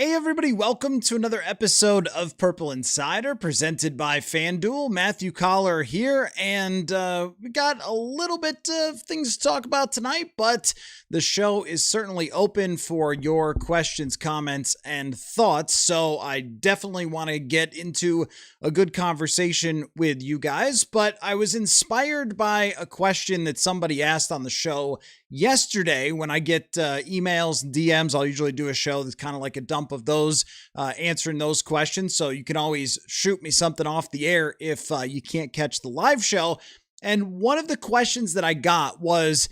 Hey everybody, welcome to another episode of Purple Insider presented by FanDuel. Matthew Coller here, and we got a little bit of things to talk about tonight, but the show is certainly open for your questions, comments, and thoughts, so I definitely want to get into a good conversation with you guys, but I was inspired by a question that somebody asked on the show yesterday. When I get emails, DMs, I'll usually do a show that's kind of like a dump of those, answering those questions. So you can always shoot me something off the air if you can't catch the live show. And one of the questions that I got was,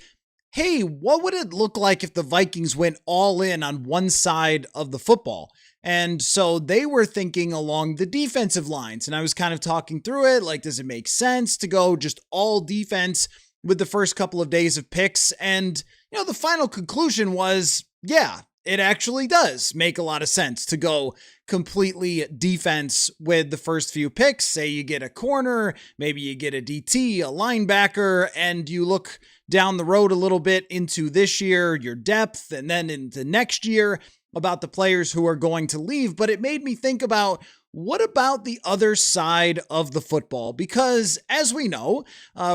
hey, what would it look like if the Vikings went all in on one side of the football? And so they were thinking along the defensive lines. And I was kind of talking through it. Like, does it make sense to go just all defense with the first couple of days of picks? And, the final conclusion was, yeah, it actually does make a lot of sense to go completely defense with the first few picks. Say you get a corner, maybe you get a DT, a linebacker, and you look down the road a little bit into this year, your depth, and then into next year about the players who are going to leave. But it made me think about, what about the other side of the football? Because as we know,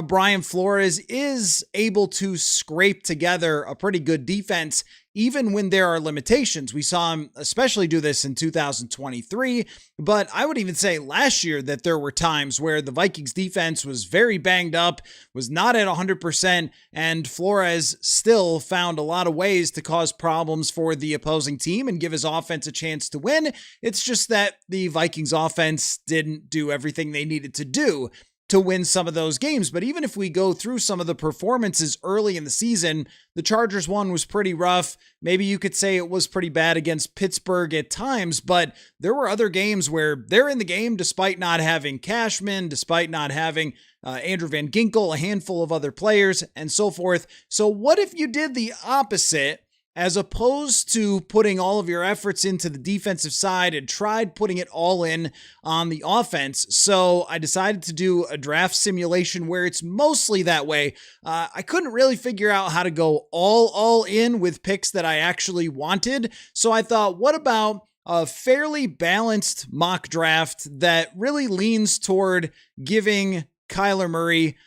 Brian Flores is able to scrape together a pretty good defense even when there are limitations. We saw him especially do this in 2023, but I would even say last year that there were times where the Vikings defense was very banged up, was not at 100%, and Flores still found a lot of ways to cause problems for the opposing team and give his offense a chance to win. It's just that the Vikings offense didn't do everything they needed to do to win some of those games. But even if we go through some of the performances early in the season, the Chargers one was pretty rough. Maybe you could say it was pretty bad against Pittsburgh at times, but there were other games where they're in the game despite not having Cashman, despite not having Andrew Van Ginkel, a handful of other players, and so forth. So what if you did the opposite? As opposed to putting all of your efforts into the defensive side and tried putting it all in on the offense. So I decided to do a draft simulation where it's mostly that way. I couldn't really figure out how to go all in with picks that I actually wanted. So I thought, what about a fairly balanced mock draft that really leans toward giving Kyler Murray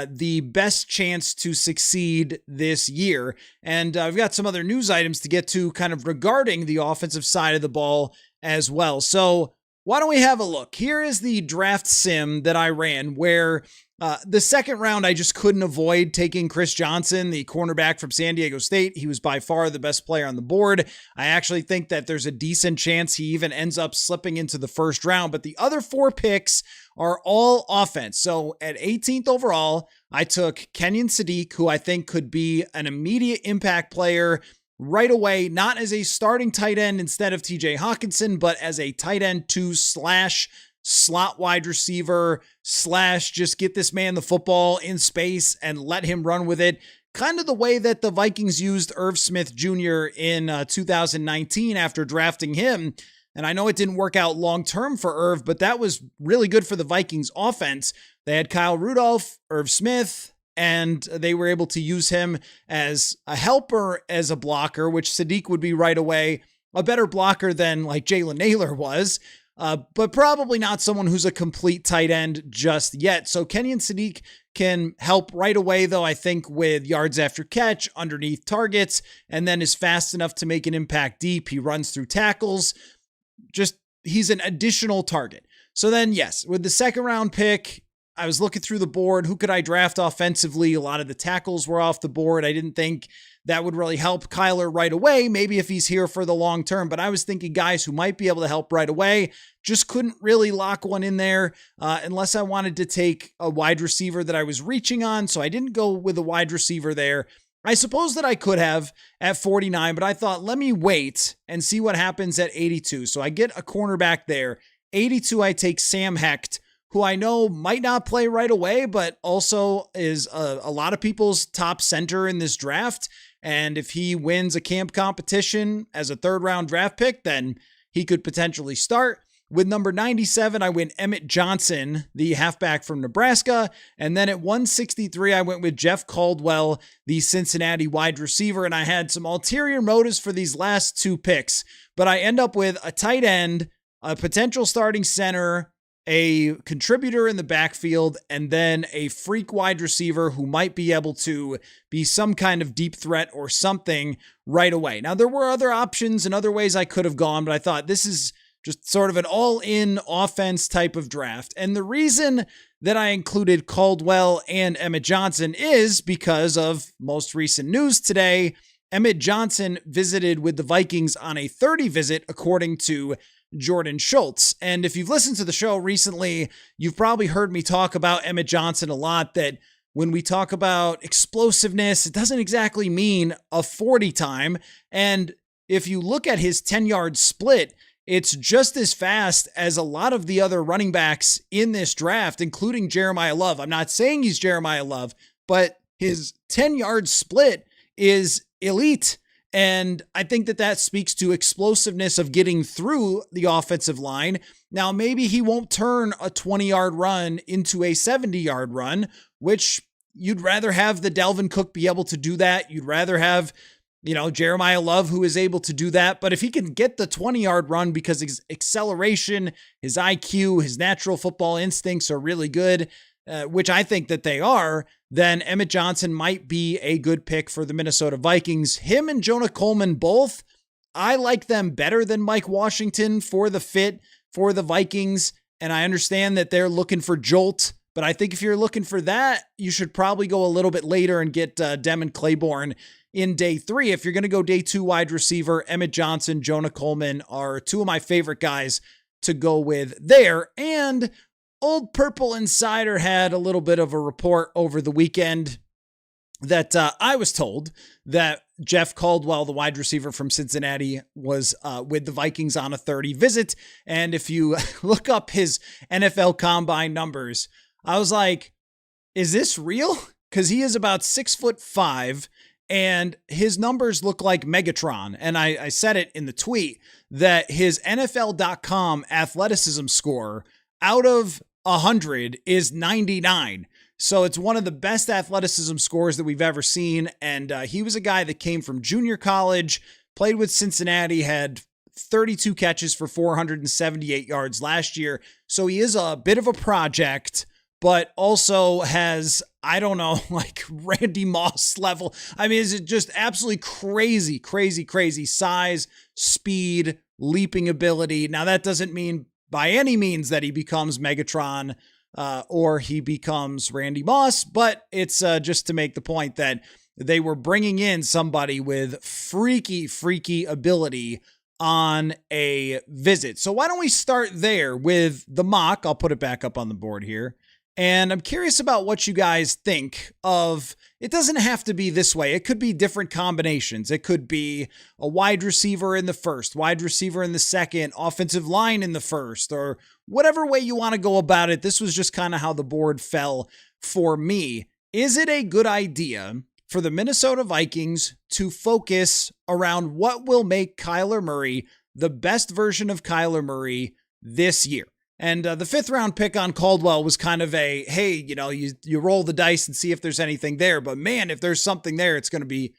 the best chance to succeed this year? And I've got some other news items to get to kind of regarding the offensive side of the ball as well. So why don't we have a look? Here is the draft sim that I ran, where the second round, I just couldn't avoid taking Chris Johnson, the cornerback from San Diego State. He was by far the best player on the board. I actually think that there's a decent chance he even ends up slipping into the first round, but the other four picks are all offense. So at 18th overall, I took Kenyon Sadiq, who I think could be an immediate impact player right away, not as a starting tight end instead of TJ Hawkinson, but as a tight end 2/ slot wide receiver / just get this man the football in space and let him run with it. Kind of the way that the Vikings used Irv Smith Jr. in 2019 after drafting him. And I know it didn't work out long-term for Irv, but that was really good for the Vikings offense. They had Kyle Rudolph, Irv Smith, and they were able to use him as a helper, as a blocker, which Sadiq would be right away a better blocker than like Jalen Naylor was. But probably not someone who's a complete tight end just yet. So Kenyon Sadiq can help right away, though, I think, with yards after catch, underneath targets, and then is fast enough to make an impact deep. He runs through tackles. Just, he's an additional target. So then, yes, with the second round pick, I was looking through the board. Who could I draft offensively? A lot of the tackles were off the board. I didn't think that would really help Kyler right away, maybe if he's here for the long term. But I was thinking guys who might be able to help right away. Just couldn't really lock one in there unless I wanted to take a wide receiver that I was reaching on. So I didn't go with a wide receiver there. I suppose that I could have at 49, but I thought, let me wait and see what happens at 82. So I get a cornerback there. 82, I take Sam Hecht, who I know might not play right away, but also is a lot of people's top center in this draft. And if he wins a camp competition as a third round draft pick, then he could potentially start. With number 97, I went Emmett Johnson, the halfback from Nebraska. And then at 163, I went with Jeff Caldwell, the Cincinnati wide receiver. And I had some ulterior motives for these last two picks, but I end up with a tight end, a potential starting center, a contributor in the backfield, and then a freak wide receiver who might be able to be some kind of deep threat or something right away. Now, there were other options and other ways I could have gone, but I thought this is just sort of an all-in offense type of draft. And the reason that I included Caldwell and Emmett Johnson is because of most recent news today. Emmett Johnson visited with the Vikings on a 30 visit, according to Jordan Schultz. And if you've listened to the show recently, you've probably heard me talk about Emmett Johnson a lot, that when we talk about explosiveness, it doesn't exactly mean a 40 time. And if you look at his 10-yard split, it's just as fast as a lot of the other running backs in this draft, including Jeremiah Love. I'm not saying he's Jeremiah Love, but his 10-yard split is elite. And I think that speaks to explosiveness of getting through the offensive line. Now, maybe he won't turn a 20-yard run into a 70-yard run, which you'd rather have the Dalvin Cook be able to do that. You'd rather have Jeremiah Love, who is able to do that. But if he can get the 20-yard run because his acceleration, his IQ, his natural football instincts are really good, which I think that they are, then Emmett Johnson might be a good pick for the Minnesota Vikings. Him and Jonah Coleman both, I like them better than Mike Washington for the fit for the Vikings. And I understand that they're looking for jolt, but I think if you're looking for that, you should probably go a little bit later and get Demon Claiborne in day 3. If you're going to go day 2 wide receiver, Emmett Johnson, Jonah Coleman are two of my favorite guys to go with there. And Old Purple Insider had a little bit of a report over the weekend that I was told that Jeff Caldwell, the wide receiver from Cincinnati, was with the Vikings on a 30 visit. And if you look up his NFL Combine numbers, I was like, is this real? Because he is about 6'5", and his numbers look like Megatron. And I said it in the tweet that his NFL.com athleticism score out of 100 is 99. So it's one of the best athleticism scores that we've ever seen. And he was a guy that came from junior college, played with Cincinnati, had 32 catches for 478 yards last year. So he is a bit of a project, but also has, I don't know, like Randy Moss level. I mean, is it just absolutely crazy size, speed, leaping ability. Now that doesn't mean by any means that he becomes Megatron or he becomes Randy Moss, but it's just to make the point that they were bringing in somebody with freaky ability on a visit. So why don't we start there with the mock? I'll put it back up on the board here. And I'm curious about what you guys think of, it doesn't have to be this way. It could be different combinations. It could be a wide receiver in the first, wide receiver in the second, offensive line in the first, or whatever way you want to go about it. This was just kind of how the board fell for me. Is it a good idea for the Minnesota Vikings to focus around what will make Kyler Murray the best version of Kyler Murray this year? And the 5th round pick on Caldwell was kind of a, hey, you roll the dice and see if there's anything there. But man, if there's something there, it's going to be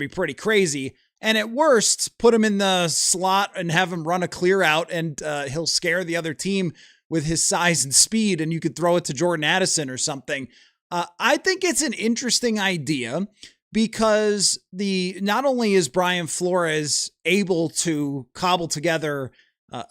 pretty crazy. And at worst, put him in the slot and have him run a clear out, and he'll scare the other team with his size and speed, and you could throw it to Jordan Addison or something. I think it's an interesting idea because not only is Brian Flores able to cobble together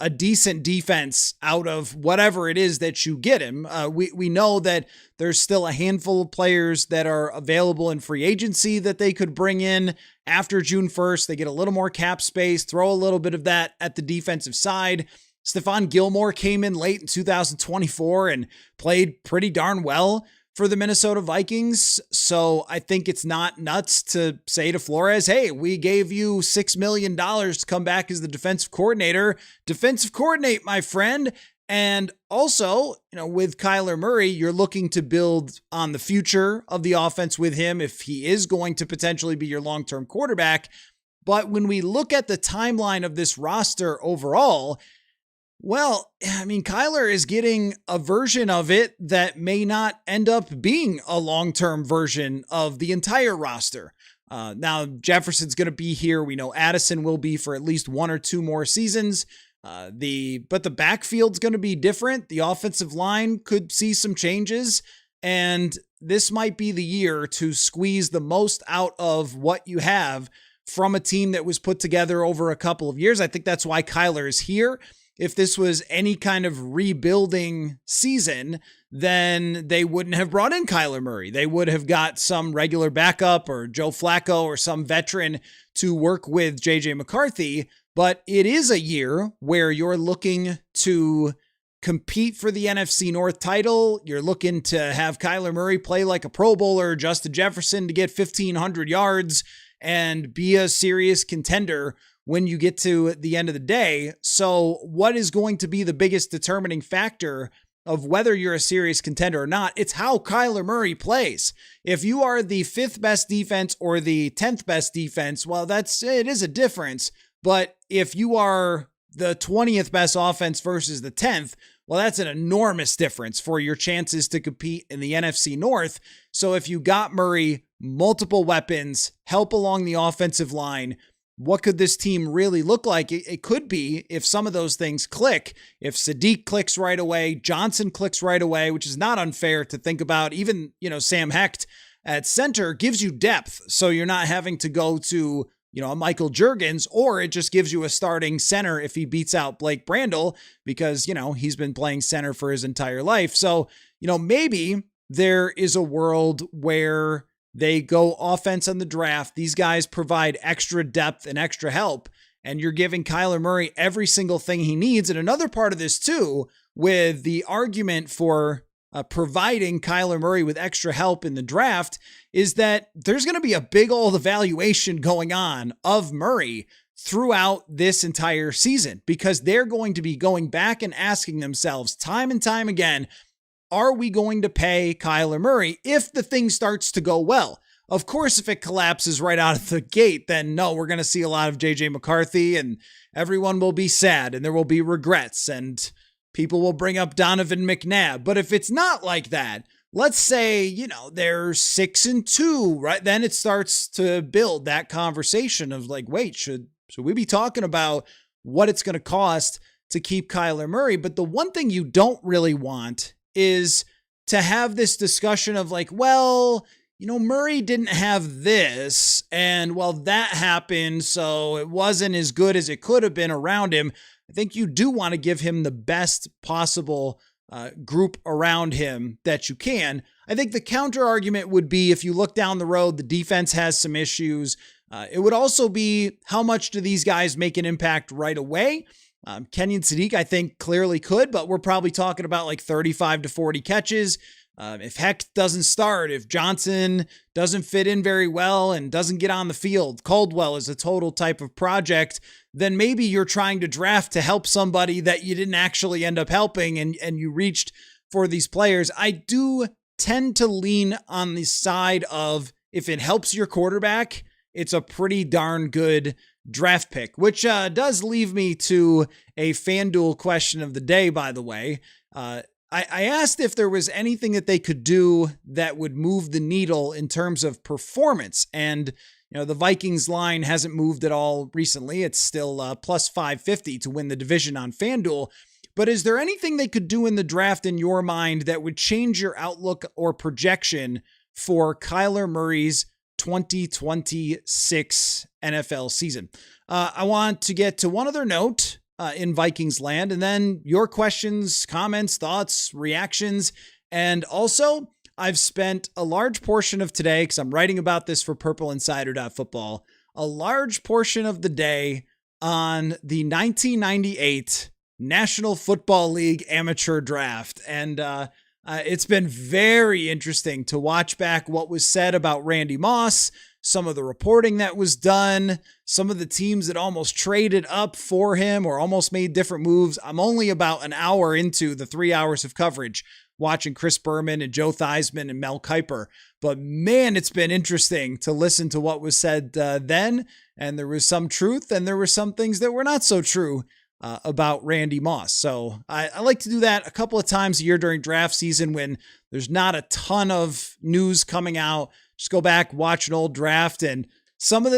a decent defense out of whatever it is that you get him. We know that there's still a handful of players that are available in free agency that they could bring in after June 1st. They get a little more cap space, throw a little bit of that at the defensive side. Stephon Gilmore came in late in 2024 and played pretty darn well for the Minnesota Vikings. So I think it's not nuts to say to Flores, hey, we gave you $6 million to come back as the defensive coordinator. Defensive coordinate, my friend. And also, with Kyler Murray, you're looking to build on the future of the offense with him if he is going to potentially be your long-term quarterback. But when we look at the timeline of this roster overall, Well, I mean, Kyler is getting a version of it that may not end up being a long-term version of the entire roster. Now, Jefferson's going to be here. We know Addison will be for at least one or two more seasons. But the backfield's going to be different. The offensive line could see some changes, and this might be the year to squeeze the most out of what you have from a team that was put together over a couple of years. I think that's why Kyler is here. If this was any kind of rebuilding season, then they wouldn't have brought in Kyler Murray. They would have got some regular backup or Joe Flacco or some veteran to work with JJ McCarthy. But it is a year where you're looking to compete for the NFC North title. You're looking to have Kyler Murray play like a Pro Bowler, Justin Jefferson to get 1,500 yards and be a serious contender when you get to the end of the day. So what is going to be the biggest determining factor of whether you're a serious contender or not? It's how Kyler Murray plays. If you are the 5th best defense or the 10th best defense, well, it is a difference. But if you are the 20th best offense versus the 10th, well, that's an enormous difference for your chances to compete in the NFC North. So if you got Murray, multiple weapons, help along the offensive line, what could this team really look like? It could be, if some of those things click, if Sadiq clicks right away, Johnson clicks right away, which is not unfair to think about. Even, Sam Hecht at center gives you depth. So you're not having to go to, a Michael Juergens, or it just gives you a starting center if he beats out Blake Brandel because, he's been playing center for his entire life. So, maybe there is a world where they go offense on the draft. These guys provide extra depth and extra help, and you're giving Kyler Murray every single thing he needs. And another part of this too, with the argument for providing Kyler Murray with extra help in the draft, is that there's going to be a big old evaluation going on of Murray throughout this entire season, because they're going to be going back and asking themselves time and time again, are we going to pay Kyler Murray if the thing starts to go well? Of course, if it collapses right out of the gate, then no, we're going to see a lot of JJ McCarthy and everyone will be sad and there will be regrets and people will bring up Donovan McNabb. But if it's not like that, let's say, they're 6-2, right? Then it starts to build that conversation of like, wait, should we be talking about what it's going to cost to keep Kyler Murray? But the one thing you don't really want is to have this discussion of like, well, Murray didn't have this, and well, that happened, so it wasn't as good as it could have been around him. I think you do want to give him the best possible group around him that you can. I think the counter argument would be, if you look down the road, the defense has some issues. It would also be, how much do these guys make an impact right away? Kenyon Sadiq, I think, clearly could, but we're probably talking about like 35 to 40 catches. If Hecht doesn't start, if Johnson doesn't fit in very well and doesn't get on the field, Caldwell is a total type of project, then maybe you're trying to draft to help somebody that you didn't actually end up helping, and you reached for these players. I do tend to lean on the side of, if it helps your quarterback, it's a pretty darn good draft pick, which does leave me to a FanDuel question of the day, by the way. I asked if there was anything that they could do that would move the needle in terms of performance. And, the Vikings line hasn't moved at all recently. It's still plus 550 to win the division on FanDuel. But is there anything they could do in the draft in your mind that would change your outlook or projection for Kyler Murray's 2026 NFL season? I want to get to one other note in Vikings land, and then your questions, comments, thoughts, reactions. And also, I've spent a large portion of today, because I'm writing about this for purpleinsider.football, a large portion of the day on the 1998 National Football League amateur draft. And it's been very interesting to watch back what was said about Randy Moss, some of the reporting that was done, some of the teams that almost traded up for him or almost made different moves. I'm only about an hour into the 3 hours of coverage watching Chris Berman and Joe Theismann and Mel Kiper. But man, it's been interesting to listen to what was said then. And there was some truth and there were some things that were not so true about Randy Moss. So I like to do that a couple of times a year during draft season when there's not a ton of news coming out. Just go back, watch an old draft, and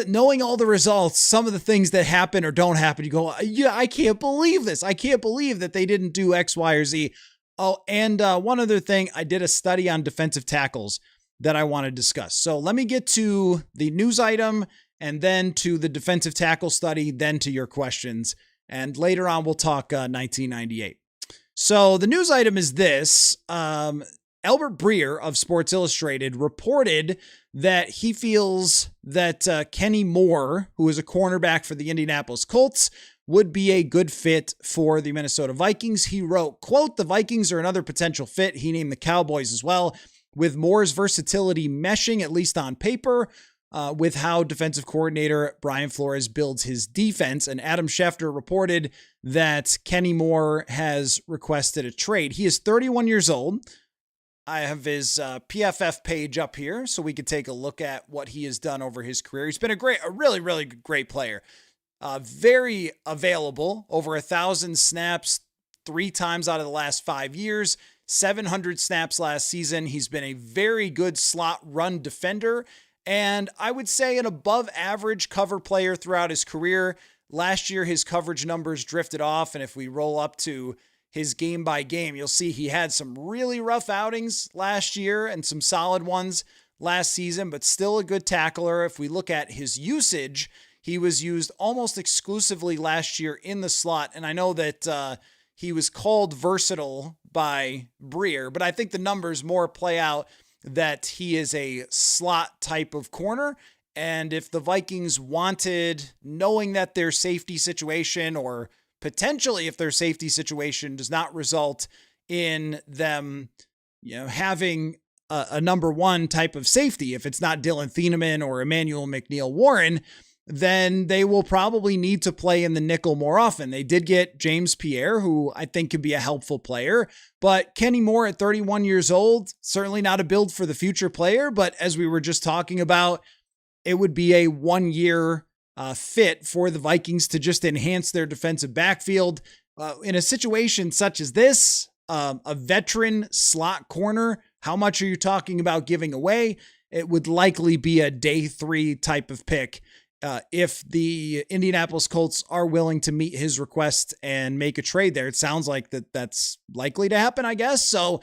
knowing all the results, some of the things that happen or don't happen, you go, yeah, I can't believe this. I can't believe that they didn't do X, Y, or Z. Oh, and one other thing, I did a study on defensive tackles that I want to discuss. So let me get to the news item and then to the defensive tackle study, then to your questions. And later on, we'll talk 1998. So the news item is this. Albert Breer of Sports Illustrated reported that he feels that Kenny Moore, who is a cornerback for the Indianapolis Colts, would be a good fit for the Minnesota Vikings. He wrote, quote, "The Vikings are another potential fit." He named the Cowboys as well, with Moore's versatility meshing, at least on paper, with how defensive coordinator Brian Flores builds his defense. And Adam Schefter reported that Kenny Moore has requested a trade. He is 31 years old. I have his PFF page up here so we could take a look at what he has done over his career. He's been a really, really great player. Very available, over 1,000 snaps 3 times out of the last 5 years, 700 snaps last season. He's been a very good slot run defender, and I would say an above average cover player throughout his career. Last year, his coverage numbers drifted off, and if we roll up to his game by game, you'll see he had some really rough outings last year and some solid ones last season, but still a good tackler. If we look at his usage, he was used almost exclusively last year in the slot. And I know that he was called versatile by Breer, but I think the numbers more play out that he is a slot type of corner. And if the Vikings wanted, knowing that their safety situation, or potentially if their safety situation does not result in them, having a number one type of safety, if it's not Dylan Thieneman or Emmanuel McNeil-Warren, then they will probably need to play in the nickel more often. They did get James Pierre, who I think could be a helpful player, but Kenny Moore at 31 years old, certainly not a build for the future player, but as we were just talking about, it would be a 1-year fit for the Vikings to just enhance their defensive backfield. In a situation such as this, a veteran slot corner, how much are you talking about giving away? It would likely be a day 3 type of pick if the Indianapolis Colts are willing to meet his request and make a trade there. It sounds like that's likely to happen, I guess. So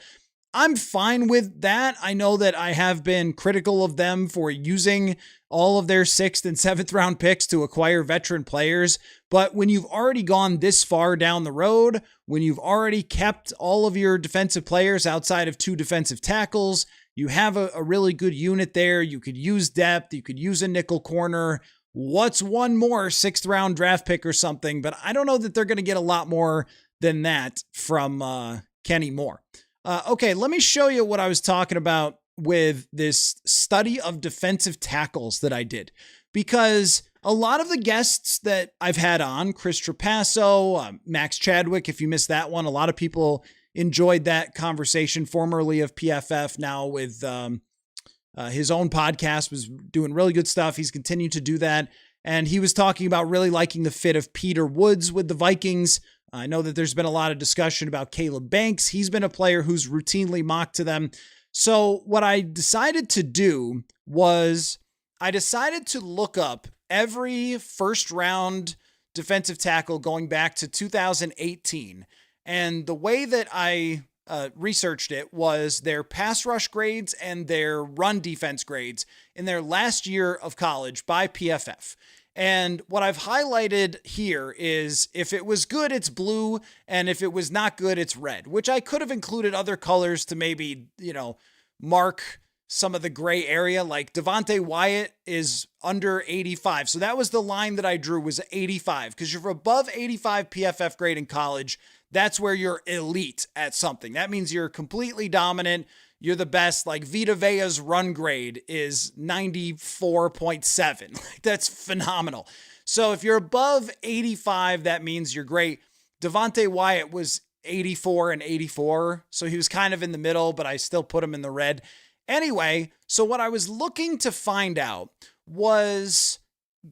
I'm fine with that. I know that I have been critical of them for using all of their 6th and 7th round picks to acquire veteran players. But when you've already gone this far down the road, when you've already kept all of your defensive players outside of 2 defensive tackles, you have a really good unit there. You could use depth. You could use a nickel corner. What's one more 6th round draft pick or something? But I don't know that they're going to get a lot more than that from Kenny Moore. Okay, let me show you what I was talking about with this study of defensive tackles that I did, because a lot of the guests that I've had on, Chris Trapasso, Max Chadwick, if you missed that one, a lot of people enjoyed that conversation, formerly of PFF, now with his own podcast, was doing really good stuff. He's continued to do that. And he was talking about really liking the fit of Peter Woods with the Vikings. I know that there's been a lot of discussion about Caleb Banks. He's been a player who's routinely mocked to them. So what I decided to do was I decided to look up every first round defensive tackle going back to 2018. And the way that I researched it was their pass rush grades and their run defense grades in their last year of college by PFF. And what I've highlighted here is if it was good, it's blue. And if it was not good, it's red, which I could have included other colors to maybe, mark some of the gray area. Like Devontae Wyatt is under 85. So that was the line that I drew, was 85. Because you're above 85 PFF grade in college, that's where you're elite at something. That means you're completely dominant. You're the best. Like Vita Vea's run grade is 94.7. That's phenomenal. So if you're above 85, that means you're great. Devontae Wyatt was 84 and 84. So he was kind of in the middle, but I still put him in the red. Anyway, so what I was looking to find out was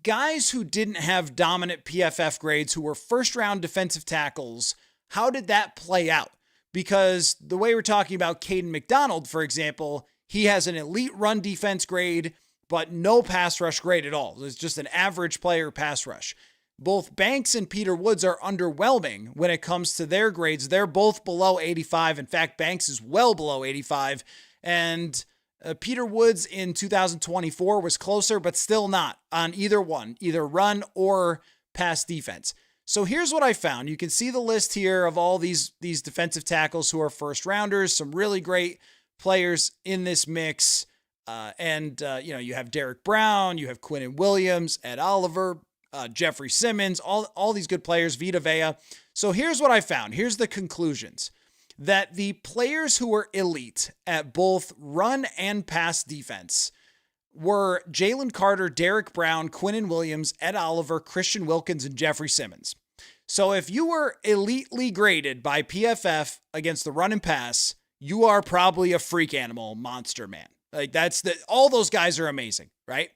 guys who didn't have dominant PFF grades, who were first round defensive tackles, how did that play out? Because the way we're talking about Caden McDonald, for example, he has an elite run defense grade, but no pass rush grade at all. It's just an average player pass rush. Both Banks and Peter Woods are underwhelming when it comes to their grades. They're both below 85. In fact, Banks is well below 85. And Peter Woods in 2024 was closer, but still not on either one, either run or pass defense. So here's what I found. You can see the list here of all these defensive tackles who are first rounders, some really great players in this mix. You have Derek Brown, you have Quinnen Williams, Ed Oliver, Jeffrey Simmons, all these good players, Vita Vea. So here's what I found. Here's the conclusions. That the players who were elite at both run and pass defense were Jalen Carter, Derek Brown, Quinnen Williams, Ed Oliver, Christian Wilkins, and Jeffrey Simmons. So if you were elitely graded by PFF against the run and pass, you are probably a freak animal monster, man. Like all those guys are amazing, right?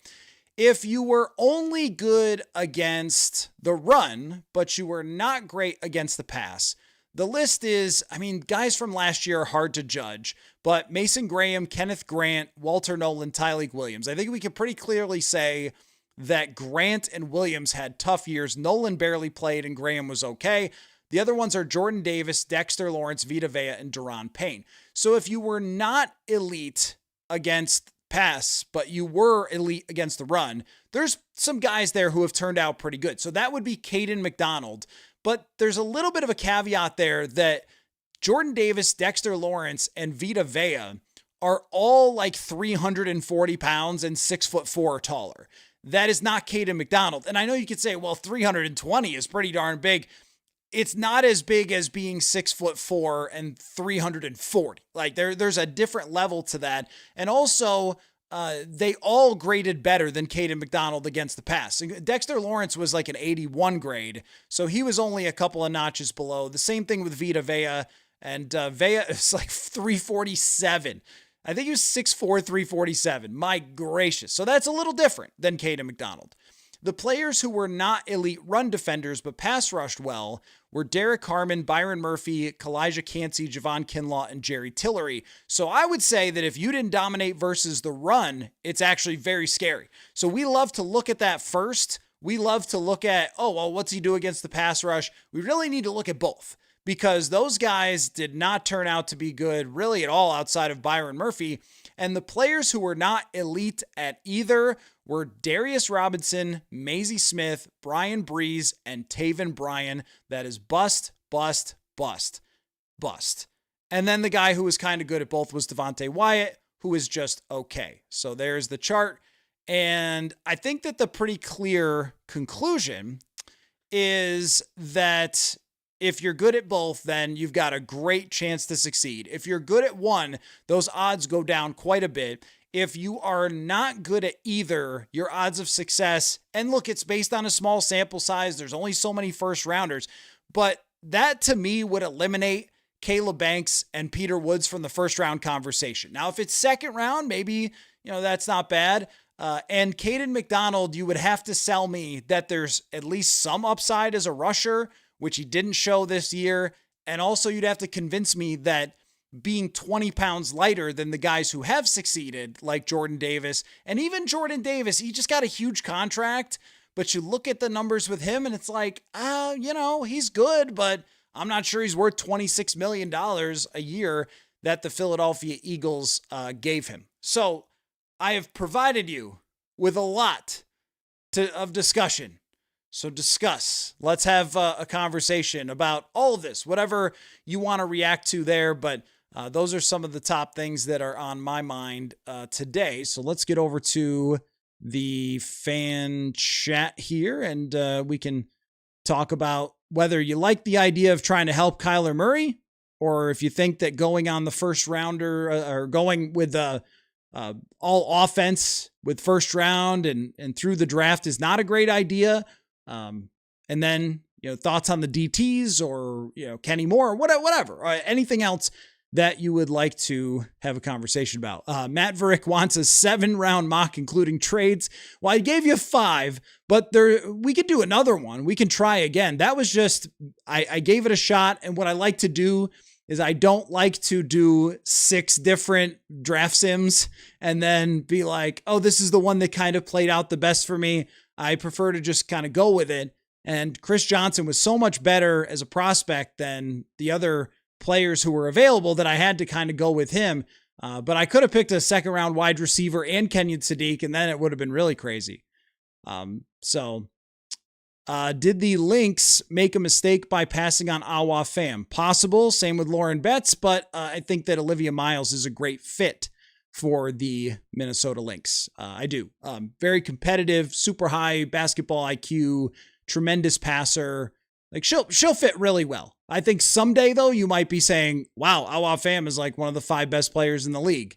If you were only good against the run, but you were not great against the pass, the list is, guys from last year are hard to judge, but Mason Graham, Kenneth Grant, Walter Nolan, Tyleek Williams. I think we can pretty clearly say that Grant and Williams had tough years. Nolan barely played and Graham was okay. The other ones are Jordan Davis, Dexter Lawrence, Vita Vea, and Daron Payne. So if you were not elite against pass, but you were elite against the run, there's some guys there who have turned out pretty good. So that would be Caden McDonald. But there's a little bit of a caveat there that Jordan Davis, Dexter Lawrence, and Vita Vea are all like 340 pounds and 6'4" or taller. That is not Caden McDonald. And I know you could say, well, 320 is pretty darn big. It's not as big as being 6'4" and 340. Like there's a different level to that. And also, they all graded better than Caden McDonald against the pass. Dexter Lawrence was like an 81 grade, so he was only a couple of notches below. The same thing with Vita Vea, and Vea is like 347. I think he was 6'4", 347. My gracious. So that's a little different than Caden McDonald. The players who were not elite run defenders but pass rushed well were Derek Harmon, Byron Murphy, Kalijah Cansey, Javon Kinlaw, and Jerry Tillery. So I would say that if you didn't dominate versus the run, it's actually very scary. So we love to look at that first. We love to look at, what's he do against the pass rush? We really need to look at both because those guys did not turn out to be good really at all outside of Byron Murphy. And the players who were not elite at either were Darius Robinson, Maisie Smith, Brian Breeze, and Taven Bryan. That is bust, bust, bust, bust. And then the guy who was kind of good at both was Devontae Wyatt, who is just okay. So there's the chart. And I think that the pretty clear conclusion is that if you're good at both, then you've got a great chance to succeed. If you're good at one, those odds go down quite a bit. If you are not good at either, your odds of success, and look, it's based on a small sample size. There's only so many first rounders, but that to me would eliminate Caleb Banks and Peter Woods from the first round conversation. Now, if it's second round, maybe, that's not bad. And Caden McDonald, you would have to sell me that there's at least some upside as a rusher, which he didn't show this year. And also you'd have to convince me that being 20 pounds lighter than the guys who have succeeded, like Jordan Davis, and even Jordan Davis, he just got a huge contract, but you look at the numbers with him and it's like, he's good, but I'm not sure he's worth $26 million a year that the Philadelphia Eagles gave him. So I have provided you with a lot of discussion. So discuss. Let's have a conversation about all of this, whatever you want to react to there. But those are some of the top things that are on my mind today. So let's get over to the fan chat here, and we can talk about whether you like the idea of trying to help Kyler Murray, or if you think that going on the first rounder or going with all offense with first round and through the draft is not a great idea. And then, thoughts on the DTs or, Kenny Moore or whatever, or anything else. that you would like to have a conversation about. Matt Verick wants a 7-round mock, including trades. Well, I gave you 5, but we could do another one. We can try again. That was just, I gave it a shot. And what I like to do is I don't like to do 6 different draft sims and then be like, oh, this is the one that kind of played out the best for me. I prefer to just kind of go with it. And Chris Johnson was so much better as a prospect than the other players who were available that I had to kind of go with him. But I could have picked a 2nd-round wide receiver and Kenyon Sadiq, and then it would have been really crazy. Did the Lynx make a mistake by passing on Awa Pham? Possible. Same with Lauren Betts, but I think that Olivia Miles is a great fit for the Minnesota Lynx. I do. Very competitive, super high basketball IQ, tremendous passer. Like she'll fit really well. I think someday though, you might be saying, wow, Awa Pham is like one of the 5 best players in the league.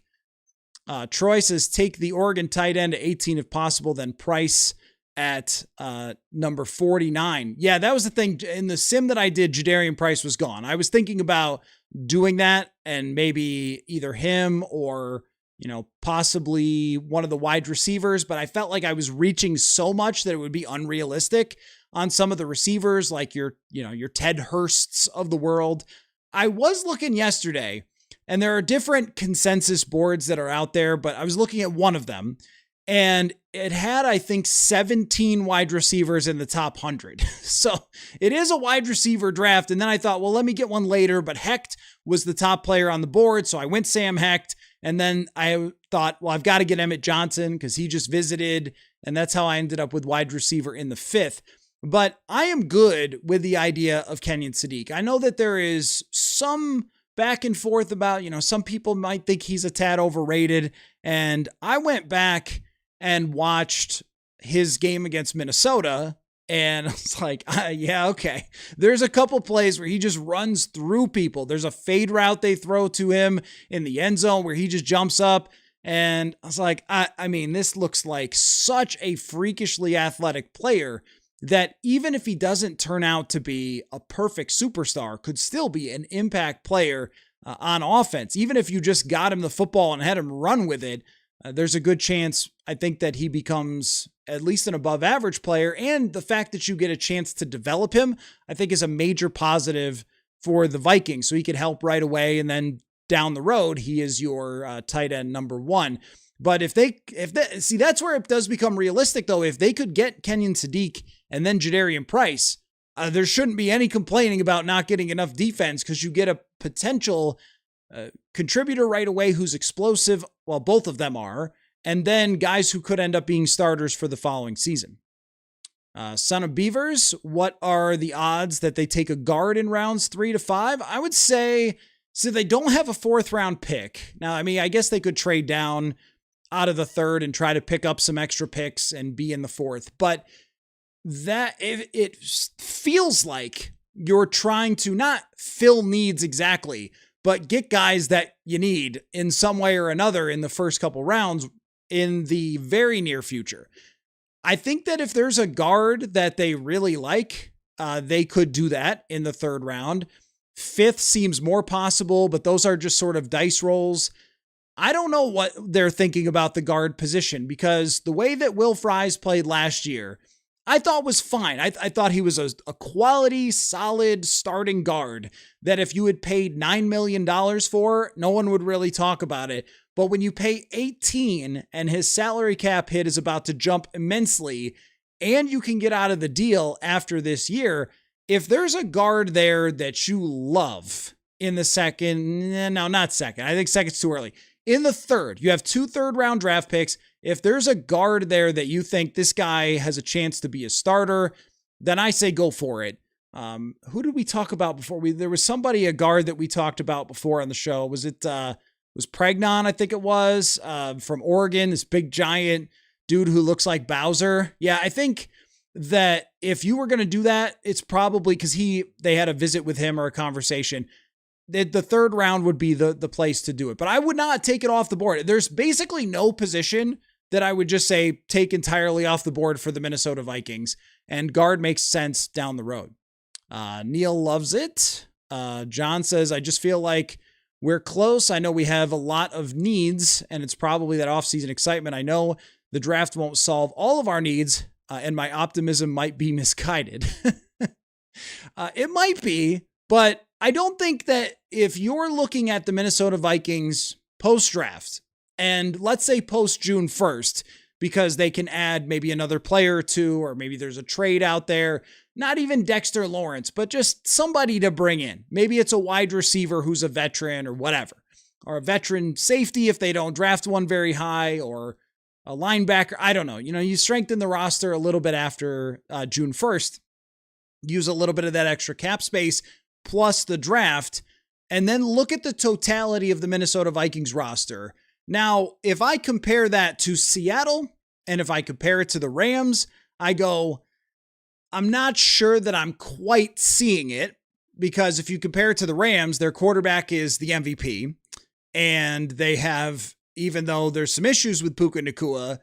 Troy says, take the Oregon tight end to 18 if possible, then Price at number 49. Yeah, that was the thing. In the sim that I did, Jadarian Price was gone. I was thinking about doing that and maybe either him or, possibly one of the wide receivers, but I felt like I was reaching so much that it would be unrealistic on some of the receivers, like your Ted Hursts of the world. I was looking yesterday, and there are different consensus boards that are out there, but I was looking at one of them, and it had, I think, 17 wide receivers in the top 100. So it is a wide receiver draft. And then I thought, well, let me get one later, but Hecht was the top player on the board. So I went Sam Hecht. And then I thought, well, I've got to get Emmett Johnson because he just visited. And that's how I ended up with wide receiver in the 5th. But I am good with the idea of Kenyon Sadiq. I know that there is some back and forth about, some people might think he's a tad overrated. And I went back and watched his game against Minnesota, and I was like, yeah, okay. There's a couple plays where he just runs through people. There's a fade route they throw to him in the end zone where he just jumps up, and I was like, I mean, this looks like such a freakishly athletic player that even if he doesn't turn out to be a perfect superstar, could still be an impact player on offense. Even if you just got him the football and had him run with it, there's a good chance, I think, that he becomes at least an above average player. And the fact that you get a chance to develop him, I think, is a major positive for the Vikings. So he could help right away. And then down the road, he is your tight end number 1. But see, that's where it does become realistic, though. If they could get Kenyon Sadiq and then Jadarian Price, there shouldn't be any complaining about not getting enough defense because you get a potential contributor right away who's explosive. Well, both of them are. And then guys who could end up being starters for the following season. Son of Beavers, what are the odds that they take a guard in rounds 3 to 5? I would say, so they don't have a 4th round pick. Now, I mean, I guess they could trade down out of the 3rd and try to pick up some extra picks and be in the 4th. But that it feels like you're trying to not fill needs exactly, but get guys that you need in some way or another in the first couple rounds in the very near future. I think that if there's a guard that they really like, they could do that in the 3rd round. 5th seems more possible, but those are just sort of dice rolls. I don't know what they're thinking about the guard position because the way that Will Fries played last year, I thought was fine. I thought he was a quality, solid starting guard that if you had paid $9 million for, no one would really talk about it. But when you pay 18 and his salary cap hit is about to jump immensely and you can get out of the deal after this year, if there's a guard there that you love in the 2nd, no, not 2nd. I think 2nd's too early. In the 3rd, you have 2 3rd-round draft picks. If there's a guard there that you think this guy has a chance to be a starter, then I say go for it. Who did we talk about before? There was somebody, a guard that we talked about before on the show. Was it was Pregnon, I think it was, from Oregon, this big giant dude who looks like Bowser. Yeah, I think that if you were going to do that, it's probably because they had a visit with him or a conversation. The 3rd round would be the place to do it. But I would not take it off the board. There's basically no position that I would just say take entirely off the board for the Minnesota Vikings. And guard makes sense down the road. Neil loves it. John says, I just feel like we're close. I know we have a lot of needs, and it's probably that offseason excitement. I know the draft won't solve all of our needs, and my optimism might be misguided. It might be, but I don't think that if you're looking at the Minnesota Vikings post-draft, and let's say post-June 1st, because they can add maybe another player or two, or maybe there's a trade out there, not even Dexter Lawrence, but just somebody to bring in. Maybe it's a wide receiver who's a veteran or whatever, or a veteran safety if they don't draft one very high, or a linebacker. I don't know. You strengthen the roster a little bit after June 1st, use a little bit of that extra cap space plus the draft, and then look at the totality of the Minnesota Vikings roster. Now, if I compare that to Seattle, and if I compare it to the Rams, I go, I'm not sure that I'm quite seeing it, because if you compare it to the Rams, their quarterback is the MVP, and they have, even though there's some issues with Puka Nacua,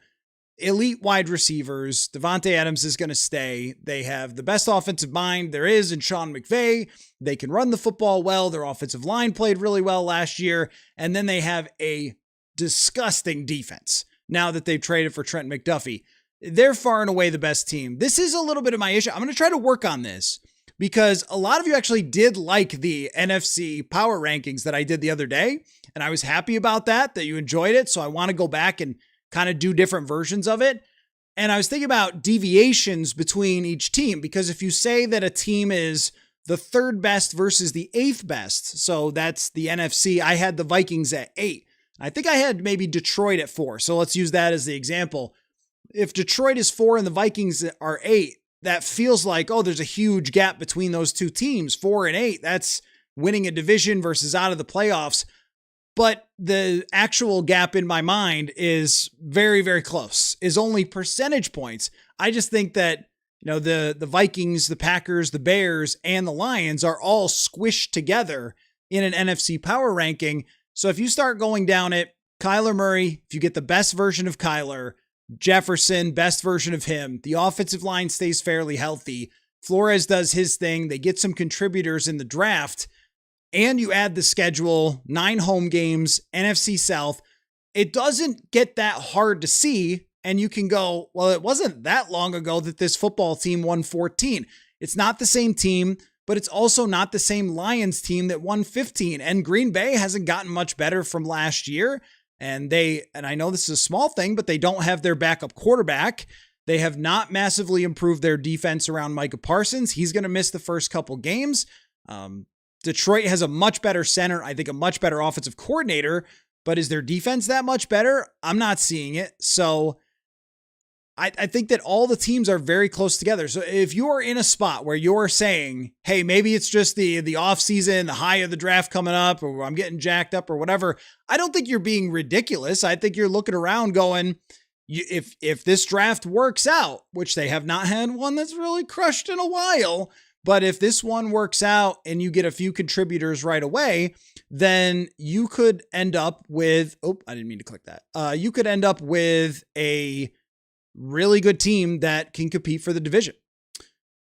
elite wide receivers. Devontae Adams is going to stay. They have the best offensive mind there is in Sean McVay. They can run the football well. Their offensive line played really well last year. And then they have a disgusting defense now that they've traded for Trent McDuffie. They're far and away the best team. This is a little bit of my issue. I'm going to try to work on this, because a lot of you actually did like the NFC power rankings that I did the other day. And I was happy about that you enjoyed it. So I want to go back and kind of do different versions of it. And I was thinking about deviations between each team, because if you say that a team is the third best versus the eighth best, so that's the NFC, I had the Vikings at 8. I think I had maybe Detroit at 4. So let's use that as the example. If Detroit is 4 and the Vikings are 8, that feels like, oh, there's a huge gap between those two teams, 4 and 8. That's winning a division versus out of the playoffs. But the actual gap in my mind is very, very close, is only percentage points. I just think that, the Vikings, the Packers, the Bears, and the Lions are all squished together in an NFC power ranking. So if you start going down it, Kyler Murray, if you get the best version of Kyler, Jefferson, best version of him, the offensive line stays fairly healthy, Flores does his thing, they get some contributors in the draft, and you add the schedule, 9 home games, NFC South, it doesn't get that hard to see. And you can go, well, it wasn't that long ago that this football team won 14. It's not the same team, but it's also not the same Lions team that won 15. And Green Bay hasn't gotten much better from last year. And I know this is a small thing, but they don't have their backup quarterback. They have not massively improved their defense around Micah Parsons. He's going to miss the first couple games. Detroit has a much better center, I think a much better offensive coordinator, but is their defense that much better? I'm not seeing it. So I think that all the teams are very close together. So if you're in a spot where you're saying, hey, maybe it's just the off season, the high of the draft coming up, or I'm getting jacked up or whatever, I don't think you're being ridiculous. I think you're looking around going, if this draft works out, which they have not had one that's really crushed in a while, but if this one works out and you get a few contributors right away, then you could end up with, I didn't mean to click that. You could end up with a really good team that can compete for the division.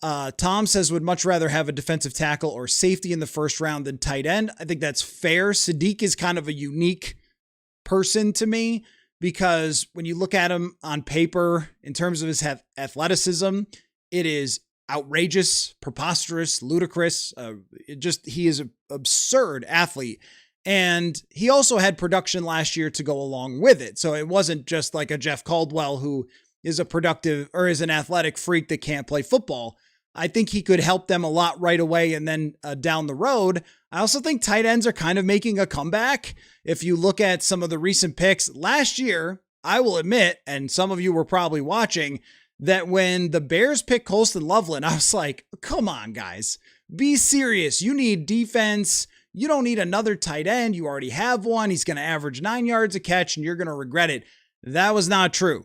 Tom says would much rather have a defensive tackle or safety in the first round than tight end. I think that's fair. Sadiq is kind of a unique person to me, because when you look at him on paper in terms of his athleticism, it is outrageous, preposterous, ludicrous. He is an absurd athlete. And he also had production last year to go along with it. So it wasn't just like a Jeff Caldwell who is a productive or is an athletic freak that can't play football. I think he could help them a lot right away. And then down the road, I also think tight ends are kind of making a comeback. If you look at some of the recent picks last year, I will admit, and some of you were probably watching, that when the Bears picked Colston Loveland, I was like, come on, guys, be serious. You need defense. You don't need another tight end. You already have one. He's going to average 9 yards a catch, and you're going to regret it. That was not true.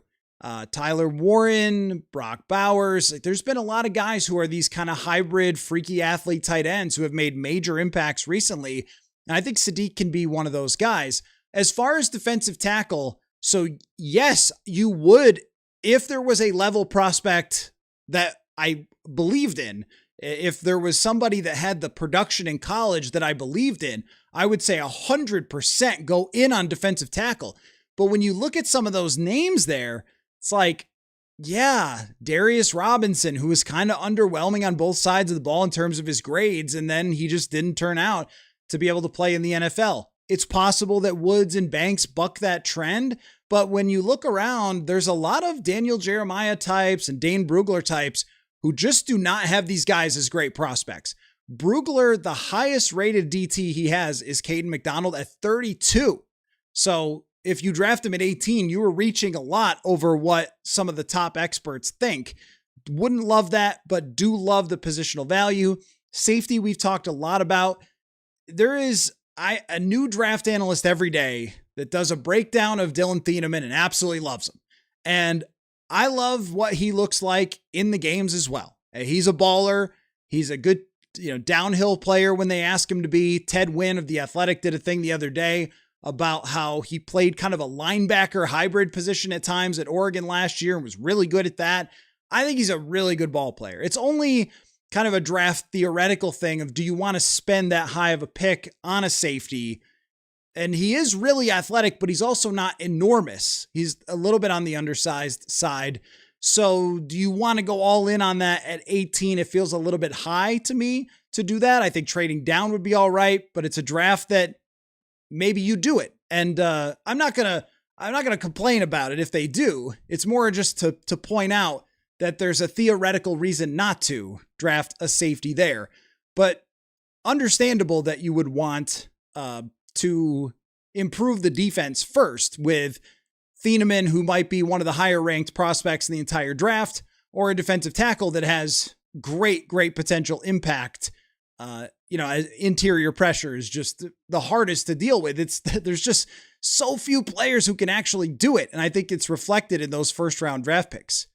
Tyler Warren, Brock Bowers. There's been a lot of guys who are these kind of hybrid, freaky athlete tight ends who have made major impacts recently. And I think Sadiq can be one of those guys. As far as defensive tackle, so yes, you would, if there was a level prospect that I believed in, if there was somebody that had the production in college that I believed in, I would say 100% go in on defensive tackle. But when you look at some of those names there, it's like, yeah, Darius Robinson, who was kind of underwhelming on both sides of the ball in terms of his grades, and then he just didn't turn out to be able to play in the NFL. It's possible that Woods and Banks buck that trend, but when you look around, there's a lot of Daniel Jeremiah types and Dane Brugler types who just do not have these guys as great prospects. Brugler, the highest rated DT he has is Caden McDonald at 32. So if you draft him at 18, you were reaching a lot over what some of the top experts think. Wouldn't love that, but do love the positional value. Safety, we've talked a lot about. There is a new draft analyst every day that does a breakdown of Dylan Thieneman and absolutely loves him. And I love what he looks like in the games as well. He's a baller. He's a good, downhill player when they ask him to be. Ted Wynn of The Athletic did a thing the other day about how he played kind of a linebacker hybrid position at times at Oregon last year and was really good at that. I think he's a really good ball player. It's only kind of a draft theoretical thing of, do you want to spend that high of a pick on a safety? And he is really athletic, but he's also not enormous. He's a little bit on the undersized side. So do you want to go all in on that at 18? It feels a little bit high to me to do that. I think trading down would be all right, but it's a draft that maybe you do it. And I'm not going to complain about it if they do. It's more just to point out that there's a theoretical reason not to draft a safety there, but understandable that you would want to improve the defense first with Thieneman, who might be one of the higher ranked prospects in the entire draft, or a defensive tackle that has great potential impact. Interior pressure is just the hardest to deal with. There's just so few players who can actually do it. And I think it's reflected in those first round draft picks.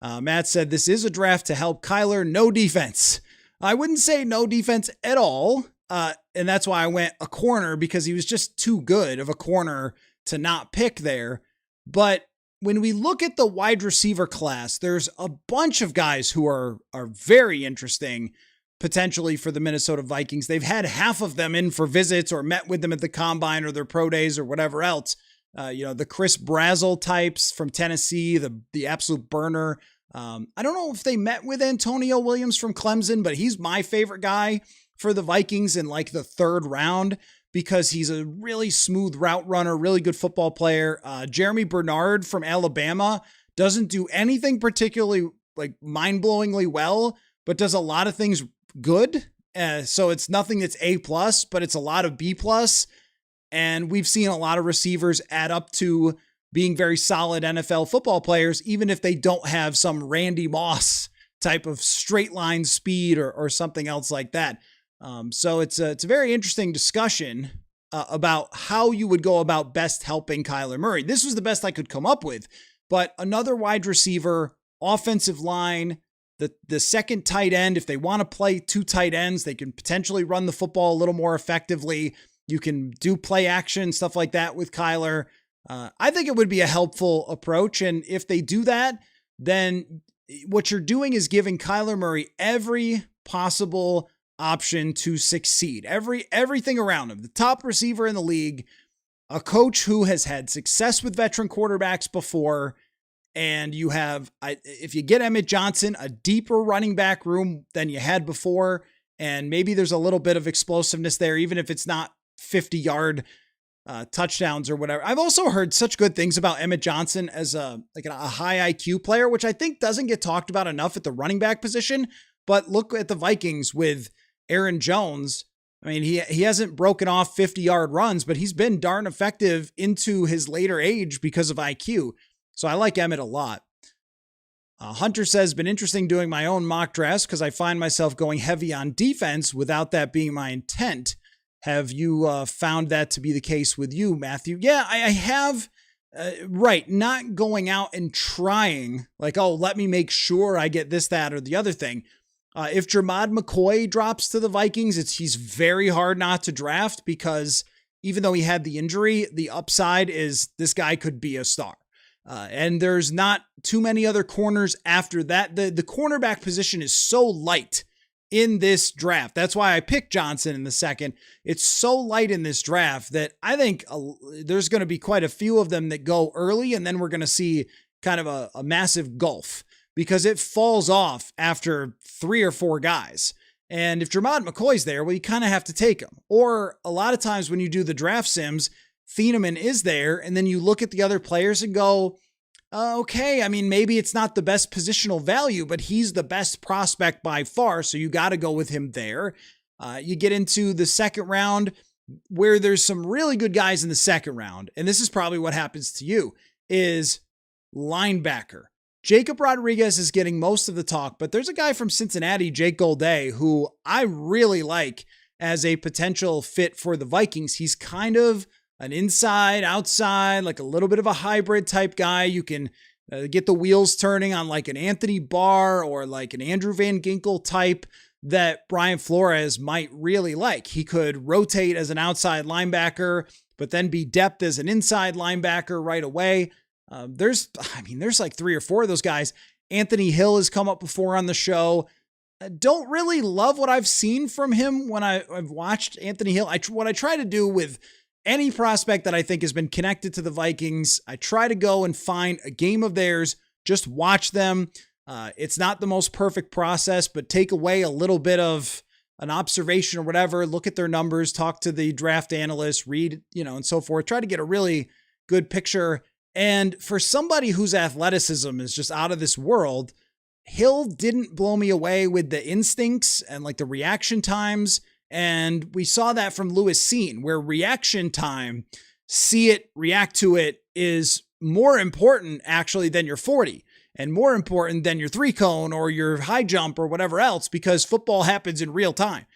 Matt said, this is a draft to help Kyler. No defense. I wouldn't say no defense at all. And that's why I went a corner, because he was just too good of a corner to not pick there. But when we look at the wide receiver class, there's a bunch of guys who are very interesting potentially for the Minnesota Vikings. They've had half of them in for visits or met with them at the combine or their pro days or whatever else. The Chris Brazzell types from Tennessee, the absolute burner. I don't know if they met with Antonio Williams from Clemson, but he's my favorite guy for the Vikings in like the third round, because he's a really smooth route runner, really good football player. Jeremy Bernard from Alabama doesn't do anything particularly like mind-blowingly well, but does a lot of things good. So it's nothing that's A+, but it's a lot of B+. And we've seen a lot of receivers add up to being very solid NFL football players, even if they don't have some Randy Moss type of straight line speed or something else like that. So it's a very interesting discussion about how you would go about best helping Kyler Murray. This was the best I could come up with, but another wide receiver, offensive line, the second tight end, if they want to play two tight ends, they can potentially run the football a little more effectively. You can do play action, stuff like that with Kyler. I think it would be a helpful approach. And if they do that, then what you're doing is giving Kyler Murray every possible option to succeed. Everything around him, the top receiver in the league, a coach who has had success with veteran quarterbacks before. And you have, if you get Emmett Johnson, a deeper running back room than you had before. And maybe there's a little bit of explosiveness there, even if it's not 50-yard touchdowns or whatever. I've also heard such good things about Emmett Johnson as a high IQ player, which I think doesn't get talked about enough at the running back position. But look at the Vikings with Aaron Jones. I mean, he hasn't broken off 50-yard runs, but he's been darn effective into his later age because of IQ. So I like Emmett a lot. Hunter says, been interesting doing my own mock drafts because I find myself going heavy on defense without that being my intent. Have you found that to be the case with you, Matthew? Yeah, I have. Right. Not going out and trying like, oh, let me make sure I get this, that, or the other thing. If Jermod McCoy drops to the Vikings, he's very hard not to draft, because even though he had the injury, the upside is this guy could be a star. And there's not too many other corners after that. The cornerback position is so light in this draft. That's why I picked Johnson in the second. It's so light in this draft that I think there's going to be quite a few of them that go early, and then we're going to see kind of a massive gulf because it falls off after 3 or 4 guys. And if Jermod McCoy's there, well, you kind of have to take him. Or a lot of times when you do the draft sims, Thieneman is there, and then you look at the other players and go, okay, I mean, maybe it's not the best positional value, but he's the best prospect by far, so you got to go with him there. You get into the second round where there's some really good guys in the second round, and this is probably what happens to you, is linebacker. Jacob Rodriguez is getting most of the talk, but there's a guy from Cincinnati, Jake Golday, who I really like as a potential fit for the Vikings. He's kind of an inside, outside, like a little bit of a hybrid type guy. You can get the wheels turning on like an Anthony Barr or like an Andrew Van Ginkel type that Brian Flores might really like. He could rotate as an outside linebacker, but then be depth as an inside linebacker right away. There's like 3 or 4 of those guys. Anthony Hill has come up before on the show. I don't really love what I've seen from him when I've watched Anthony Hill. What I try to do with any prospect that I think has been connected to the Vikings, I try to go and find a game of theirs, just watch them. It's not the most perfect process, but take away a little bit of an observation or whatever, look at their numbers, talk to the draft analyst, read, and so forth. Try to get a really good picture. And for somebody whose athleticism is just out of this world, Hill didn't blow me away with the instincts and like the reaction times. And we saw that from Lewis Seen, where reaction time, see it, react to it, is more important actually than your 40 and more important than your 3-cone or your high jump or whatever else, because football happens in real time.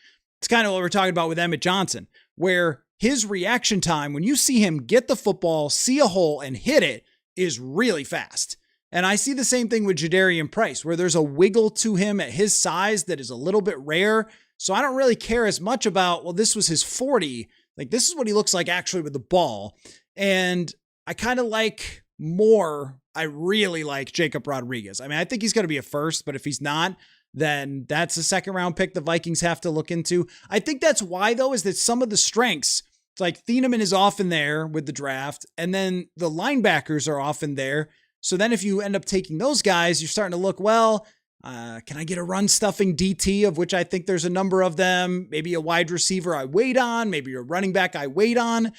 It's kind of what we're talking about with Emmett Johnson, where his reaction time, when you see him get the football, see a hole and hit it, is really fast. And I see the same thing with Jadarian Price, where there's a wiggle to him at his size that is a little bit rare. So I don't really care as much about, well, this was his 40. Like, this is what he looks like actually with the ball. And I kind of like I really like Jacob Rodriguez. I mean, I think he's going to be a first, but if he's not, then that's a second round pick the Vikings have to look into. I think that's why, though, is that some of the strengths, it's like Thieneman is often there with the draft, and then the linebackers are often there. So then if you end up taking those guys, you're starting to look, well, can I get a run stuffing DT, of which I think there's a number of them, maybe a wide receiver I wait on, maybe a running back I wait on.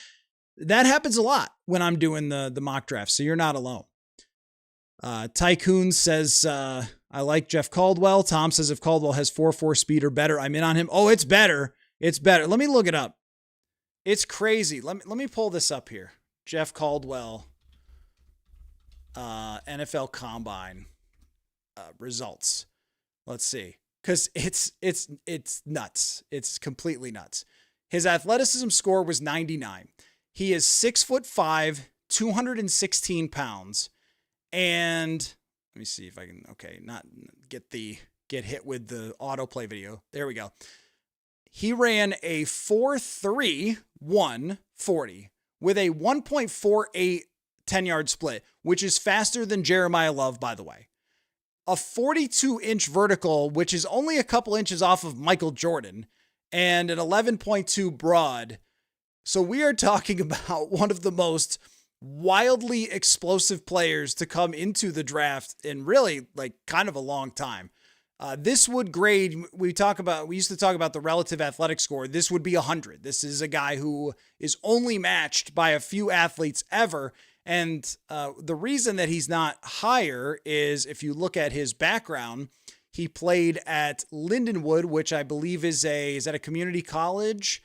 That happens a lot when I'm doing the mock draft, so you're not alone. Tycoon says, I like Jeff Caldwell. Tom says if Caldwell has 4.4 speed or better, I'm in on him. Oh, it's better. It's better. Let me look it up. It's crazy. Let me pull this up here. Jeff Caldwell, NFL Combine results. Let's see. Because it's nuts. It's completely nuts. His athleticism score was 99. He is 6'5", 216 pounds. And let me see if I can, not get hit with the autoplay video. There we go. He ran a 4.3 140 with a 1.48 10-yard split, which is faster than Jeremiah Love, by the way. A 42-inch vertical, which is only a couple inches off of Michael Jordan, and an 11.2 broad. So we are talking about one of the most wildly explosive players to come into the draft in really like kind of a long time. This would grade, we used to talk about the relative athletic score. This would be 100. This is a guy who is only matched by a few athletes ever. And the reason that he's not higher is if you look at his background, he played at Lindenwood, which I believe is that a community college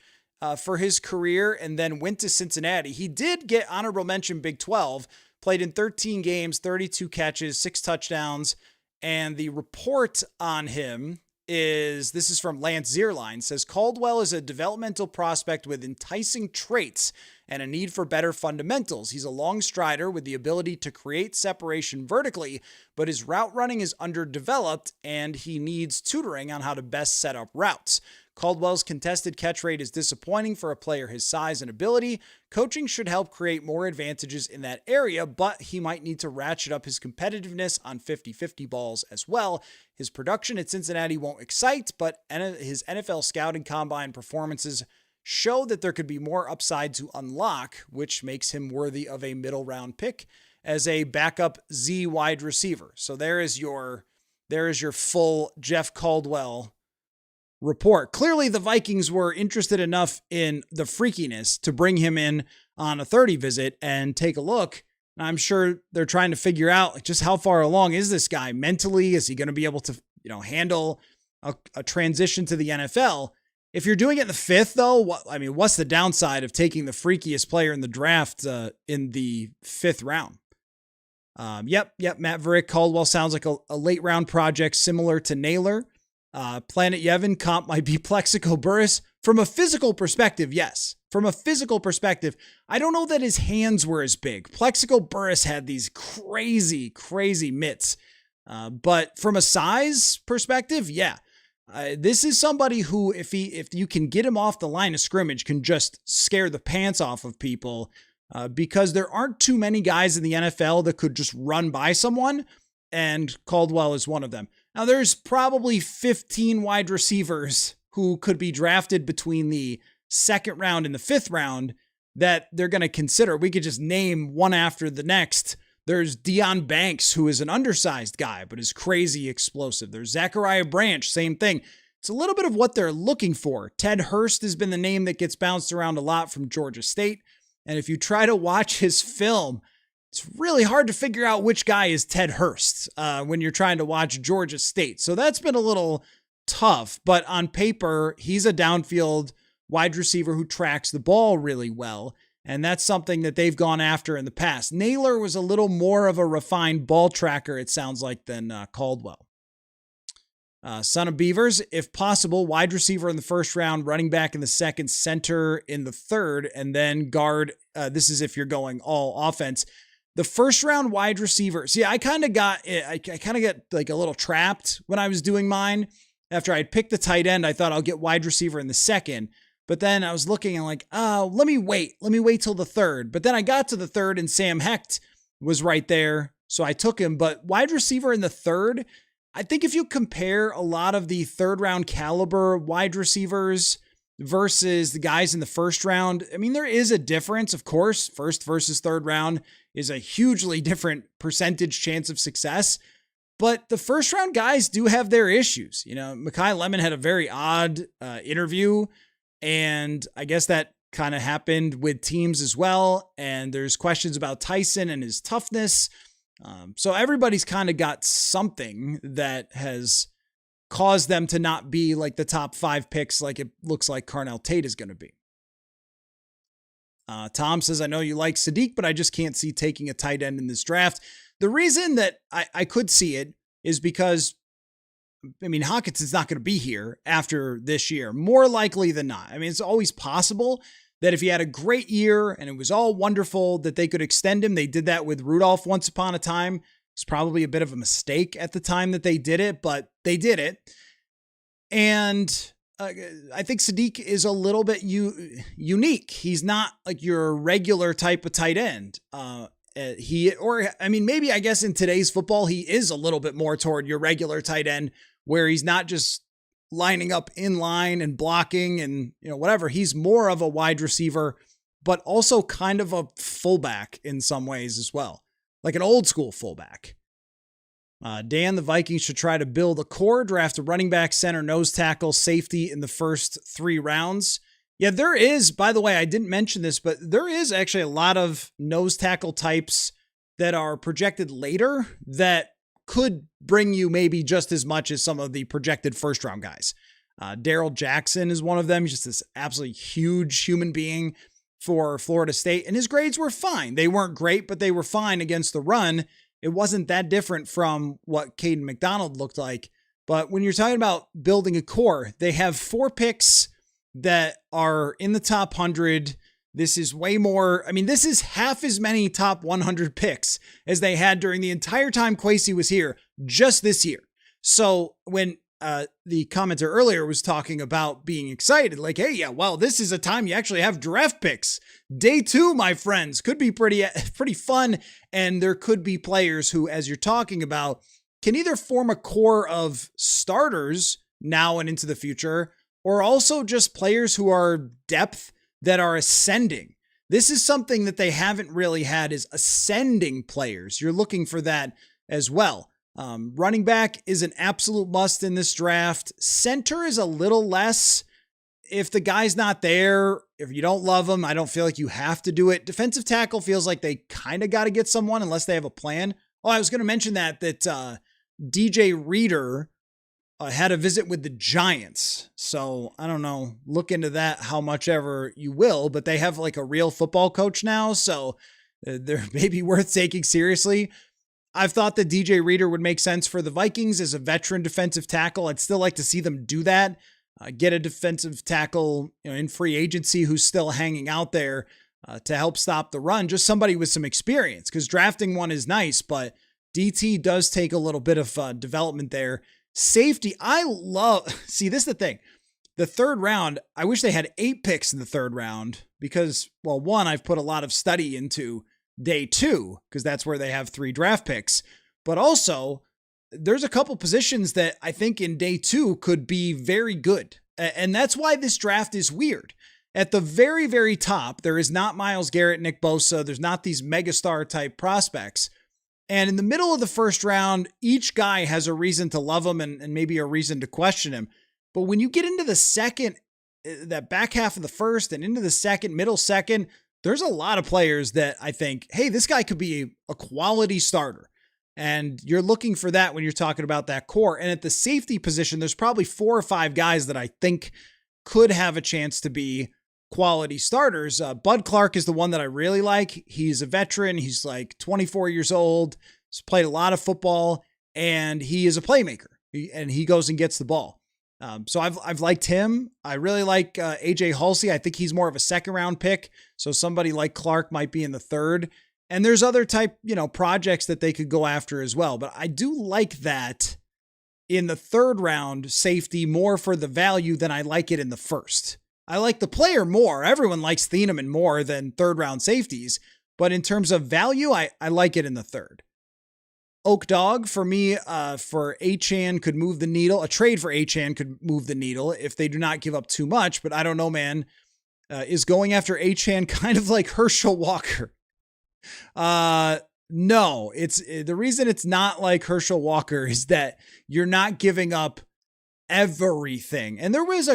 for his career, and then went to Cincinnati. He did get honorable mention Big 12, played in 13 games, 32 catches, 6 touchdowns. And the report on him this is from Lance Zierlein, says Caldwell is a developmental prospect with enticing traits and a need for better fundamentals. He's a long strider with the ability to create separation vertically, but his route running is underdeveloped and he needs tutoring on how to best set up routes. Caldwell's contested catch rate is disappointing for a player his size and ability. Coaching should help create more advantages in that area, but he might need to ratchet up his competitiveness on 50-50 balls as well. His production at Cincinnati won't excite, but his NFL scouting combine performances show that there could be more upside to unlock, which makes him worthy of a middle round pick as a backup Z wide receiver. So there is your full Jeff Caldwell report. Clearly the Vikings were interested enough in the freakiness to bring him in on a 30 visit and take a look. And I'm sure they're trying to figure out just how far along is this guy mentally? Is he going to be able to, handle a transition to the NFL? If you're doing it in the 5th though, what's the downside of taking the freakiest player in the draft in the 5th round? Yep. Matt Varick, Caldwell sounds like a late round project similar to Naylor. Planet Yevon, comp might be Plexico Burress. From a physical perspective, yes. From a physical perspective, I don't know that his hands were as big. Plexico Burress had these crazy, crazy mitts. But from a size perspective, yeah. This is somebody who, if you can get him off the line of scrimmage, can just scare the pants off of people. Because there aren't too many guys in the NFL that could just run by someone, and Caldwell is one of them. Now, there's probably 15 wide receivers who could be drafted between the 2nd round and the 5th round that they're going to consider. We could just name one after the next. There's Deion Banks, who is an undersized guy, but is crazy explosive. There's Zachariah Branch, same thing. It's a little bit of what they're looking for. Ted Hurst has been the name that gets bounced around a lot from Georgia State. And if you try to watch his film, it's really hard to figure out which guy is Ted Hurst when you're trying to watch Georgia State. So that's been a little tough, but on paper, he's a downfield wide receiver who tracks the ball really well. And that's something that they've gone after in the past. Naylor was a little more of a refined ball tracker, it sounds like, than Caldwell. Son of Beavers, if possible, wide receiver in the 1st round, running back in the 2nd, center in the 3rd, and then guard. This is if you're going all offense. The 1st round wide receiver. See, I kind of got like a little trapped when I was doing mine. After I'd picked the tight end, I thought I'll get wide receiver in the 2nd. But then I was looking and like, oh, let me wait till the 3rd. But then I got to the 3rd and Sam Hecht was right there. So I took him. But wide receiver in the 3rd, I think if you compare a lot of the 3rd round caliber wide receivers versus the guys in the 1st round, I mean, there is a difference, of course. 1st versus 3rd round is a hugely different percentage chance of success. But the 1st round guys do have their issues. Mekhi Lemon had a very odd interview, and I guess that kind of happened with teams as well. And there's questions about Tyson and his toughness. So everybody's kind of got something that has caused them to not be like the top 5 picks like it looks like Carnell Tate is going to be. Tom says, I know you like Sadiq, but I just can't see taking a tight end in this draft. The reason that I could see it is because, Hawkinson's not going to be here after this year, more likely than not. It's always possible that if he had a great year and it was all wonderful that they could extend him. They did that with Rudolph once upon a time. It's probably a bit of a mistake at the time that they did it, but they did it. And I think Sadiq is a little bit unique. He's not like your regular type of tight end. Maybe I guess in today's football, he is a little bit more toward your regular tight end where he's not just lining up in line and blocking and, whatever. He's more of a wide receiver, but also kind of a fullback in some ways as well. Like an old school fullback. Dan, the Vikings should try to build a core, draft a running back, center, nose tackle, safety in the first 3 rounds. Yeah, there is, by the way, I didn't mention this, but there is actually a lot of nose tackle types that are projected later that could bring you maybe just as much as some of the projected 1st round guys. Daryl Jackson is one of them. He's just this absolutely huge human being for Florida State, and his grades were fine. They weren't great, but they were fine against the run. It wasn't that different from what Caden McDonald looked like. But when you're talking about building a core, they have 4 picks that are in the top 100. This is way more. This is half as many top 100 picks as they had during the entire time Kwesi was here just this year. So when the commenter earlier was talking about being excited. Like, hey, yeah, well, this is a time you actually have draft picks. Day 2, my friends, could be pretty fun. And there could be players who, as you're talking about, can either form a core of starters now and into the future, or also just players who are depth that are ascending. This is something that they haven't really had, is ascending players. You're looking for that as well. Running back is an absolute must in this draft. Center is a little less. If the guy's not there, if you don't love him, I don't feel like you have to do it. Defensive tackle feels like they kind of got to get someone unless they have a plan. Oh, I was going to mention that DJ Reader had a visit with the Giants. So I don't know, look into that how much ever you will, but they have like a real football coach now. So they're maybe worth taking seriously. I've thought that DJ Reader would make sense for the Vikings as a veteran defensive tackle. I'd still like to see them do that. Get a defensive tackle, in free agency who's still hanging out there to help stop the run. Just somebody with some experience, because drafting one is nice, but DT does take a little bit of development there. Safety, see, this is the thing. The third round, I wish they had 8 picks in the third round because, well, one, I've put a lot of study into day 2 because that's where they have 3 draft picks. But also, there's a couple positions that I think in day 2 could be very good. And that's why this draft is weird. At the very, very top, there is not Myles Garrett, Nick Bosa. There's not these megastar type prospects. And in the middle of the first round, each guy has a reason to love him and maybe a reason to question him. But when you get into the second, that back half of the first and into the second, middle second, there's a lot of players that I think, hey, this guy could be a quality starter. And you're looking for that when you're talking about that core. And at the safety position, there's probably 4 or 5 guys that I think could have a chance to be quality starters. Bud Clark is the one that I really like. He's a veteran. He's like 24 years old. He's played a lot of football, and he is a playmaker. And he goes and gets the ball. So I've liked him. I really like AJ Halsey. I think he's more of a second round pick. So somebody like Clark might be in the third. And there's other type, projects that they could go after as well. But I do like that in the third round safety more for the value than I like it in the first. I like the player more. Everyone likes Thieneman more than third round safeties. But in terms of value, I like it in the third. Oak Dog, for me, for Achane could move the needle. A trade for Achane could move the needle if they do not give up too much. But I don't know, man. Is going after Achane kind of like Herschel Walker? No, it's the reason it's not like Herschel Walker is that you're not giving up everything. And there was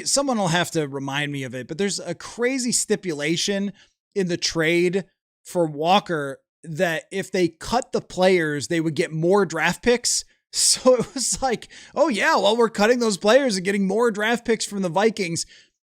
someone will have to remind me of it, but there's a crazy stipulation in the trade for Walker that if they cut the players, they would get more draft picks. So it was like, oh yeah, well, we're cutting those players and getting more draft picks from the Vikings.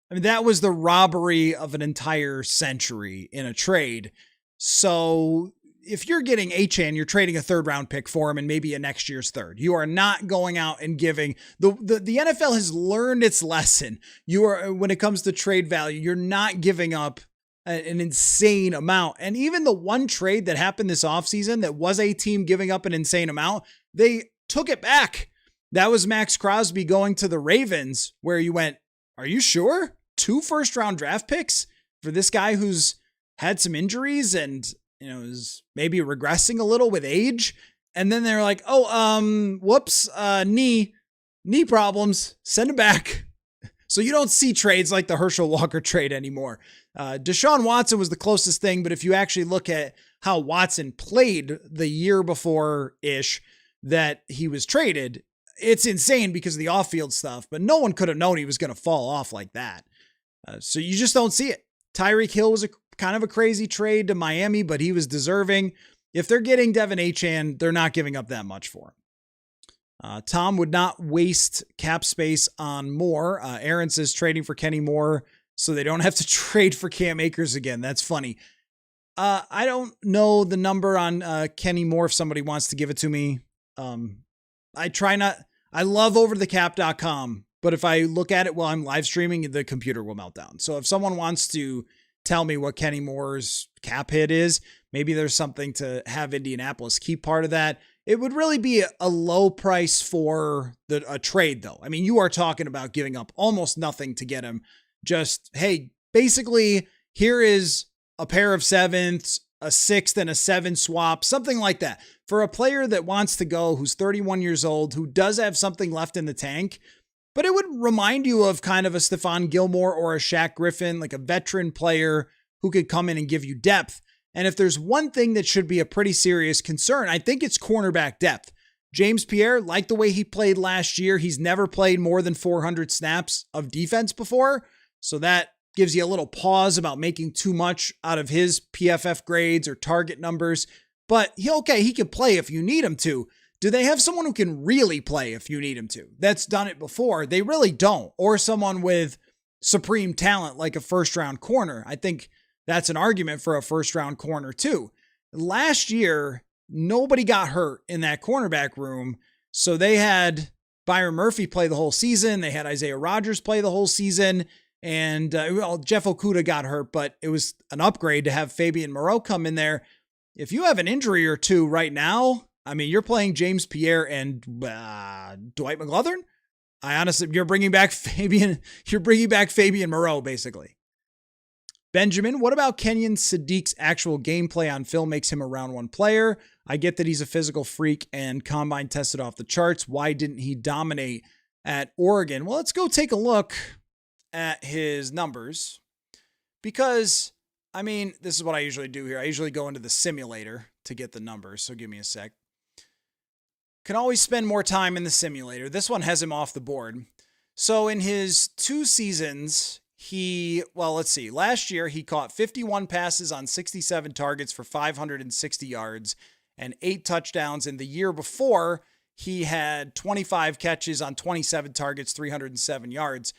I mean, that was the robbery of an entire century in a trade. So if you're getting Achane, you're trading a third round pick for him and maybe a next year's third. You are not going out and giving the NFL has learned its lesson. When it comes to trade value, you're not giving up an insane amount. And even the one trade that happened this offseason that was a team giving up an insane amount, they took it back. That was Max Crosby going to the Ravens, where you went, are you sure? 2 first round draft picks for this guy who's had some injuries and, is maybe regressing a little with age. And then they're like, whoops, knee problems, send him back. So you don't see trades like the Herschel Walker trade anymore. Deshaun Watson was the closest thing, but if you actually look at how Watson played the year before-ish that he was traded, it's insane because of the off-field stuff, but no one could have known he was going to fall off like that. So you just don't see it. Tyreek Hill was kind of a crazy trade to Miami, but he was deserving. If they're getting Devin Achane, they're not giving up that much for him. Tom would not waste cap space on Moore. Aaron says trading for Kenny Moore so they don't have to trade for Cam Akers again. That's funny. I don't know the number on Kenny Moore if somebody wants to give it to me. I love overthecap.com, but if I look at it while I'm live streaming, the computer will melt down. So if someone wants to tell me what Kenny Moore's cap hit is, maybe there's something to have Indianapolis keep part of that. It would really be a low price for a trade, though. I mean, you are talking about giving up almost nothing to get him. Just, hey, basically, here is a pair of sevenths, a sixth, and a seven swap, something like that. For a player that wants to go, who's 31 years old, who does have something left in the tank, but it would remind you of kind of a Stephon Gilmore or a Shaq Griffin, like a veteran player who could come in and give you depth. And if there's one thing that should be a pretty serious concern, I think it's cornerback depth. James Pierre, like the way he played last year, he's never played more than 400 snaps of defense before. So that gives you a little pause about making too much out of his PFF grades or target numbers. But he can play if you need him to. Do they have someone who can really play if you need him to? That's done it before. They really don't. Or someone with supreme talent like a first-round corner. I think that's an argument for a first-round corner too. Last year, nobody got hurt in that cornerback room. So they had Byron Murphy play the whole season. They had Isaiah Rodgers play the whole season. And Jeff Okudah got hurt, but it was an upgrade to have Fabian Moreau come in there. If you have an injury or two right now, I mean, you're playing James Pierre and Dwight McGlothern. You're bringing back Fabian Moreau, basically. Benjamin, what about Kenyon Sadiq's actual gameplay on film makes him a round one player? I get that he's a physical freak and combine tested off the charts. Why didn't he dominate at Oregon? Well, let's go take a look at his numbers, because I mean, this is what I usually do here. I usually go into the simulator to get the numbers. So give me a sec. Can always spend more time in the simulator. This one has him off the board. So in his 2 seasons, let's see. Last year, he caught 51 passes on 67 targets for 560 yards and 8 touchdowns. And the year before, he had 25 catches on 27 targets, 307 yards.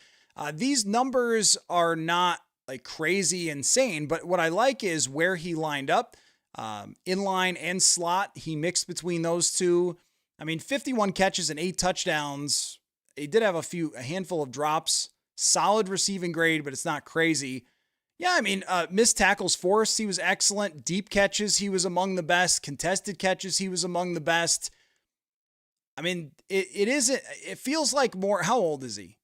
These numbers are not like crazy insane, but what I like is where he lined up, inline and slot. He mixed between those two. I mean, 51 catches and 8 touchdowns. He did have a handful of drops, solid receiving grade, but it's not crazy. Yeah, I mean, missed tackles forced, he was excellent. Deep catches, he was among the best. Contested catches, he was among the best. I mean, it feels like more. How old is he?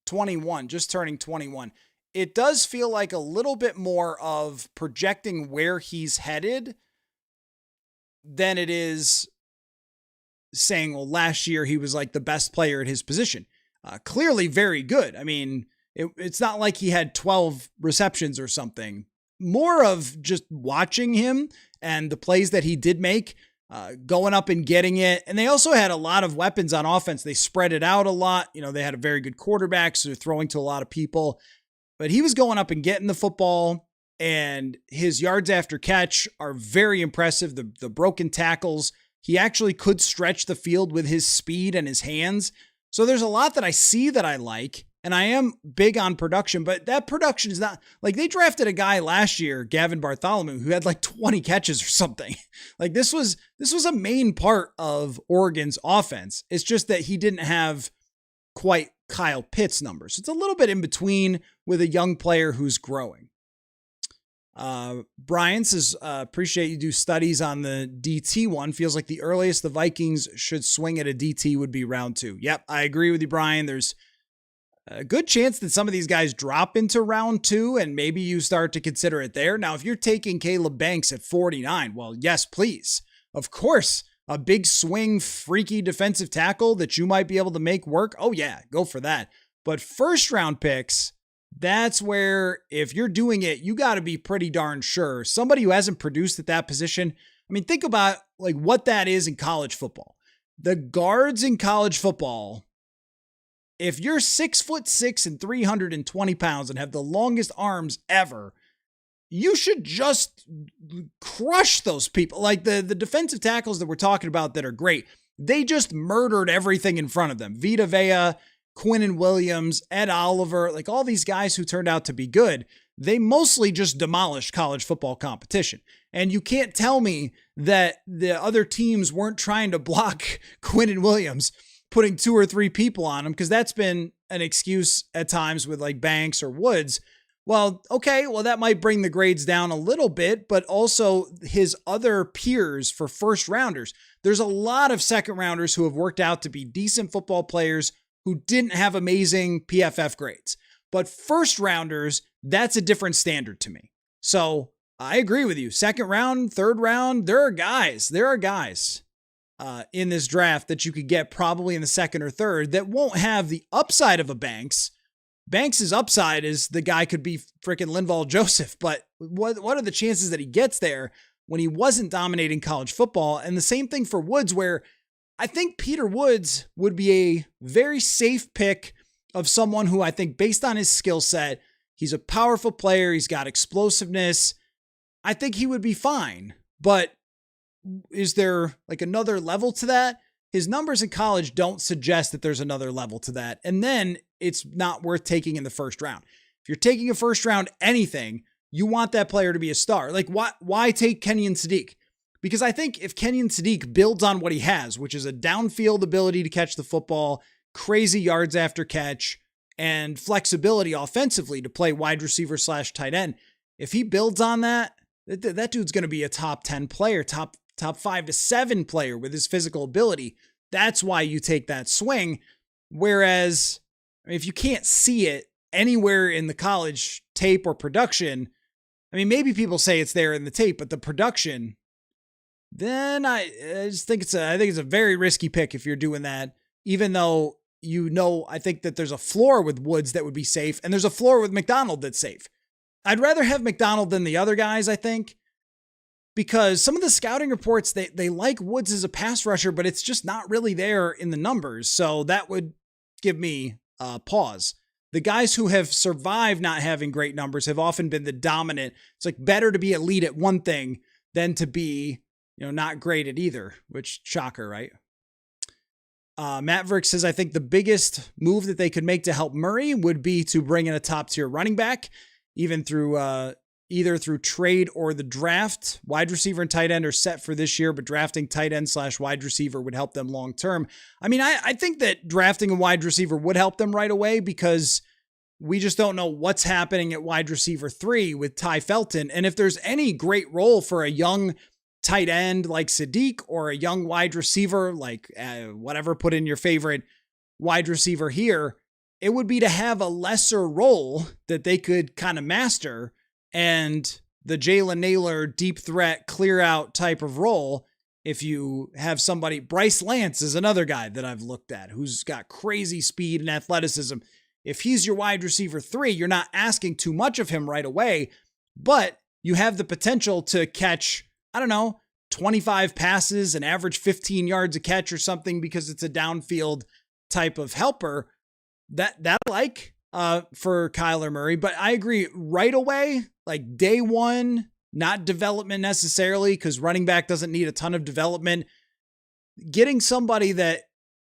21, just turning 21. It does feel like a little bit more of projecting where he's headed than it is saying, well, last year he was like the best player at his position. Clearly very good. I mean, it's not like he had 12 receptions or something. More of just watching him and the plays that he did make, going up and getting it. And they also had a lot of weapons on offense. They spread it out a lot. They had a very good quarterback, so they're throwing to a lot of people. But he was going up and getting the football, and his yards after catch are very impressive. The broken tackles, he actually could stretch the field with his speed and his hands. So there's a lot that I see that I like, and I am big on production, but that production is not like they drafted a guy last year, Gavin Bartholomew, who had like 20 catches or something. Like this was a main part of Oregon's offense. It's just that he didn't have quite Kyle Pitts numbers. It's a little bit in between with a young player who's growing. Brian says, appreciate you do studies on the DT one. Feels like the earliest the Vikings should swing at a DT would be round 2. Yep, I agree with you, Brian. There's a good chance that some of these guys drop into round 2 and maybe you start to consider it there. Now, if you're taking Caleb Banks at 49, well, yes, please. Of course, a big swing, freaky defensive tackle that you might be able to make work. Oh yeah, go for that. But first round picks, that's where if you're doing it, you got to be pretty darn sure. Somebody who hasn't produced at that position. I mean, think about like what that is in college football. The guards in college football, if you're 6'6" and 320 pounds and have the longest arms ever, you should just crush those people. Like the defensive tackles that we're talking about that are great, they just murdered everything in front of them. Vita Vea, Quinnen Williams, Ed Oliver, like all these guys who turned out to be good, they mostly just demolished college football competition. And you can't tell me that the other teams weren't trying to block Quinnen Williams, putting 2 or 3 people on him, because that's been an excuse at times with like Banks or Woods. Well, okay, well, that might bring the grades down a little bit, but also his other peers for first rounders. There's a lot of second rounders who have worked out to be decent football players who didn't have amazing PFF grades. But first rounders, that's a different standard to me. So I agree with you. Second round, third round, there are guys in this draft that you could get probably in the second or third that won't have the upside of a Banks. Banks's upside is the guy could be freaking Linval Joseph, but what are the chances that he gets there when he wasn't dominating college football? And the same thing for Woods, where I think Peter Woods would be a very safe pick of someone who I think based on his skill set, he's a powerful player. He's got explosiveness. I think he would be fine, but is there like another level to that? His numbers in college don't suggest that there's another level to that. And then it's not worth taking in the first round. If you're taking a first round anything, you want that player to be a star. Like why take Kenyon Sadiq? Because I think if Kenyon Sadiq builds on what he has, which is a downfield ability to catch the football, crazy yards after catch, and flexibility offensively to play wide receiver / tight end, if he builds on that, that dude's going to be a top 10 player, top 5 to 7 player with his physical ability. That's why you take that swing. Whereas if you can't see it anywhere in the college tape or production, I mean, maybe people say it's there in the tape, but the production, then I just think it's a very risky pick if you're doing that, even though, I think that there's a floor with Woods that would be safe, and there's a floor with McDonald that's safe. I'd rather have McDonald than the other guys, I think, because some of the scouting reports, they like Woods as a pass rusher, but it's just not really there in the numbers. So that would give me a pause. The guys who have survived not having great numbers have often been the dominant. It's like better to be elite at one thing than to be, not great at either, which shocker, right? Matt Vrick says, I think the biggest move that they could make to help Murray would be to bring in a top tier running back, even through either through trade or the draft. Wide receiver and tight end are set for this year, but drafting tight end / wide receiver would help them long term. I mean, I think that drafting a wide receiver would help them right away because we just don't know what's happening at wide receiver 3 with Ty Felton. And if there's any great role for a young tight end like Sadiq or a young wide receiver like whatever, put in your favorite wide receiver here, it would be to have a lesser role that they could kind of master, and the Jalen Naylor deep threat clear out type of role. If you have somebody, Bryce Lance is another guy that I've looked at who's got crazy speed and athleticism. If he's your wide receiver 3, you're not asking too much of him right away, but you have the potential to catch, 25 passes and average 15 yards a catch or something because it's a downfield type of helper. That for Kyler Murray. But I agree right away, like day one, not development necessarily, because running back doesn't need a ton of development. Getting somebody that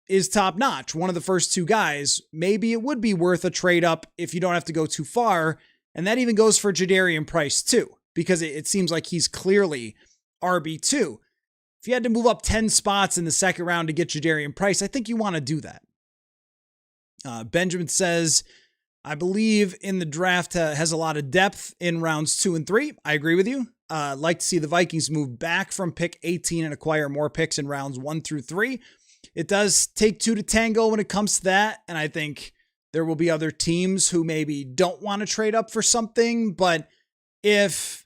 is top notch, one of the first 2 guys, maybe it would be worth a trade up if you don't have to go too far. And that even goes for Jadarian Price too, because it seems like he's clearly RB2. If you had to move up 10 spots in the second round to get Jadarian Price, I think you want to do that. Benjamin says, I believe in the draft has a lot of depth in rounds 2 and 3. I agree with you. I'd like to see the Vikings move back from pick 18 and acquire more picks in rounds 1 through 3. It does take 2 to tango when it comes to that. And I think there will be other teams who maybe don't want to trade up for something. But if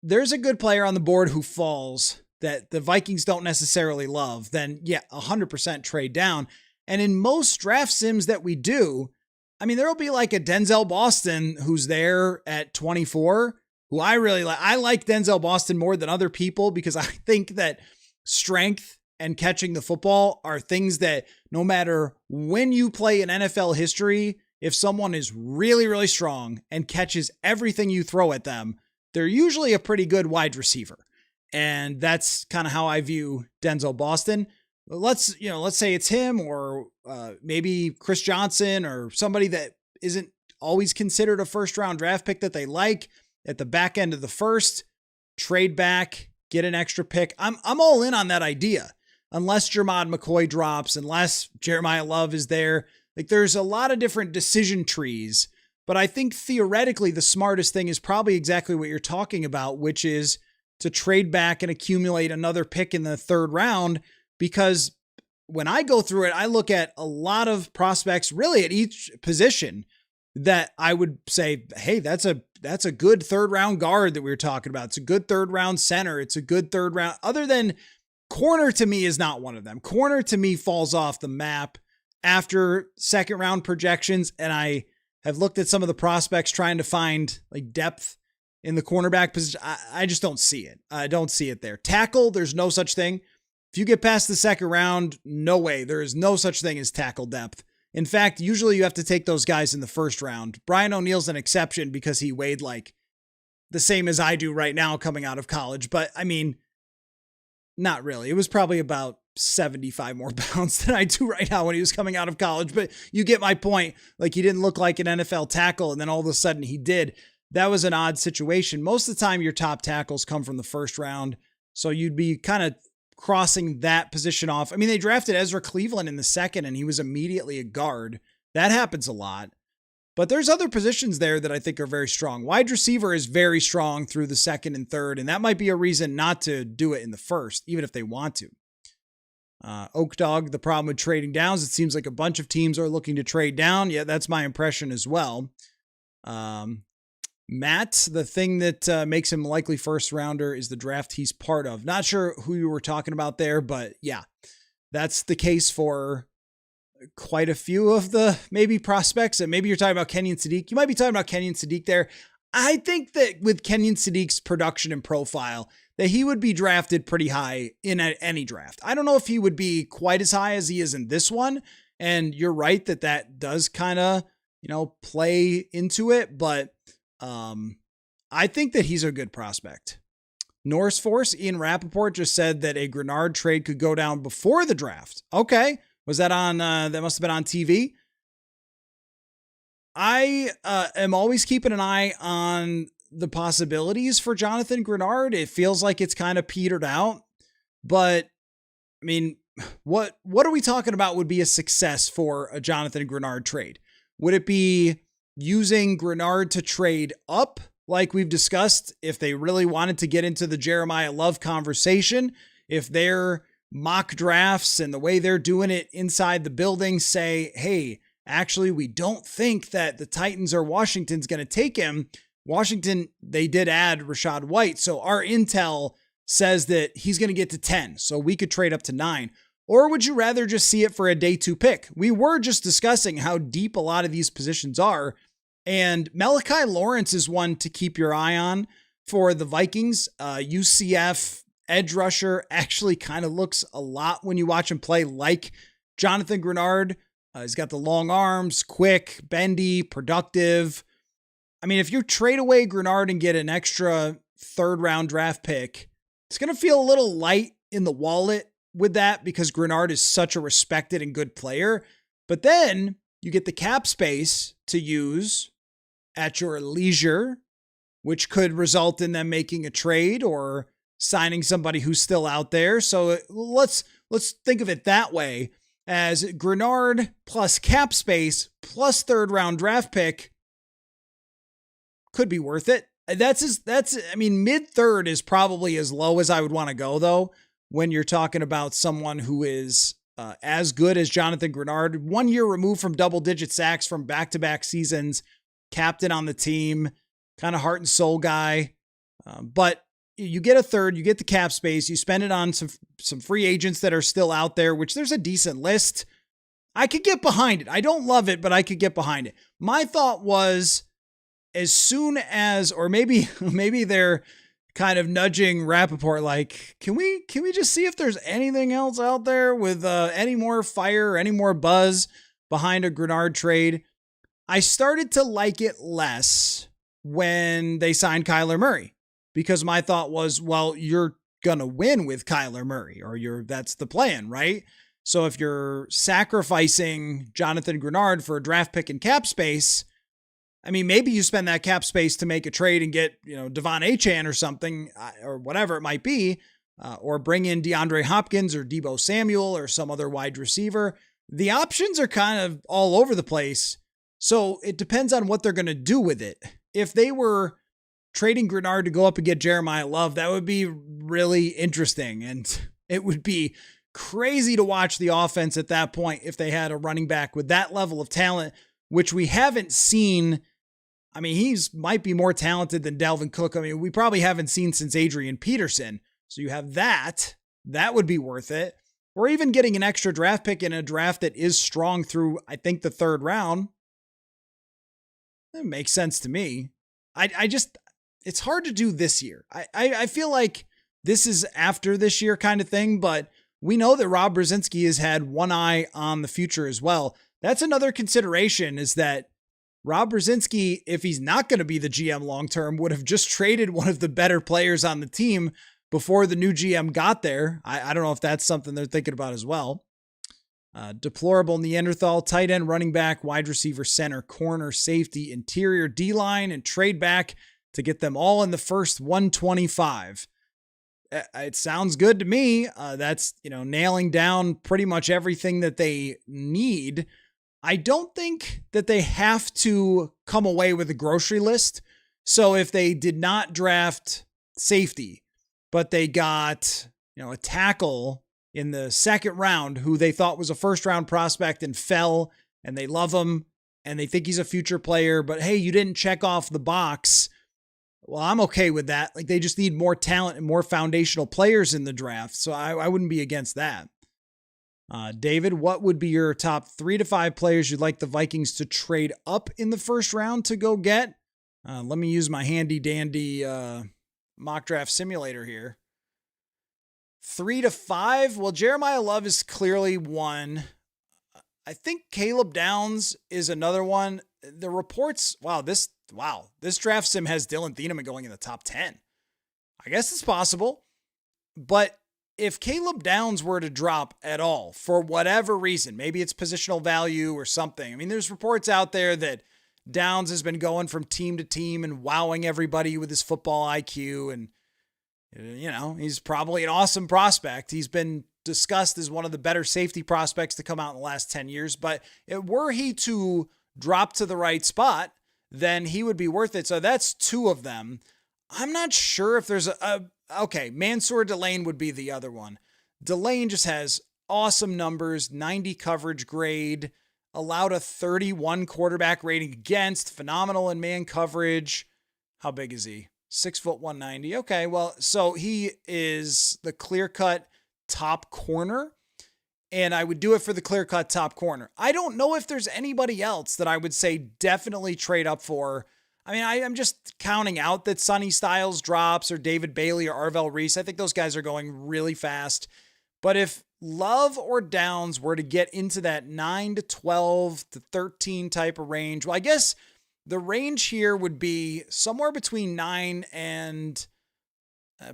there's a good player on the board who falls that the Vikings don't necessarily love, then 100% trade down. And in most draft sims that we do, I mean, there'll be like a Denzel Boston who's there at 24, who I really like. I like Denzel Boston more than other people because I think that strength and catching the football are things that no matter when you play in NFL history, if someone is really, really strong and catches everything you throw at them, they're usually a pretty good wide receiver. And that's kind of how I view Denzel Boston. Let's say it's him or maybe Chris Johnson or somebody that isn't always considered a first round draft pick that they like at the back end of the first, trade back, get an extra pick. I'm all in on that idea. Unless Jermod McCoy drops, unless Jeremiah Love is there. Like there's a lot of different decision trees But I think theoretically the smartest thing is probably exactly what you're talking about, which is to trade back and accumulate another pick in the third round. Because when I go through it, I look at a lot of prospects really at each position that I would say, hey, that's a good third round guard that we were talking about. It's a good third round center. It's a good third round. Other than corner, to me, is not one of them. Corner to me falls off the map after second round projections. And I have looked at some of the prospects trying to find like depth in the cornerback position. I just don't see it. I don't see it there. Tackle, there's no such thing. If you get past the second round, no way. There is no such thing as tackle depth. In fact, usually you have to take those guys in the first round. Brian O'Neill's an exception because he weighed like the same as I do right now coming out of college. But I mean, not really. It was probably about 75 more pounds than I do right now when he was coming out of college. But you get my point. Like, he didn't look like an NFL tackle, and then all of a sudden he did. That was an odd situation. Most of the time your top tackles come from the first round. So you'd be kind of crossing that position off. I mean, they drafted Ezra Cleveland in the second, and he was immediately a guard. That happens a lot. But there's other positions there that I think are very strong. Wide receiver is very strong through the second and third, and that might be a reason not to do it in the first, even if they want to. Oak Dog, the problem with trading downs, it seems like a bunch of teams are looking to trade down. Yeah, that's my impression as well. Matt, the thing that makes him likely first rounder is the draft he's part of. Not sure who you were talking about there, but yeah, that's the case for quite a few of the maybe prospects. And maybe you're talking about Kenyon Sadiq. You might be talking about Kenyon Sadiq there. I think that with Kenyon Sadiq's production and profile, that he would be drafted pretty high in any draft. I don't know if he would be quite as high as he is in this one. And you're right that does kind of, play into it, but I think that he's a good prospect. Norse Force, Ian Rappaport just said that a Grenard trade could go down before the draft. Okay. Was that on, that must have been on TV? I am always keeping an eye on the possibilities for Jonathan Grenard. It feels like it's kind of petered out, but I mean, what are we talking about would be a success for a Jonathan Grenard trade? Would it be using Grenard to trade up, like we've discussed, if they really wanted to get into the Jeremiah Love conversation, if their mock drafts and the way they're doing it inside the building say, hey, actually, we don't think that the Titans or Washington's going to take him. Washington, they did add Rachaad White. So our intel says that he's going to get to 10. So we could trade up to 9. Or would you rather just see it for a day 2 pick? We were just discussing how deep a lot of these positions are. And Malachi Lawrence is one to keep your eye on for the Vikings. UCF edge rusher actually kind of looks a lot when you watch him play like Jonathan Grenard. He's got the long arms, quick, bendy, productive. I mean, if you trade away Grenard and get an extra third round draft pick, it's going to feel a little light in the wallet with that because Grenard is such a respected and good player. But then you get the cap space to use at your leisure, which could result in them making a trade or signing somebody who's still out there. So let's think of it that way, as Grenard plus cap space plus third round draft pick could be worth it. I mean, mid third is probably as low as I would want to go though, when you're talking about someone who is as good as Jonathan Grenard, 1 year removed from double-digit sacks from back-to-back seasons, captain on the team, kind of heart and soul guy. But you get a third, you get the cap space, you spend it on some free agents that are still out there, which there's a decent list. I could get behind it. I don't love it, but I could get behind it. My thought was, as soon as, or maybe they're kind of nudging Rappaport, like, can we just see if there's anything else out there with any more fire, any more buzz behind a Grenard trade? I started to like it less when they signed Kyler Murray, because my thought was, well, you're going to win with Kyler Murray, or that's the plan, right? So if you're sacrificing Jonathan Grenard for a draft pick and cap space, I mean, maybe you spend that cap space to make a trade and get, Devon Achane or something, or whatever it might be, or bring in DeAndre Hopkins or Deebo Samuel or some other wide receiver. The options are kind of all over the place. So it depends on what they're going to do with it. If they were trading Grenard to go up and get Jeremiah Love, that would be really interesting. And it would be crazy to watch the offense at that point if they had a running back with that level of talent, which we haven't seen. I mean, he's might be more talented than Dalvin Cook. I mean, we probably haven't seen since Adrian Peterson. So you have that. That would be worth it. Or even getting an extra draft pick in a draft that is strong through, I think, the third round. That makes sense to me. I just, it's hard to do this year. I feel like this is after this year kind of thing, but we know that Rob Brzezinski has had one eye on the future as well. That's another consideration, is that Rob Brzezinski, if he's not going to be the GM long-term, would have just traded one of the better players on the team before the new GM got there. I don't know if that's something they're thinking about as well. Deplorable Neanderthal, tight end, running back, wide receiver, center, corner, safety, interior, D-line, and trade back to get them all in the first 125. It sounds good to me. That's, nailing down pretty much everything that they need. I don't think that they have to come away with a grocery list. So if they did not draft safety, but they got, a tackle in the second round who they thought was a first round prospect and fell, and they love him and they think he's a future player, but hey, you didn't check off the box. Well, I'm okay with that. Like, they just need more talent and more foundational players in the draft. So I wouldn't be against that. David, what would be your top 3 to 5 players you'd like the Vikings to trade up in the first round to go get? Let me use my handy dandy mock draft simulator here. 3 to 5. Well, Jeremiah Love is clearly one. I think Caleb Downs is another one. The reports, this draft sim has Dylan Thieneman going in the top 10. I guess it's possible. But if Caleb Downs were to drop at all, for whatever reason, maybe it's positional value or something. I mean, there's reports out there that Downs has been going from team to team and wowing everybody with his football IQ. And, he's probably an awesome prospect. He's been discussed as one of the better safety prospects to come out in the last 10 years. But were he to drop to the right spot, then he would be worth it. So that's 2 of them. I'm not sure if there's okay, Mansour Delane would be the other one. Delane just has awesome numbers, 90 coverage grade, allowed a 31 quarterback rating against, phenomenal in man coverage. How big is he? 6'1", 190. Okay, well, so he is the clear-cut top corner, and I would do it for the clear-cut top corner. I don't know if there's anybody else that I would say definitely trade up for. I mean, I'm just counting out that Sonny Styles drops or David Bailey or Arvell Reese. I think those guys are going really fast. But if Love or Downs were to get into that 9 to 12 to 13 type of range, well, I guess the range here would be somewhere between 9 and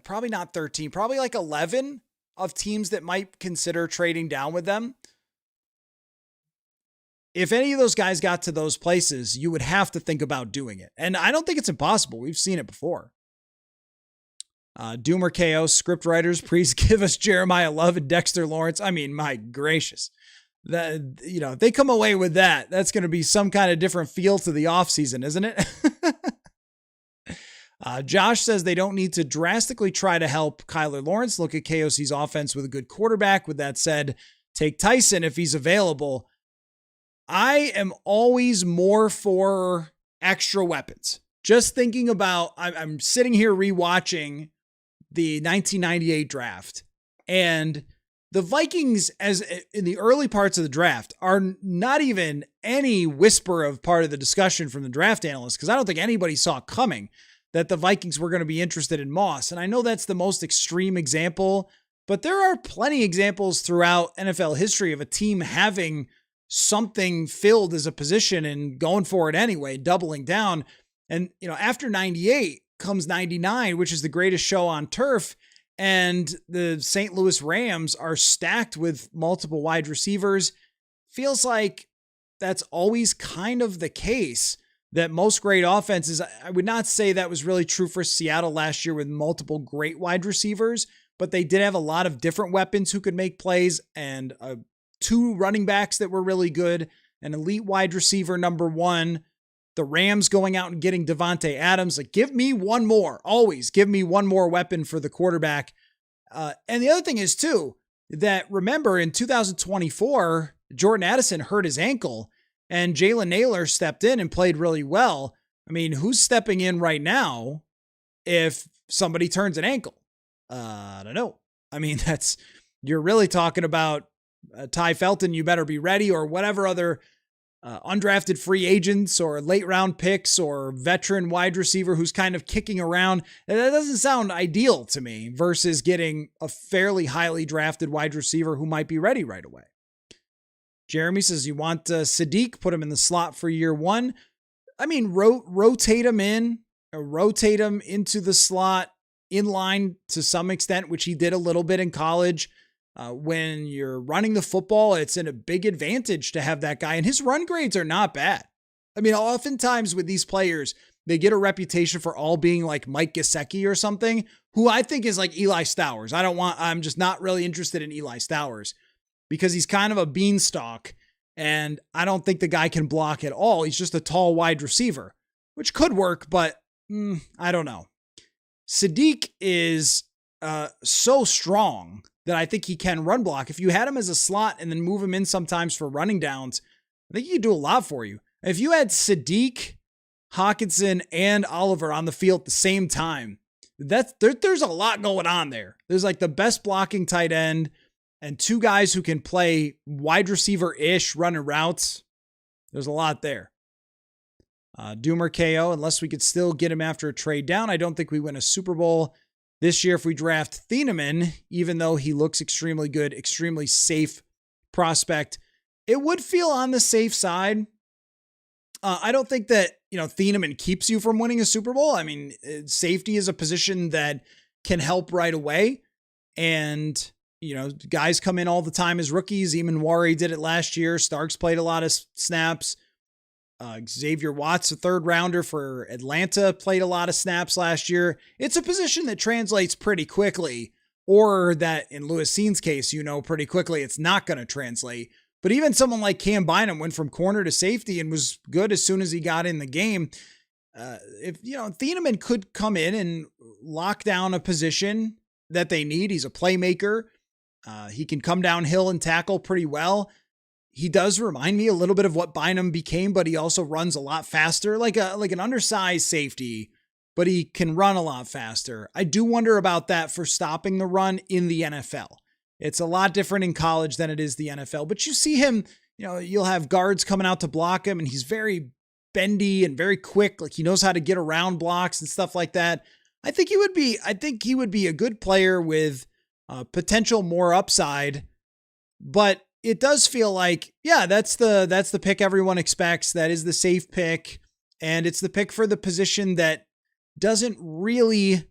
probably not 13, probably like 11 of teams that might consider trading down with them. If any of those guys got to those places, you would have to think about doing it. And I don't think it's impossible. We've seen it before. Doomer KO, script writers, please give us Jeremiah Love and Dexter Lawrence. I mean, my gracious. That, if they come away with that, that's going to be some kind of different feel to the offseason, isn't it? Josh says they don't need to drastically try to help Kyler Lawrence. Look at KOC's offense with a good quarterback. With that said, take Tyson if he's available. I am always more for extra weapons. Just thinking about, I'm sitting here rewatching the 1998 draft, and the Vikings, as in the early parts of the draft, are not even any whisper of part of the discussion from the draft analysts, because I don't think anybody saw coming that the Vikings were going to be interested in Moss. And I know that's the most extreme example, but there are plenty of examples throughout NFL history of a team having something filled as a position and going for it anyway, doubling down. And, after 98 comes 99, which is the greatest show on turf. And the St. Louis Rams are stacked with multiple wide receivers. Feels like that's always kind of the case, that most great offenses, I would not say that was really true for Seattle last year with multiple great wide receivers, but they did have a lot of different weapons who could make plays, and 2 running backs that were really good. an elite wide receiver number one, the Rams going out and getting Devontae Adams. Like, give me one more. Always give me one more weapon for the quarterback. And the other thing is, too, that remember in 2024, Jordan Addison hurt his ankle and Jalen Naylor stepped in and played really well. I mean, who's stepping in right now if somebody turns an ankle? I don't know. I mean, you're really talking about Ty Felton, you better be ready, or whatever other undrafted free agents or late round picks or veteran wide receiver who's kind of kicking around. That doesn't sound ideal to me versus getting a fairly highly drafted wide receiver who might be ready right away. Jeremy says you want Sadiq, put him in the slot for year one. I mean, rotate him into the slot in line to some extent, which he did a little bit in college. When you're running the football, it's a big advantage to have that guy. And his run grades are not bad. I mean, oftentimes with these players, they get a reputation for all being like Mike Gesicki or something, who I think is like Eli Stowers. I'm just not really interested in Eli Stowers because he's kind of a beanstalk. And I don't think the guy can block at all. He's just a tall wide receiver, which could work, but I don't know. Sadiq is so strong that I think he can run block. If you had him as a slot and then move him in sometimes for running downs, I think he could do a lot for you. If you had Sadiq, Hawkinson, and Oliver on the field at the same time, there's a lot going on there. There's like the best blocking tight end and two guys who can play wide receiver-ish running routes. There's a lot there. Doomer KO, unless we could still get him after a trade down, I don't think we win a Super Bowl this year if we draft Thieneman, even though he looks extremely good, extremely safe prospect. It would feel on the safe side. I don't think that, Thieneman keeps you from winning a Super Bowl. I mean, safety is a position that can help right away. And, guys come in all the time as rookies. Eamon Wari did it last year. Starks played a lot of snaps. Xavier Watts, a third rounder for Atlanta, played a lot of snaps last year. It's a position that translates pretty quickly, or that in Lewis Ceen's case, pretty quickly it's not going to translate. But even someone like Cam Bynum went from corner to safety and was good as soon as he got in the game. If Thieneman could come in and lock down a position that they need. He's a playmaker. He can come downhill and tackle pretty well. He does remind me a little bit of what Bynum became, but he also runs a lot faster, like an undersized safety, but he can run a lot faster. I do wonder about that for stopping the run in the NFL. It's a lot different in college than it is the NFL, but you see him, you'll have guards coming out to block him and he's very bendy and very quick. Like he knows how to get around blocks and stuff like that. I think he would be a good player with potential more upside, but it does feel like, that's the pick everyone expects. That is the safe pick. And it's the pick for the position that doesn't really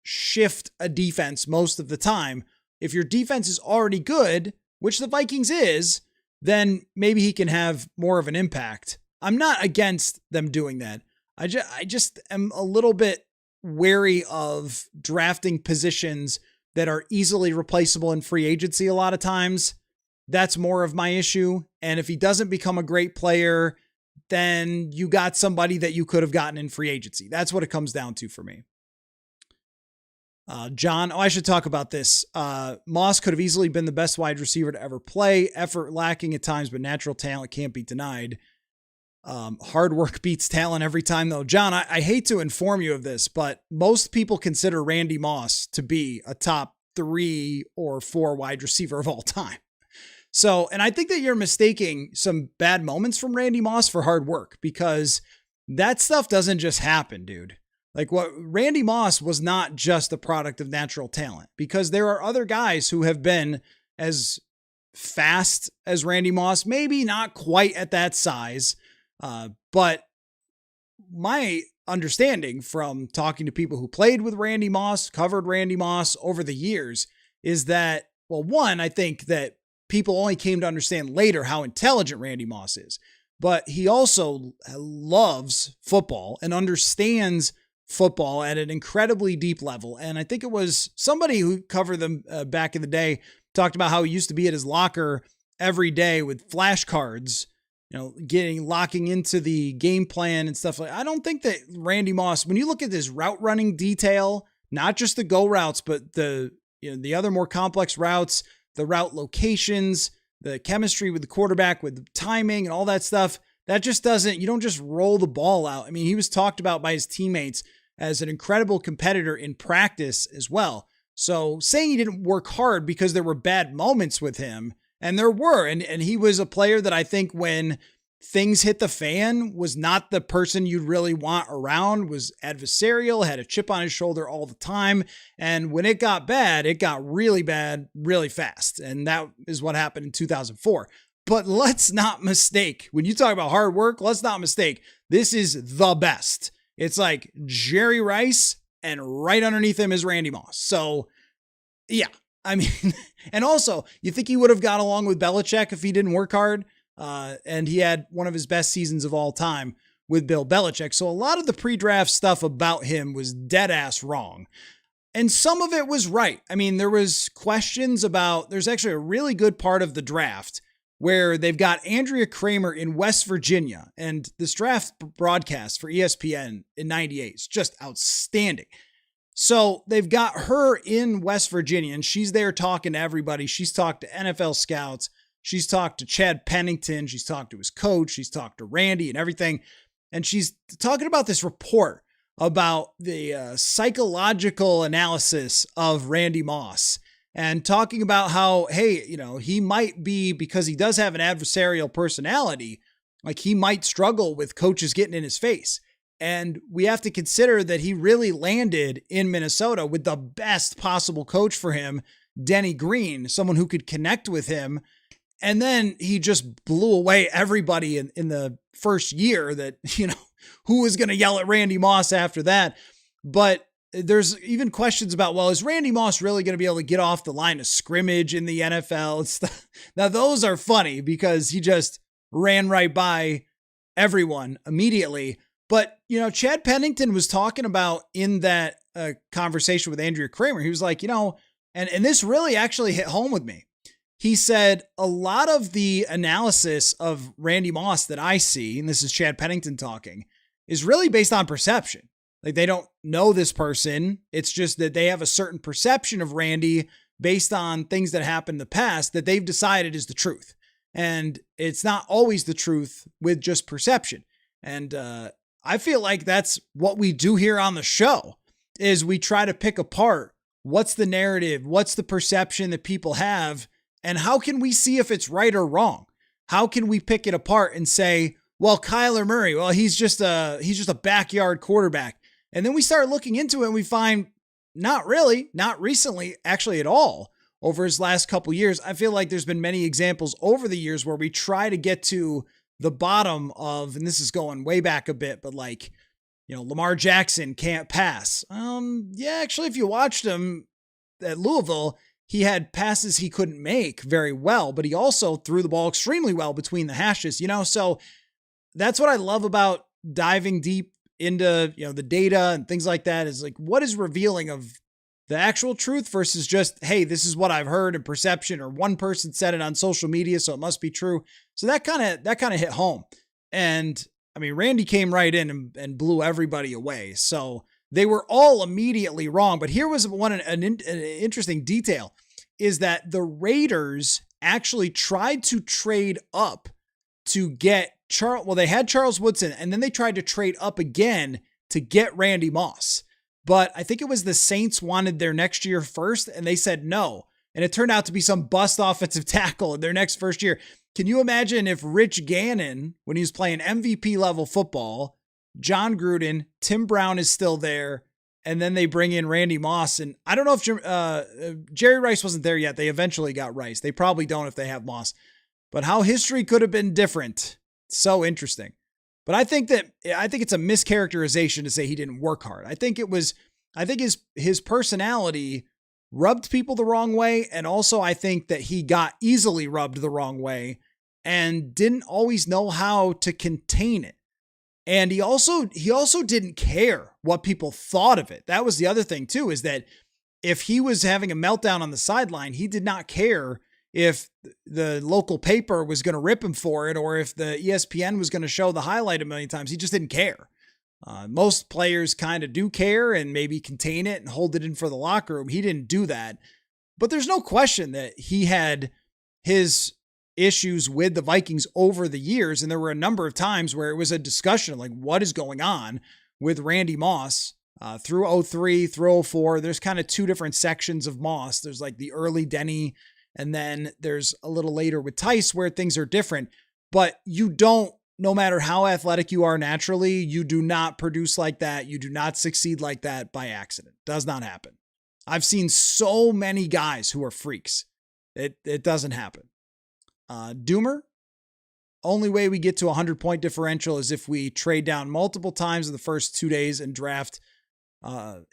shift a defense most of the time. If your defense is already good, which the Vikings is, then maybe he can have more of an impact. I'm not against them doing that. I just am a little bit wary of drafting positions that are easily replaceable in free agency a lot of times. That's more of my issue. And if he doesn't become a great player, then you got somebody that you could have gotten in free agency. That's what it comes down to for me. John, I should talk about this. Moss could have easily been the best wide receiver to ever play. Effort lacking at times, but natural talent can't be denied. Hard work beats talent every time, though. John, I hate to inform you of this, but most people consider Randy Moss to be a top 3 or 4 wide receiver of all time. So, and I think that you're mistaking some bad moments from Randy Moss for hard work, because that stuff doesn't just happen, dude. Like what Randy Moss was not just a product of natural talent, because there are other guys who have been as fast as Randy Moss, maybe not quite at that size. But my understanding from talking to people who played with Randy Moss, covered Randy Moss over the years, is that, well, one, I think that people only came to understand later how intelligent Randy Moss is, but he also loves football and understands football at an incredibly deep level. And I think it was somebody who covered them back in the day talked about how he used to be at his locker every day with flashcards locking into the game plan and stuff like that. I don't think that Randy Moss, when you look at this route running detail, not just the go routes, but the other more complex routes, the route locations, the chemistry with the quarterback, with the timing and all that stuff, that just you don't just roll the ball out. I mean, he was talked about by his teammates as an incredible competitor in practice as well. So saying he didn't work hard because there were bad moments with him, and there were, and he was a player that I think when things hit the fan was not the person you'd really want around, was adversarial, had a chip on his shoulder all the time. And when it got bad, it got really bad, really fast. And that is what happened in 2004. But let's not mistake, when you talk about hard work, let's not mistake, this is the best. It's like Jerry Rice, and right underneath him is Randy Moss. So yeah, I mean, and also you think he would have got along with Belichick if he didn't work hard? And he had one of his best seasons of all time with Bill Belichick. So a lot of the pre-draft stuff about him was dead ass wrong. And some of it was right. I mean, there was questions about, there's actually a really good part of the draft where they've got Andrea Kramer in West Virginia, and this draft broadcast for ESPN in 98 is just outstanding. So they've got her in West Virginia, and she's there talking to everybody. She's talked to NFL scouts. She's talked to Chad Pennington. She's talked to his coach. She's talked to Randy and everything. And she's talking about this report about the psychological analysis of Randy Moss, and talking about how, hey, he might be, because he does have an adversarial personality, like he might struggle with coaches getting in his face. And we have to consider that he really landed in Minnesota with the best possible coach for him, Denny Green, someone who could connect with him. And then he just blew away everybody in the first year that, who was going to yell at Randy Moss after that. But there's even questions about, well, is Randy Moss really going to be able to get off the line of scrimmage in the NFL? Now, those are funny because he just ran right by everyone immediately. But, Chad Pennington was talking about in that conversation with Andrea Kramer, he was like, and this really actually hit home with me. He said a lot of the analysis of Randy Moss that I see, and this is Chad Pennington talking, is really based on perception. Like, they don't know this person. It's just that they have a certain perception of Randy based on things that happened in the past that they've decided is the truth. And it's not always the truth with just perception. And I feel like that's what we do here on the show, is we try to pick apart what's the narrative, what's the perception that people have, and how can we see if it's right or wrong? How can we pick it apart and say, well, Kyler Murray, well, he's just a backyard quarterback. And then we start looking into it and we find not really, not recently, actually at all, over his last couple years. I feel like there's been many examples over the years where we try to get to the bottom of, and this is going way back a bit, but like, Lamar Jackson can't pass. Yeah, actually, if you watched him at Louisville, he had passes he couldn't make very well, but he also threw the ball extremely well between the hashes, so that's what I love about diving deep into, the data and things like that, is like, what is revealing of the actual truth versus just, hey, this is what I've heard and perception, or one person said it on social media, so it must be true. So that kind of hit home. And I mean, Randy came right in and blew everybody away. So they were all immediately wrong. But here was an interesting detail, is that the Raiders actually tried to trade up to get Charles. Well, they had Charles Woodson, and then they tried to trade up again to get Randy Moss. But I think it was the Saints wanted their next year first, and they said no. And it turned out to be some bust offensive tackle in their next first year. Can you imagine if Rich Gannon, when he was playing MVP level football, John Gruden, Tim Brown is still there, and then they bring in Randy Moss. And I don't know if Jerry Rice wasn't there yet. They eventually got Rice. They probably don't if they have Moss. But how history could have been different. So interesting. But I think it's a mischaracterization to say he didn't work hard. I think his personality rubbed people the wrong way. And also I think that he got easily rubbed the wrong way and didn't always know how to contain it. And he also didn't care what people thought of it. That was the other thing too, is that if he was having a meltdown on the sideline, he did not care if the local paper was going to rip him for it, or if the ESPN was going to show the highlight a million times. He just didn't care. Most players kind of do care and maybe contain it and hold it in for the locker room. He didn't do that. But there's no question that he had his issues with the Vikings over the years. And there were a number of times where it was a discussion like, what is going on with Randy Moss through 03, through 04. There's kind of two different sections of Moss. There's like the early Denny, and then there's a little later with Tice where things are different. But you don't, no matter how athletic you are naturally, you do not produce like that. You do not succeed like that by accident. Does not happen. I've seen so many guys who are freaks. It doesn't happen. Doomer, only way we get to a 100-point differential is if we trade down multiple times in the first 2 days and draft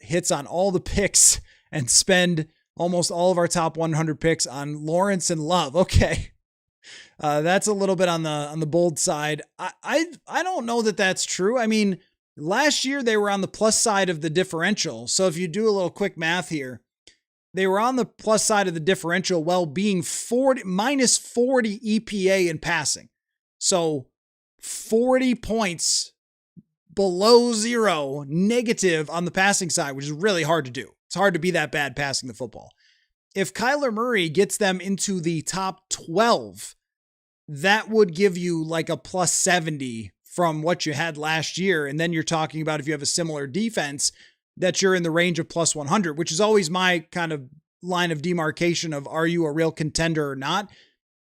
hits on all the picks and spend almost all of our top 100 picks on Lawrence and Love. Okay. That's a little bit on the bold side. I don't know that that's true. I mean, last year they were on the plus side of the differential. So if you do a little quick math here, they were on the plus side of the differential while being minus 40 EPA in passing. So 40 points below zero negative on the passing side, which is really hard to do. It's hard to be that bad passing the football. If Kyler Murray gets them into the top 12, that would give you like a plus 70 from what you had last year. And then you're talking about, if you have a similar defense, that you're in the range of plus 100, which is always my kind of line of demarcation of, are you a real contender or not?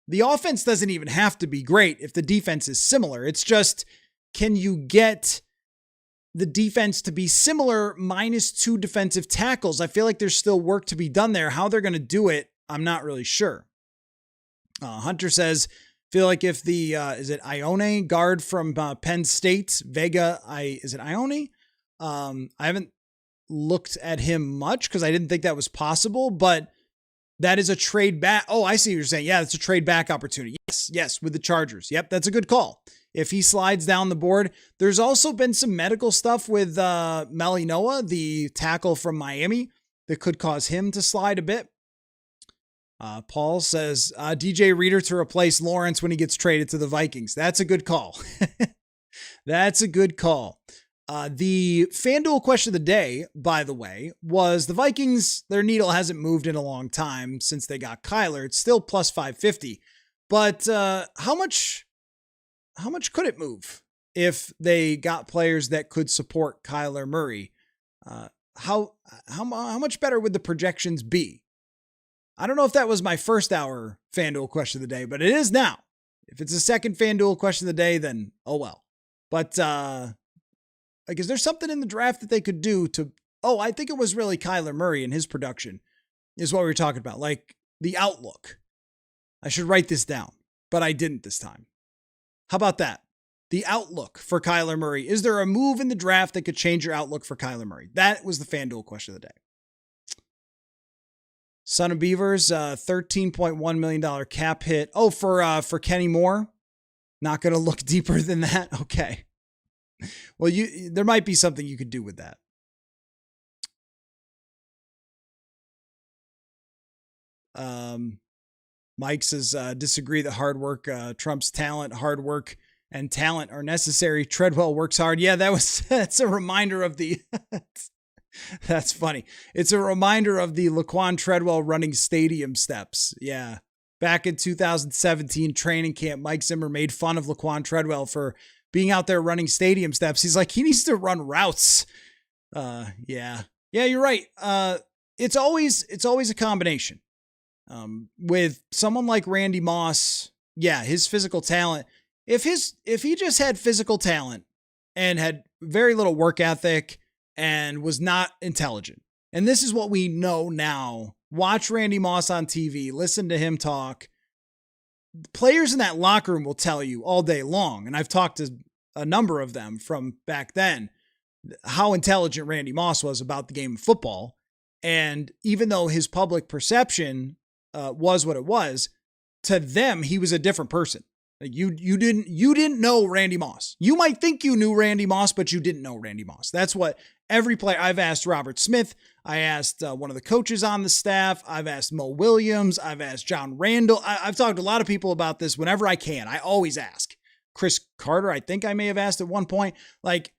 The offense doesn't even have to be great if the defense is similar. It's just, can you get the defense to be similar minus 2 defensive tackles? I feel like there's still work to be done there. How they're going to do it, I'm not really sure. Hunter says, feel like if the, is it Ione guard from Penn State, Vega, is it Ione? I haven't looked at him much because I didn't think that was possible, but that is a trade back. Oh, I see what you're saying. Yeah, it's a trade back opportunity. Yes, with the Chargers. Yep, that's a good call. If he slides down the board. There's also been some medical stuff with Malinois, the tackle from Miami, that could cause him to slide a bit. Paul says, DJ Reader to replace Lawrence when he gets traded to the Vikings. That's a good call. That's a good call. The FanDuel question of the day, by the way, was the Vikings, their needle hasn't moved in a long time since they got Kyler. It's still plus 550. But how much could it move if they got players that could support Kyler Murray? How much better would the projections be? I don't know if that was my first hour FanDuel question of the day, but it is now. If it's a second FanDuel question of the day, then oh well. But like, is there something in the draft that they could do to? Oh, I think it was really Kyler Murray and his production is what we were talking about. Like the outlook. I should write this down, but I didn't this time. How about that? The outlook for Kyler Murray. Is there a move in the draft that could change your outlook for Kyler Murray? That was the FanDuel question of the day. Son of Beavers, $13.1 million cap hit. Oh, for Kenny Moore? Not going to look deeper than that? Okay. Well, there might be something you could do with that. Mike says, disagree that hard work trumps talent. Hard work and talent are necessary. Treadwell works hard. Yeah, that's a reminder of the, that's funny. It's a reminder of the Laquan Treadwell running stadium steps. Yeah. Back in 2017 training camp, Mike Zimmer made fun of Laquan Treadwell for being out there running stadium steps. He's like, he needs to run routes. Yeah, you're right. It's always a combination. With someone like Randy Moss, yeah, his physical talent, if he just had physical talent and had very little work ethic and was not intelligent, and this is what we know now, watch Randy Moss on TV, listen to him talk. Players in that locker room will tell you all day long, and I've talked to a number of them from back then, how intelligent Randy Moss was about the game of football. And even though his public perception was what it was, to them, he was a different person. Like you didn't know Randy Moss. You might think you knew Randy Moss, but you didn't know Randy Moss. That's what every player. I've asked Robert Smith. I asked one of the coaches on the staff. I've asked Mo Williams. I've asked John Randall. I've talked to a lot of people about this whenever I can. I always ask. Chris Carter, I think I may have asked at one point. Like,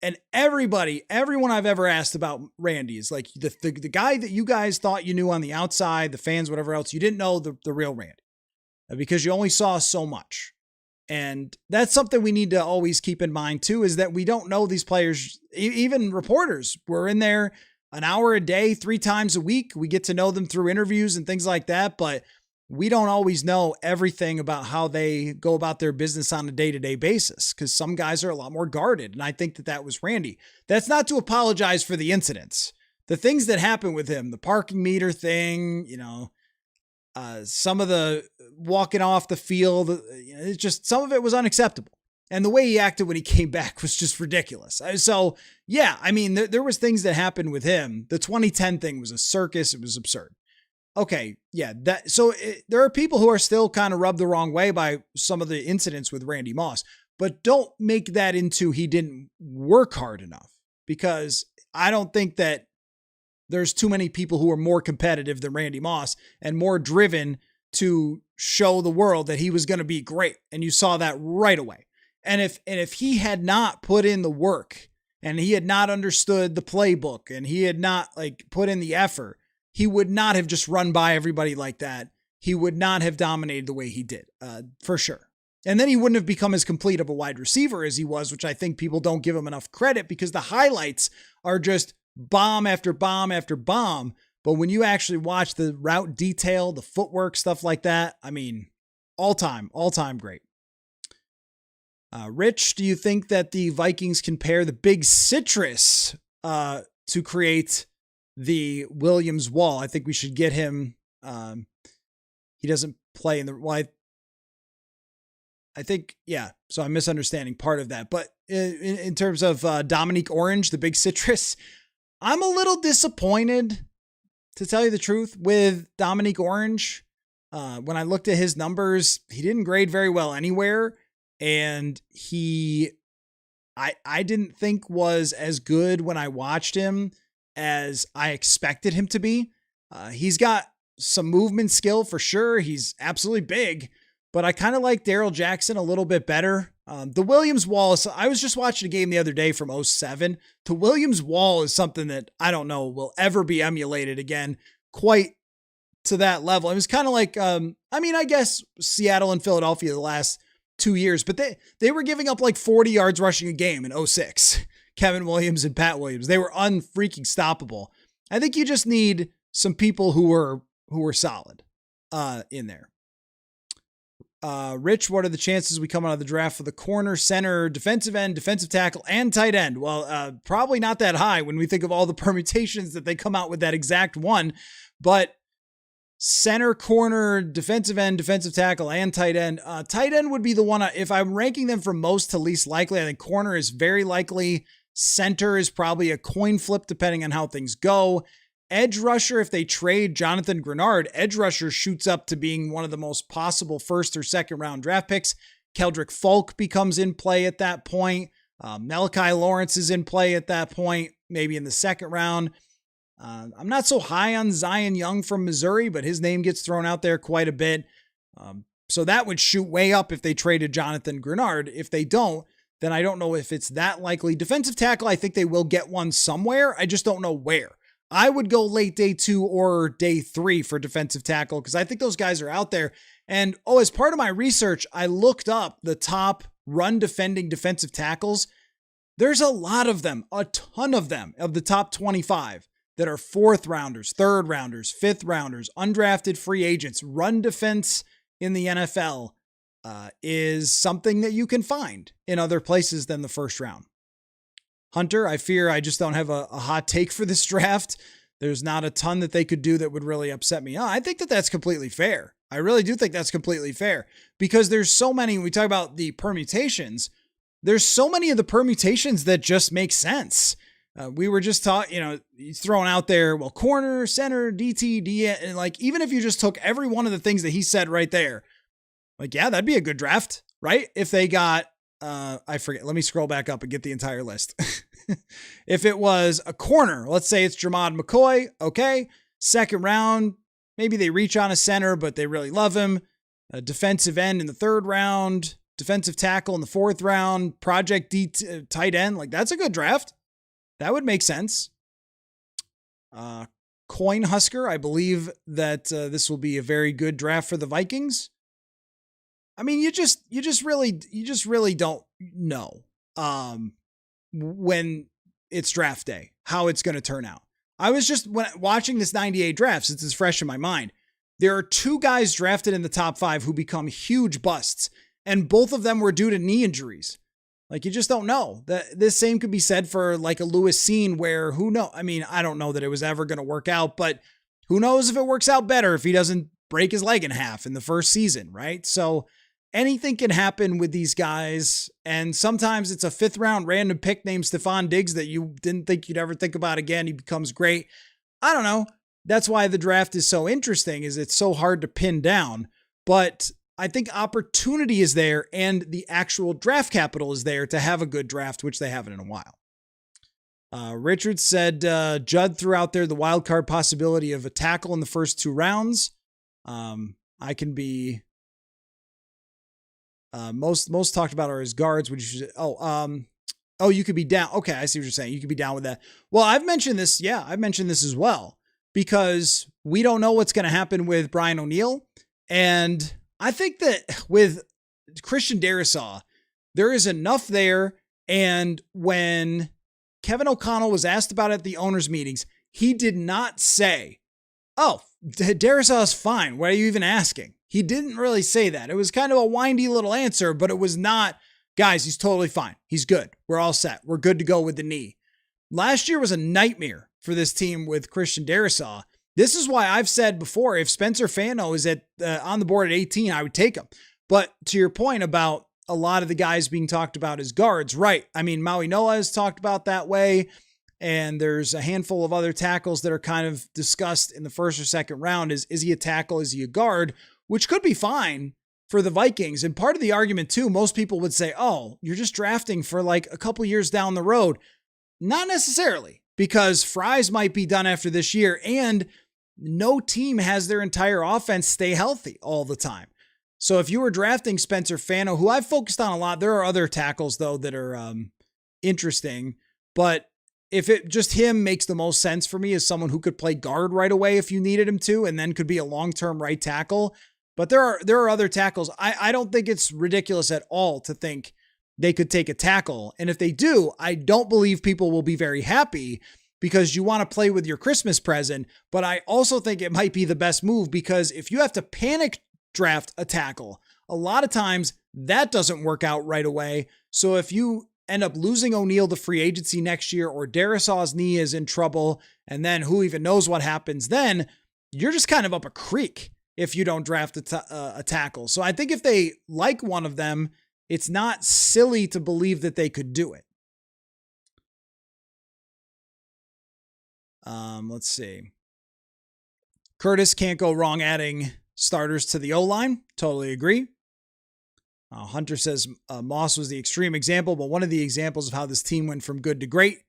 and everyone I've ever asked about Randy is like the guy that you guys thought you knew on the outside, the fans, whatever else, you didn't know the real Randy because you only saw so much. And that's something we need to always keep in mind too, is that we don't know these players, even reporters. We're in there an hour a day, 3 times a week. We get to know them through interviews and things like that, but we don't always know everything about how they go about their business on a day-to-day basis because some guys are a lot more guarded. And I think that was Randy. That's not to apologize for the incidents. The things that happened with him, the parking meter thing, some of the walking off the field, it's just, some of it was unacceptable. And the way he acted when he came back was just ridiculous. So yeah, I mean, there was things that happened with him. The 2010 thing was a circus. It was absurd. Okay. Yeah. There are people who are still kind of rubbed the wrong way by some of the incidents with Randy Moss, but don't make that into he didn't work hard enough, because I don't think that there's too many people who are more competitive than Randy Moss and more driven to show the world that he was going to be great. And you saw that right away. And if he had not put in the work and he had not understood the playbook and he had not put in the effort, he would not have just run by everybody like that. He would not have dominated the way he did, for sure. And then he wouldn't have become as complete of a wide receiver as he was, which I think people don't give him enough credit because the highlights are just bomb after bomb after bomb. But when you actually watch the route detail, the footwork, stuff like that, I mean, all time great. Rich, do you think that the Vikings can pair the big citrus to create the Williams wall? I think we should get him. He doesn't play in the, well, I think, yeah. So I'm misunderstanding part of that. But in terms of Dominique Orange, the big citrus, I'm a little disappointed, to tell you the truth, with Dominique Orange. When I looked at his numbers, he didn't grade very well anywhere. And I didn't think was as good when I watched him as I expected him to be. He's got some movement skill for sure. He's absolutely big, but I kind of like Darrell Jackson a little bit better. The Williams wall is, I was just watching a game the other day from 2007. The Williams wall is something that I don't know will ever be emulated again quite to that level. It was kind of like, I guess Seattle and Philadelphia the last 2 years, but they were giving up 40 yards rushing a game in 2006. Kevin Williams and Pat Williams, they were unfreaking stoppable. I think you just need some people who were solid in there. Rich, what are the chances we come out of the draft for the corner, center, defensive end, defensive tackle, and tight end? Well, probably not that high when we think of all the permutations that they come out with that exact one, but center, corner, defensive end, defensive tackle, and tight end. Tight end would be the one, if I'm ranking them from most to least likely, I think corner is very likely. Center is probably a coin flip depending on how things go. Edge rusher, if they trade Jonathan Grenard, edge rusher shoots up to being one of the most possible first or second round draft picks. Keldrick Falk becomes in play at that point. Malachi Lawrence is in play at that point, maybe in the second round. I'm not so high on Zion Young from Missouri, but his name gets thrown out there quite a bit. So that would shoot way up if they traded Jonathan Grenard. If they don't, then I don't know if it's that likely. Defensive tackle, I think they will get one somewhere. I just don't know where. I would go late day 2 or day 3 for defensive tackle because I think those guys are out there. And as part of my research, I looked up the top run defending defensive tackles. There's a lot of them, a ton of them, of the top 25 that are 4th rounders, 3rd rounders, 5th rounders, undrafted free agents. Run defense in the NFL is something that you can find in other places than the first round. Hunter, I fear I just don't have a hot take for this draft. There's not a ton that they could do that would really upset me. I think that that's completely fair. I really do think that's completely fair because there's so many, when we talk about the permutations, there's so many of the permutations that just make sense. We were just throwing out there, well, corner, center, DT, D, and even if you just took every one of the things that he said right there, yeah, that'd be a good draft, right? If they got, I forget, let me scroll back up and get the entire list. If it was a corner, let's say it's Jermod McCoy, okay, second round, maybe they reach on a center, but they really love him. A defensive end in the third round, defensive tackle in the fourth round, project tight end, like that's a good draft. That would make sense. Coin Husker, I believe that this will be a very good draft for the Vikings. I mean, you just really don't know when it's draft day how it's going to turn out. I was just watching this 98 draft, since it's fresh in my mind. There are two guys drafted in the top 5 who become huge busts, and both of them were due to knee injuries. Like, you just don't know. This same could be said for like a Lewis Cine, where who knows? I mean, I don't know that it was ever going to work out, but who knows if it works out better if he doesn't break his leg in half in the first season, right? So anything can happen with these guys, and sometimes it's a 5th round random pick named Stephon Diggs that you didn't think you'd ever think about again. He becomes great. I don't know. That's why the draft is so interesting, is it's so hard to pin down, but I think opportunity is there and the actual draft capital is there to have a good draft, which they haven't in a while. Richard said, Judd threw out there the wild card possibility of a tackle in the first 2 rounds. I can be, most talked about are his guards, which is, you could be down. Okay. I see what you're saying. You could be down with that. Well, I've mentioned this. Yeah. I've mentioned this as well, because we don't know what's going to happen with Brian O'Neill. And I think that with Christian Darrisaw, there is enough there. And when Kevin O'Connell was asked about it at the owners' meetings, he did not say, oh, Darrisaw is fine. What are you even asking? He didn't really say that. It was kind of a windy little answer, but it was not, guys, he's totally fine. He's good. We're all set. We're good to go with the knee. Last year was a nightmare for this team with Christian Darrisaw. This is why I've said before, if Spencer Fano is on the board at 18, I would take him. But to your point about a lot of the guys being talked about as guards, right? I mean, Maui Noah is talked about that way, and there's a handful of other tackles that are kind of discussed in the first or second round. Is he a tackle? Is he a guard? Which could be fine for the Vikings. And part of the argument too, most people would say, oh, you're just drafting for like a couple years down the road. Not necessarily, because Fries might be done after this year, and no team has their entire offense stay healthy all the time. So if you were drafting Spencer Fano, who I've focused on a lot, there are other tackles though that are interesting, but if it just him makes the most sense for me as someone who could play guard right away if you needed him to, and then could be a long-term right tackle. But there are other tackles. I don't think it's ridiculous at all to think they could take a tackle. And if they do, I don't believe people will be very happy, because you want to play with your Christmas present. But I also think it might be the best move, because if you have to panic draft a tackle, a lot of times that doesn't work out right away. So if you end up losing O'Neill to free agency next year, or Darrisaw's knee is in trouble, and then who even knows what happens then, you're just kind of up a creek if you don't draft a tackle. So I think if they like one of them, it's not silly to believe that they could do it. Let's see. Curtis, can't go wrong adding starters to the O-line. Totally agree. Hunter says Moss was the extreme example, but one of the examples of how this team went from good to great.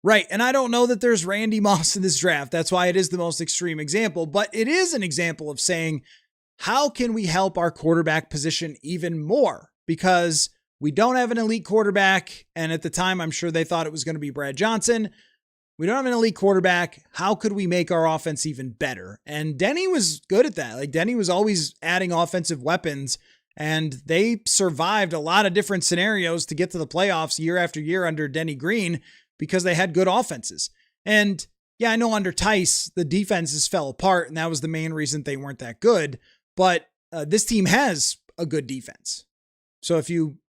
Right. And I don't know that there's Randy Moss in this draft. That's why it is the most extreme example, but it is an example of saying, how can we help our quarterback position even more? Because we don't have an elite quarterback. And at the time, I'm sure they thought it was going to be Brad Johnson. We don't have an elite quarterback. How could we make our offense even better? And Denny was good at that. Like, Denny was always adding offensive weapons, and they survived a lot of different scenarios to get to the playoffs year after year under Denny Green, because they had good offenses. And yeah, I know under Tice, the defenses fell apart, and that was the main reason they weren't that good. But this team has a good defense. So if you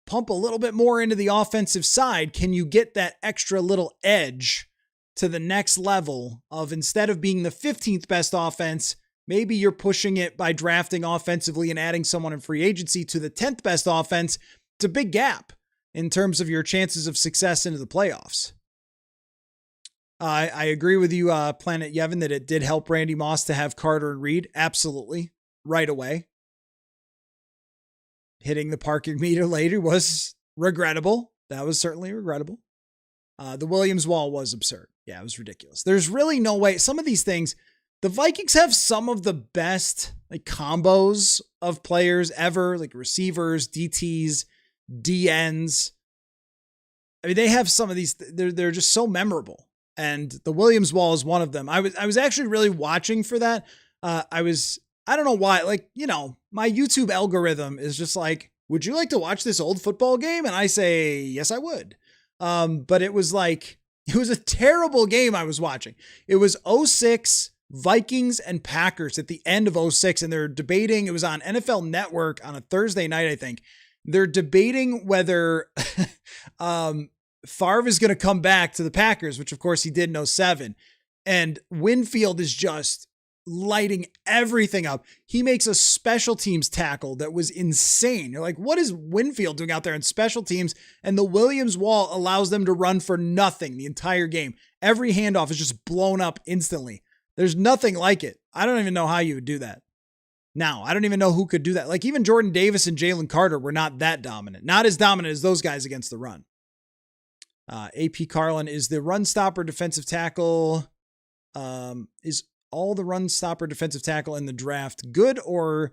pump a little bit more into the offensive side, can you get that extra little edge to the next level of, instead of being the 15th best offense, maybe you're pushing it by drafting offensively and adding someone in free agency to the 10th best offense. It's a big gap in terms of your chances of success into the playoffs. I agree with you, Planet Yevon, that it did help Randy Moss to have Carter and Reed. Absolutely. Right away. Hitting the parking meter later was regrettable. That was certainly regrettable. The Williams wall was absurd. Yeah, it was ridiculous. There's really no way. Some of these things, the Vikings have some of the best like combos of players ever, like receivers, DTs, DNs. I mean, they have some of these. They're just so memorable, and the Williams wall is one of them. I was actually really watching for that. I don't know why. Like, my YouTube algorithm is just like, would you like to watch this old football game? And I say, yes, I would. But it was a terrible game I was watching. It was 06 Vikings and Packers at the end of 06. And they're debating, it was on NFL Network on a Thursday night, I think. They're debating whether Favre is going to come back to the Packers, which of course he did in 07. And Winfield is just lighting everything up. He makes a special teams tackle that was insane. You're like, what is Winfield doing out there in special teams? And the Williams wall allows them to run for nothing the entire game. Every handoff is just blown up instantly. There's nothing like it. I don't even know how you would do that. Now, I don't even know who could do that. Like even Jordan Davis and Jalen Carter were not that dominant. Not as dominant as those guys against the run. AP Carlin, is the run stopper defensive tackle, is all the run stopper defensive tackle in the draft good, or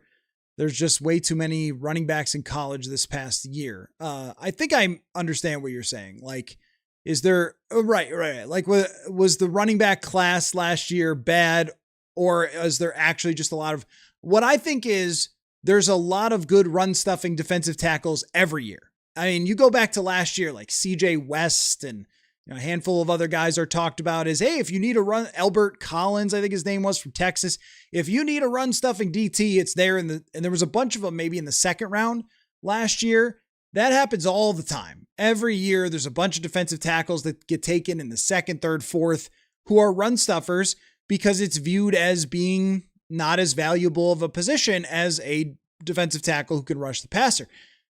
there's just way too many running backs in college this past year? I think I understand what you're saying. Like, is there, right. Like, was the running back class last year bad, or is there actually just a lot of, what I think is there's a lot of good run stuffing defensive tackles every year. I mean, you go back to last year, like CJ West and a handful of other guys are talked about as, hey, if you need a run, Albert Collins, I think his name was, from Texas. If you need a run stuffing DT, it's there. And there was a bunch of them maybe in the second round last year. That happens all the time. Every year, there's a bunch of defensive tackles that get taken in the second, third, fourth, who are run stuffers because it's viewed as being not as valuable of a position as a defensive tackle who can rush the passer.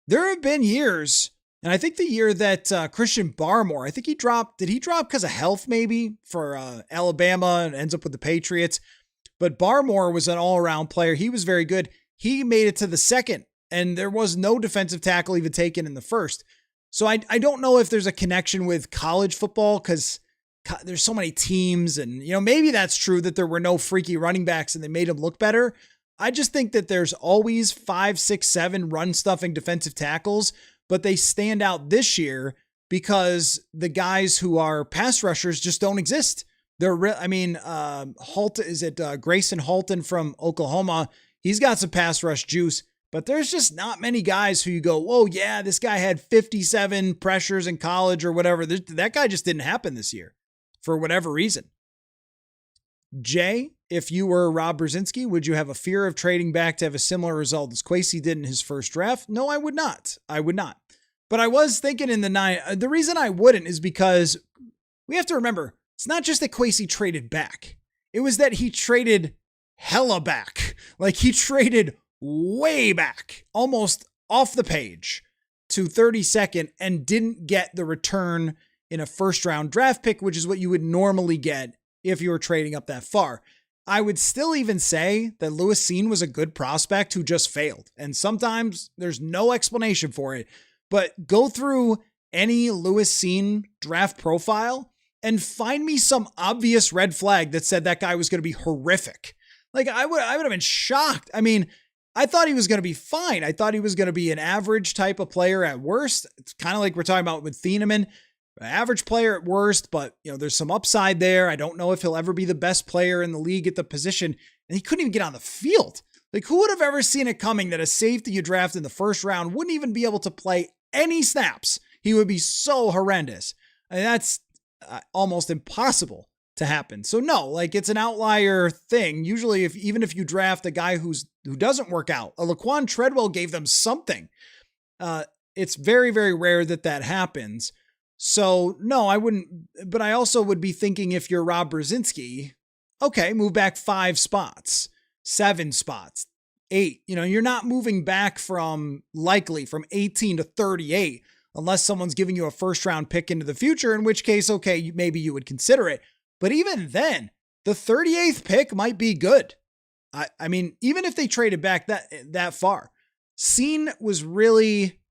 There have been years, and I think the year that Christian Barmore, I think did he drop because of health maybe for Alabama and ends up with the Patriots? But Barmore was an all-around player. He was very good. He made it to the second, and there was no defensive tackle even taken in the first. So I don't know if there's a connection with college football because there's so many teams, and maybe that's true that there were no freaky running backs and they made them look better. I just think that there's always 5, 6, 7 run stuffing defensive tackles, but they stand out this year because the guys who are pass rushers just don't exist. Grayson Halton from Oklahoma. He's got some pass rush juice, but there's just not many guys who you go, whoa, yeah, this guy had 57 pressures in college or whatever. That guy just didn't happen this year for whatever reason. Jay, if you were Rob Brzezinski, would you have a fear of trading back to have a similar result as Kwesi did in his first draft? No, I would not. But I was thinking in the reason I wouldn't is because we have to remember, it's not just that Kwesi traded back. It was that he traded hella back. Like he traded way back, almost off the page to 32nd and didn't get the return in a first round draft pick, which is what you would normally get if you were trading up that far. I would still even say that Lewis Cine was a good prospect who just failed. And sometimes there's no explanation for it, but go through any Lewis Cine draft profile and find me some obvious red flag that said that guy was going to be horrific. Like I would have been shocked. I mean, I thought he was going to be fine. I thought he was going to be an average type of player at worst. It's kind of like we're talking about with Thieneman. Average player at worst, but there's some upside there. I don't know if he'll ever be the best player in the league at the position. And he couldn't even get on the field. Like who would have ever seen it coming that a safety you draft in the first round wouldn't even be able to play any snaps? He would be so horrendous. And that's almost impossible to happen. So no, like it's an outlier thing. Usually even if you draft a guy who doesn't work out, a Laquan Treadwell gave them something. It's very, very rare that happens. So no, I wouldn't, but I also would be thinking if you're Rob Brzezinski, okay, move back 5 spots, 7 spots, 8, you're not moving back from 18 to 38, unless someone's giving you a first round pick into the future, in which case, okay, maybe you would consider it. But even then, the 38th pick might be good. I mean, even if they traded back that far, Cine was really,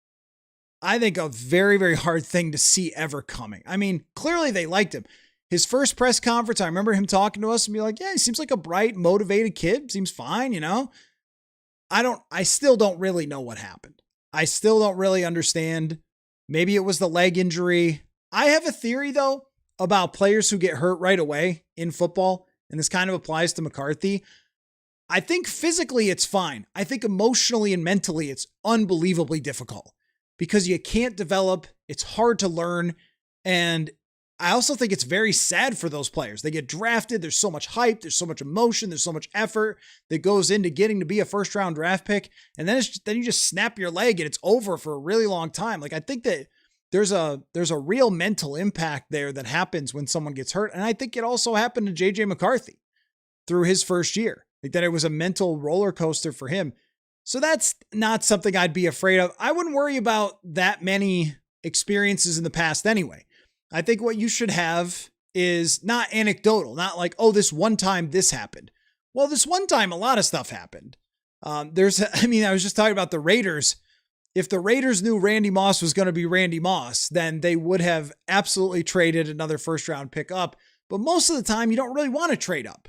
I think a very, very hard thing to see ever coming. I mean, clearly they liked him. His first press conference, I remember him talking to us and be like, yeah, he seems like a bright, motivated kid. Seems fine, you know? I still don't really know what happened. I still don't really understand. Maybe it was the leg injury. I have a theory, though, about players who get hurt right away in football, and this kind of applies to McCarthy. I think physically it's fine. I think emotionally and mentally it's unbelievably difficult because you can't develop. It's hard to learn. And I also think it's very sad for those players. They get drafted. There's so much hype. There's so much emotion. There's so much effort that goes into getting to be a first round draft pick. And then then you just snap your leg and it's over for a really long time. Like, I think that there's a real mental impact there that happens when someone gets hurt. And I think it also happened to JJ McCarthy through his first year. Like, that it was a mental roller coaster for him. So that's not something I'd be afraid of. I wouldn't worry about that many experiences in the past anyway. I think what you should have is not anecdotal, not like, oh, this one time this happened. Well, this one time a lot of stuff happened. I was just talking about the Raiders. If the Raiders knew Randy Moss was going to be Randy Moss, then they would have absolutely traded another first round pick up. But most of the time, you don't really want to trade up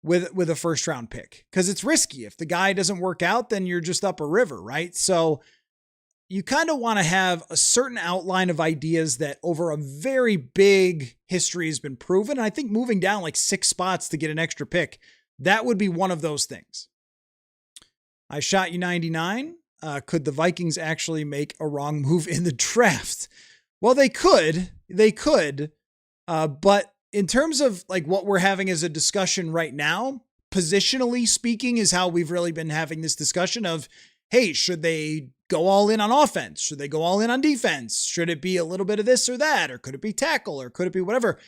with a first round pick because it's risky. If the guy doesn't work out, then you're just up a river, right? So you kind of want to have a certain outline of ideas that over a very big history has been proven. And I think moving down like 6 spots to get an extra pick, that would be one of those things. I shot you 99. Could the Vikings actually make a wrong move in the draft? Well, they could. But in terms of like what we're having as a discussion right now, positionally speaking is how we've really been having this discussion of, hey, should they go all in on offense? Should they go all in on defense? Should it be a little bit of this or that? Or could it be tackle? Or could it be whatever?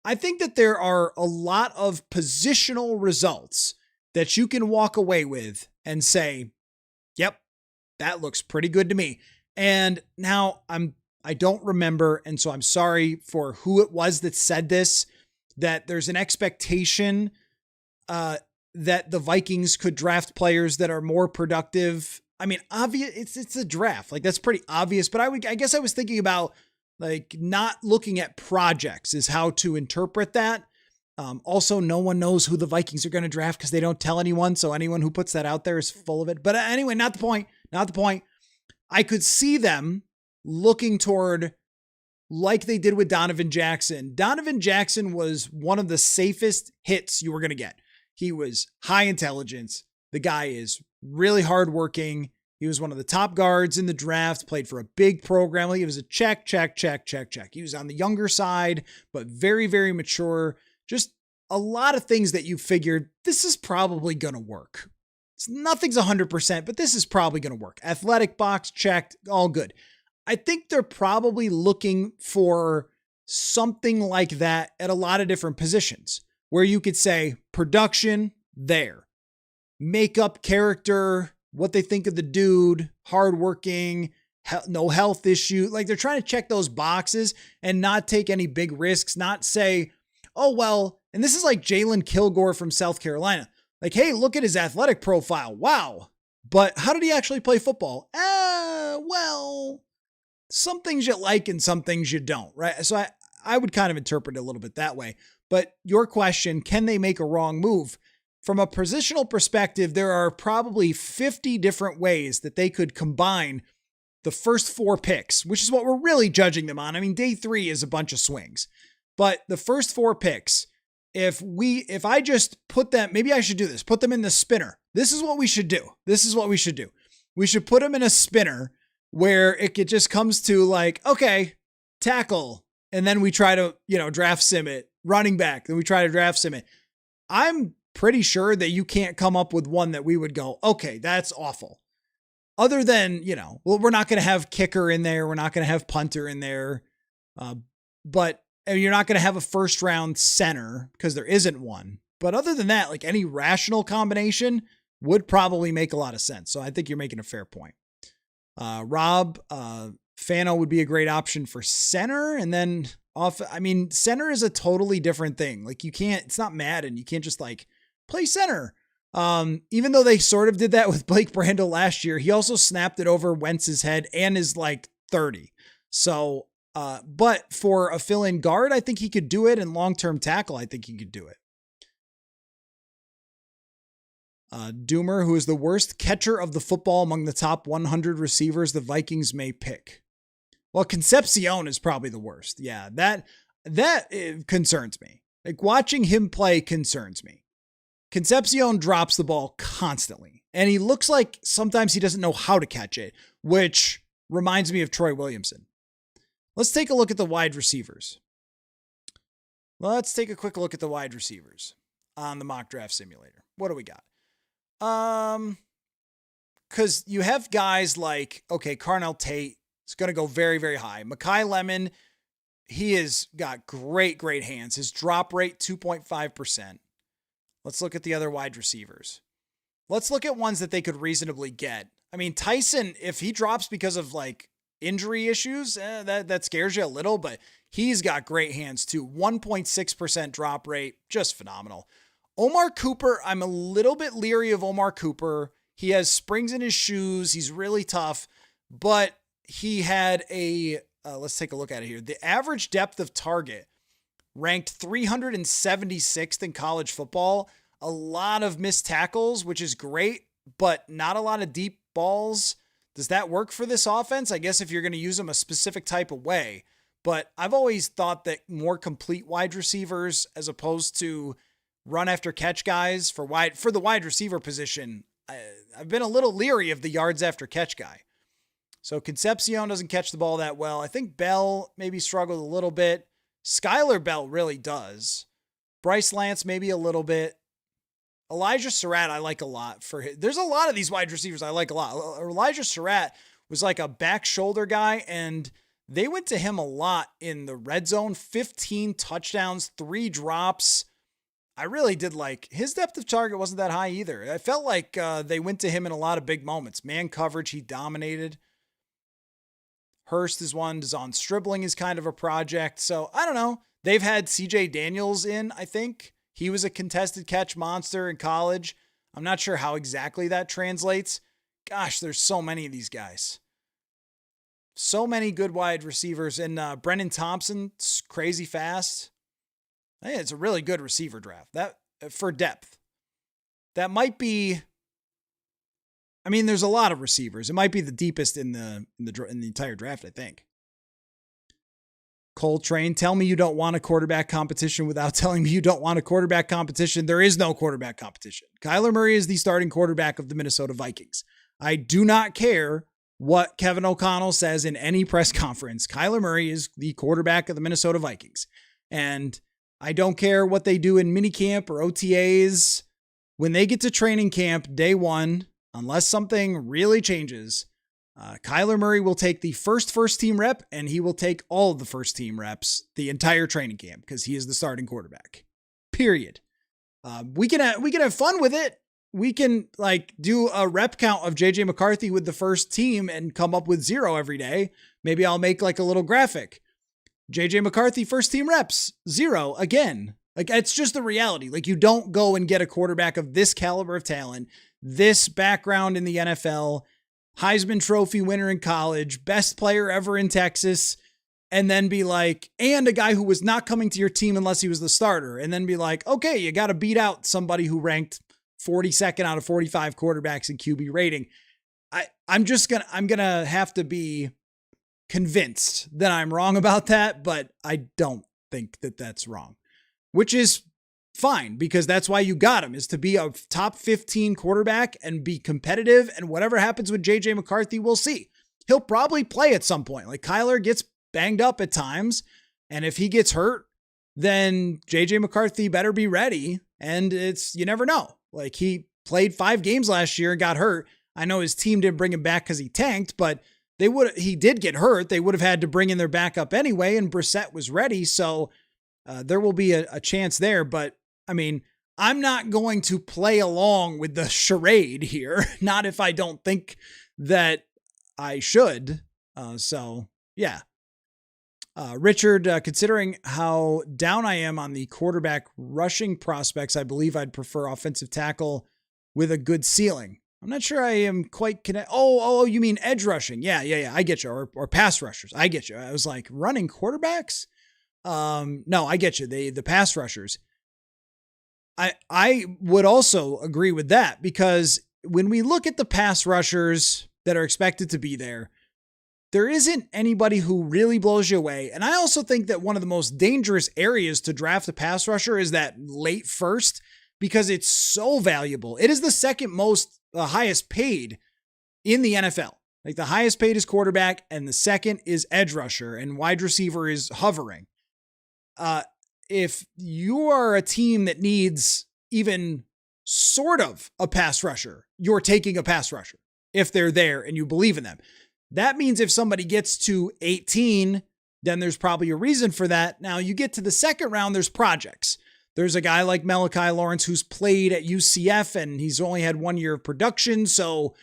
I think that there are a lot of positional results that you can walk away with and say, yep, that looks pretty good to me. And now I don't remember, and so I'm sorry for who it was that said this, that there's an expectation that the Vikings could draft players that are more productive. I mean, obvious, it's a draft. Like, that's pretty obvious, but I guess I was thinking about like not looking at projects is how to interpret that. Also, no one knows who the Vikings are going to draft because they don't tell anyone. So anyone who puts that out there is full of it. But anyway, not the point. I could see them looking toward, like they did with Donovan Jackson. Donovan Jackson was one of the safest hits you were going to get. He was high intelligence. The guy is really hardworking. He was one of the top guards in the draft, played for a big program. He was a check. He was on the younger side, but very, very mature. Just a lot of things that you figured this is probably going to work. Nothing's 100%, but this is probably going to work. Athletic box checked, all good. I think they're probably looking for something like that at a lot of different positions where you could say production there, makeup, character, what they think of the dude, hardworking, no health issue. Like, they're trying to check those boxes and not take any big risks, not say, oh, well, and this is like Jalen Kilgore from South Carolina. Like, hey, look at his athletic profile. Wow. But how did he actually play football? Well, some things you like and some things you don't, right? So I would kind of interpret it a little bit that way. But your question, can they make a wrong move? From a positional perspective, there are probably 50 different ways that they could combine the first 4 picks, which is what we're really judging them on. I mean, day 3 is a bunch of swings, but the first 4 picks, if I just put them, maybe I should do this, put them in the spinner. This is what we should do. We should put them in a spinner where it just comes to like, okay, tackle. And then we try to, draft sim it, running back. Then we try to draft sim it. I'm pretty sure that you can't come up with one that we would go, okay, that's awful. Other than, well, we're not going to have kicker in there. We're not going to have punter in there. But you're not going to have a first round center because there isn't one. But other than that, like any rational combination would probably make a lot of sense. So I think you're making a fair point. Rob, Fano would be a great option for center. And then center is a totally different thing. Like it's not Madden. You can't just like play center. Even though they sort of did that with Blake Brandel last year, he also snapped it over Wentz's head and is like 30. So, but for a fill-in guard, I think he could do it. And long-term tackle, I think he could do it. Doomer, who is the worst catcher of the football among the top 100 receivers the Vikings may pick. Well, Concepcion is probably the worst. Yeah, that concerns me. Like, watching him play concerns me. Concepcion drops the ball constantly, and he looks like sometimes he doesn't know how to catch it, which reminds me of Troy Williamson. Let's take a look at the wide receivers. Let's take a quick look at the wide receivers on the mock draft simulator. What do we got? Because you have guys like, okay, Carnell Tate is going to go very, very high. Mekhi Lemon, he has got great hands. His drop rate, 2.5%. Let's look at the other wide receivers. Let's look at ones that they could reasonably get. I mean, Tyson, if he drops because of like injury issues, that scares you a little, but he's got great hands too. 1.6% drop rate, just phenomenal. Omar Cooper, I'm a little bit leery of Omar Cooper. He has springs in his shoes. He's really tough, but he had let's take a look at it here. The average depth of target ranked 376th in college football. A lot of missed tackles, which is great, but not a lot of deep balls. Does that work for this offense? I guess if you're going to use them a specific type of way, but I've always thought that more complete wide receivers as opposed to run after catch guys for the wide receiver position. I've been a little leery of the yards after catch guy. So Concepcion doesn't catch the ball that well. I think Bell maybe struggled a little bit. Skylar Bell really does. Bryce Lance maybe a little bit. Elijah Surratt I like a lot for his. There's a lot of these wide receivers I like a lot. Elijah Surratt was like a back shoulder guy, and they went to him a lot in the red zone. 15 touchdowns, 3 drops. I really did like his depth of target wasn't that high either. I felt like they went to him in a lot of big moments. Man coverage, he dominated. Hurst is one. Dazon Stribling is kind of a project. So I don't know. They've had CJ Daniels in, I think. He was a contested catch monster in college. I'm not sure how exactly that translates. Gosh, there's so many of these guys. So many good wide receivers. And Brennan Thompson's crazy fast. I think it's a really good receiver draft. That for depth. That might be. I mean, there's a lot of receivers. It might be the deepest in the entire draft, I think. Coltrane, tell me you don't want a quarterback competition without telling me you don't want a quarterback competition. There is no quarterback competition. Kyler Murray is the starting quarterback of the Minnesota Vikings. I do not care what Kevin O'Connell says in any press conference. Kyler Murray is the quarterback of the Minnesota Vikings. And I don't care what they do in minicamp or OTAs. When they get to training camp day one, unless something really changes, Kyler Murray will take the first team rep, and he will take all of the first team reps the entire training camp because he is the starting quarterback. Period. We can have fun with it. We can like do a rep count of JJ McCarthy with the first team and come up with 0 every day. Maybe I'll make like a little graphic. JJ McCarthy first team reps 0 again. Like it's just the reality. Like you don't go and get a quarterback of this caliber of talent, this background in the NFL, Heisman Trophy winner in college, best player ever in Texas, and then be like, and a guy who was not coming to your team unless he was the starter, and then be like, okay, you got to beat out somebody who ranked 42nd out of 45 quarterbacks in QB rating. I'm going to have to be convinced that I'm wrong about that, but I don't think that that's wrong, which is fine because that's why you got him, is to be a top 15 quarterback and be competitive. And whatever happens with JJ McCarthy, we'll see. He'll probably play at some point. Like Kyler gets banged up at times. And if he gets hurt, then JJ McCarthy better be ready. And you never know. Like he played 5 games last year and got hurt. I know his team didn't bring him back because he tanked, but he did get hurt. They would have had to bring in their backup anyway. And Brissett was ready. So there will be a chance there, but I mean, I'm not going to play along with the charade here. Not if I don't think that I should. So yeah. Richard, considering how down I am on the quarterback rushing prospects, I believe I'd prefer offensive tackle with a good ceiling. I'm not sure I am quite connect. Oh, you mean edge rushing? Yeah. I get you. Or pass rushers. I get you. I was like running quarterbacks. No, I get you. The pass rushers. I would also agree with that, because when we look at the pass rushers that are expected to be there isn't anybody who really blows you away. And I also think that one of the most dangerous areas to draft a pass rusher is that late first, because it's so valuable. It is the second most highest paid in the NFL. Like, the highest paid is quarterback, and the second is edge rusher, and wide receiver is hovering. If you are a team that needs even sort of a pass rusher, you're taking a pass rusher if they're there and you believe in them. That means if somebody gets to 18, then there's probably a reason for that. Now, you get to the second round, there's projects. There's a guy like Malachi Lawrence who's played at UCF and he's only had 1 year of production. So